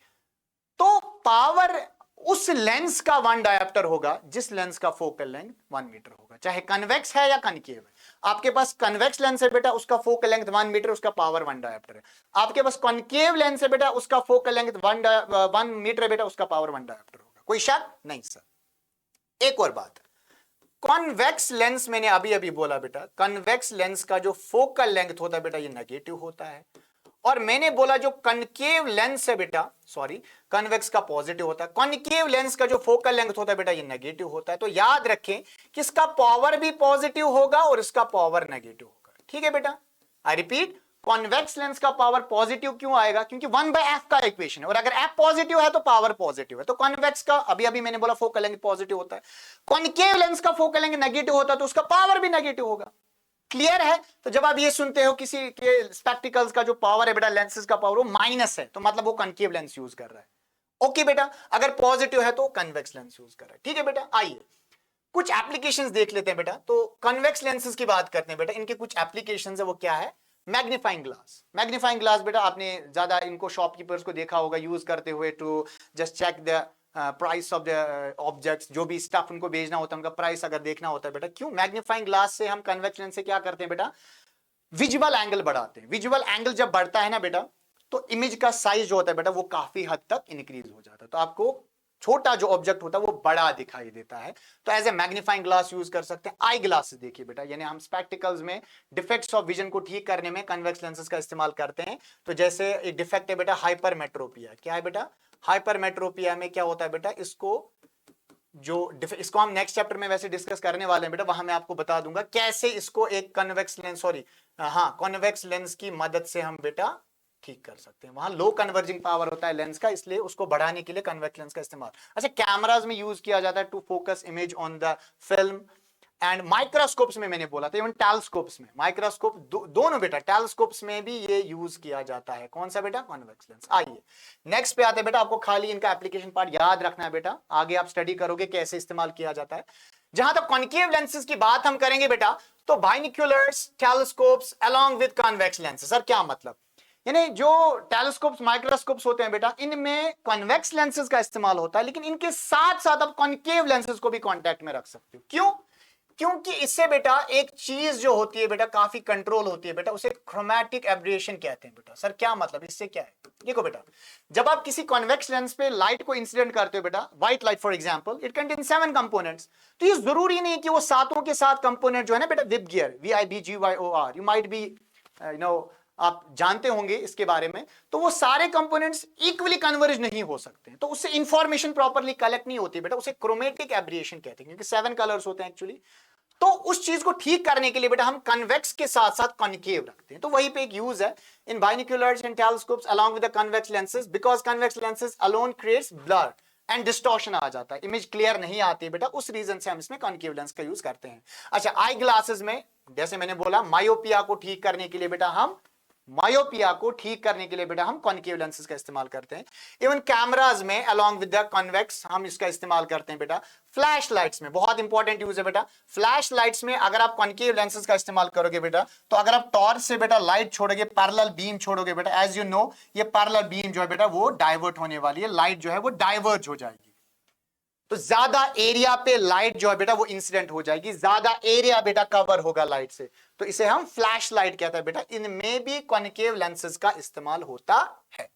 तो पावर उस लेंस का 1 डायोप्टर होगा जिस लेंस का फोकल लेंथ 1 मीटर होगा, चाहे कन्वेक्स है या कनकेव है। आपके पास कन्वेक्स लेंस है बेटा, उसका फोकल लेंथ 1 मीटर, उसका पावर 1 डायोप्टर है। आपके पास कॉनकेव लेंस है बेटा, उसका फोकल लेंथ 1 मीटर है बेटा, उसका पावर 1 डायोप्टर होगा। कोई शक नहीं सर। एक और बात, कॉन्वेक्स लेंस मैंने अभी अभी बोला बेटा, कन्वेक्स लेंस का जो फोकल लेंथ होता है बेटा ये नेगेटिव होता है। और मैंने बोला जो कनकेव लेंस है बेटा, सॉरी, कन्वेक्स का पॉजिटिव होता है। कॉनकेव लेंस का जो फोकल लेंथ होता है बेटा ये नेगेटिव होता है। तो याद रखें कि इसका पावर भी पॉजिटिव होगा और इसका पावर नेगेटिव होगा। ठीक है बेटा, आई रिपीट, कॉन्वेक्स लेंस का पावर पॉजिटिव क्यों आएगा? क्योंकि 1/f का इक्वेशन है, और अगर f पॉजिटिव है तो पावर पॉजिटिव है। तो कॉन्वेक्स का अभी अभी मैंने बोला फोकल लेंथ पॉजिटिव होता है, कॉनकेव लेंस का फोकल लेंथ नेगेटिव होता है, तो उसका पावर भी नेगेटिव होगा। क्लियर है? तो जब आप ये सुनते हो किसी के स्पेक्टिकल्स का जो पावर है बेटा, लेंसेज का पावर वो माइनस है, तो मतलब वो कनकेव लेंस यूज कर रहा है। ओके बेटा, अगर पॉजिटिव है तो कन्वेक्स लेंस यूज कर रहा है। ठीक है बेटा, आइए कुछ एप्लीकेशंस देख लेते हैं बेटा। तो कन्वेक्स लेंसेज की बात करते हैं बेटा, इनके कुछ एप्लीकेशंस है, वो क्या है मैग्नीफाइंग ग्लास, मैग्नीफाइंग ग्लास बेटा आपने ज्यादा इनको शॉपकीपर्स को देखा होगा यूज करते हुए to just check the price of the objects, जो भी स्टफ उनको भेजना होता है उनका प्राइस अगर देखना होता है बेटा। क्यों? मैग्नीफाइंग ग्लास से हम कन्वेक्स लेंस से क्या करते हैं बेटा, विजुअल एंगल बढ़ाते हैं। विजुअल एंगल जब बढ़ता है ना बेटा, तो इमेज का साइज जो होता है बेटा वो काफी हद तक इंक्रीज हो जाता है, तो आपको छोटा जो ऑब्जेक्ट होता है वो बड़ा दिखाई देता है। तो as a magnifying glass use कर सकते हैं। आई ग्लासेस देखिए बेटा, यानी हम स्पेक्टिकल्स में डिफेक्ट्स ऑफ विजन को ठीक करने में कन्वेक्स लेंसेज का इस्तेमाल करते हैं। तो जैसे एक डिफेक्ट है बेटा हाइपरमेट्रोपिया, क्या है बेटा, हाइपरमेट्रोपिया में क्या होता है बेटा, इसको हम नेक्स्ट चैप्टर में वैसे डिस्कस करने वाले हैं बेटा, वहां मैं आपको बता दूंगा कैसे इसको एक कन्वेक्स लेंस कॉन्वेक्स लेंस की मदद से हम बेटा ठीक कर सकते हैं। वहां लो कन्वर्जिंग पावर होता है लेंस का, इसलिए उसको बढ़ाने के लिए कन्वेक्स लेंस का इस्तेमाल। अच्छा, कैमरास में यूज किया जाता है to focus image on the film, and microscopes में मैंने बोला था, इवन टेलीस्कोप्स में, माइक्रोस्कोप दोनों बेटा, टेलीस्कोप्स में भी ये यूज किया जाता है। कौन सा बेटा, कॉन्वेक्स लेंस। आइए नेक्स्ट पे आते हैं बेटा, आपको खाली इनका एप्लीकेशन पार्ट याद रखना है बेटा, आगे आप स्टडी करोगे कैसे इस्तेमाल किया जाता है। जहां तक कॉन्केव लेंसेज की बात हम करेंगे बेटा, तो binoculars, telescopes along with convex lenses. Sir क्या मतलब, यानी जो टेलीस्कोप्स, माइक्रोस्कोप्स होते हैं बेटा, इनमें कॉन्वेक्स लेंसेज का इस्तेमाल होता है, लेकिन इनके साथ साथ आप कॉन्केव लेंसेज को भी कांटेक्ट में रख सकते हो। क्यों? क्योंकि इससे बेटा एक चीज जो होती है बेटा काफी कंट्रोल होती है बेटा, उसे क्रोमैटिक एब्रेशन कहते हैं बेटा। सर क्या मतलब, इससे क्या है, देखो बेटा, जब आप किसी कॉन्वेक्स लेंस पे लाइट को इंसिडेंट करते हो बेटा, white light for example, it contain 7 components, तो ये जरूरी नहीं कि वो सातों के सात कंपोनेंट जो है ना बेटा, VIBGYOR, VIBGYOR, you might be आप जानते होंगे इसके बारे में, तो वो सारे कंपोनेंट्स इक्वली कन्वर्ज नहीं हो सकते, तो उससे इंफॉर्मेशन प्रॉपर्ली कलेक्ट नहीं होती बेटा, उसे क्रोमेटिक एब्रिएशन कहते हैं, क्योंकि 7 कलर्स होते हैं एक्चुअली। तो उस चीज को ठीक करने के लिए बेटा हम कन्वेक्स के साथ साथ कॉन्केव रखते हैं, तो वही पे एक यूज है in binoculars and telescopes along with the convex lenses, because convex lenses alone creates blur and distortion आ जाता है, इमेज क्लियर नहीं आती है बेटा, उस रीजन से हम इसमें कॉन्केव लेंस का यूज करते हैं। अच्छा, आई ग्लासेस में जैसे मैंने बोला, मायोपिया को ठीक करने के लिए बेटा हम कॉन्केव लेंसेज का इस्तेमाल करते हैं। इवन कैमराज में अलोंग विद द कॉन्वेक्स हम इसका इस्तेमाल करते हैं बेटा। फ्लैश लाइट्स में बहुत इंपॉर्टेंट यूज है बेटा, फ्लैश लाइट्स में अगर आप कॉन्केव लेंसेज का इस्तेमाल करोगे बेटा, तो अगर आप टॉर्च से बेटा लाइट छोड़ोगे, पैरेलल बीम छोड़ोगे बेटा, एज यू नो ये पैरेलल बीम जो है बेटा वो डाइवर्ट होने वाली है, लाइट जो है वो डाइवर्ज हो जाएगी, तो ज्यादा एरिया पे लाइट जो है बेटा वो इंसिडेंट हो जाएगी, ज्यादा एरिया बेटा कवर होगा लाइट से, तो इसे हम फ्लैश लाइट कहते हैं बेटा। इनमें भी कॉन्केव लेंसेज का इस्तेमाल होता है।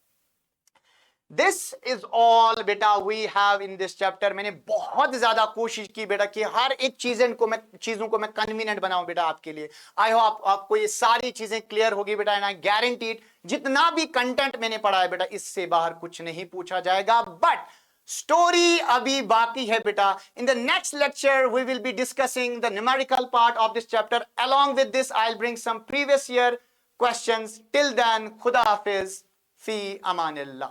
दिस इज ऑल बेटा we have in this chapter. मैंने बहुत ज्यादा कोशिश की बेटा कि हर एक चीजों को मैं कन्वीनियंट बनाऊं बेटा आपके लिए। आई होप आपको ये सारी चीजें क्लियर होगी बेटा, एंड आई गारंटीड जितना भी कंटेंट मैंने पढ़ा है बेटा इससे बाहर कुछ नहीं पूछा जाएगा। बट स्टोरी अभी बाकी है बेटा। In the next lecture we will be discussing the numerical part of this chapter. Along with this I will bring some previous year questions. Till then खुदा हाफिज, फी अमानिल्लाह।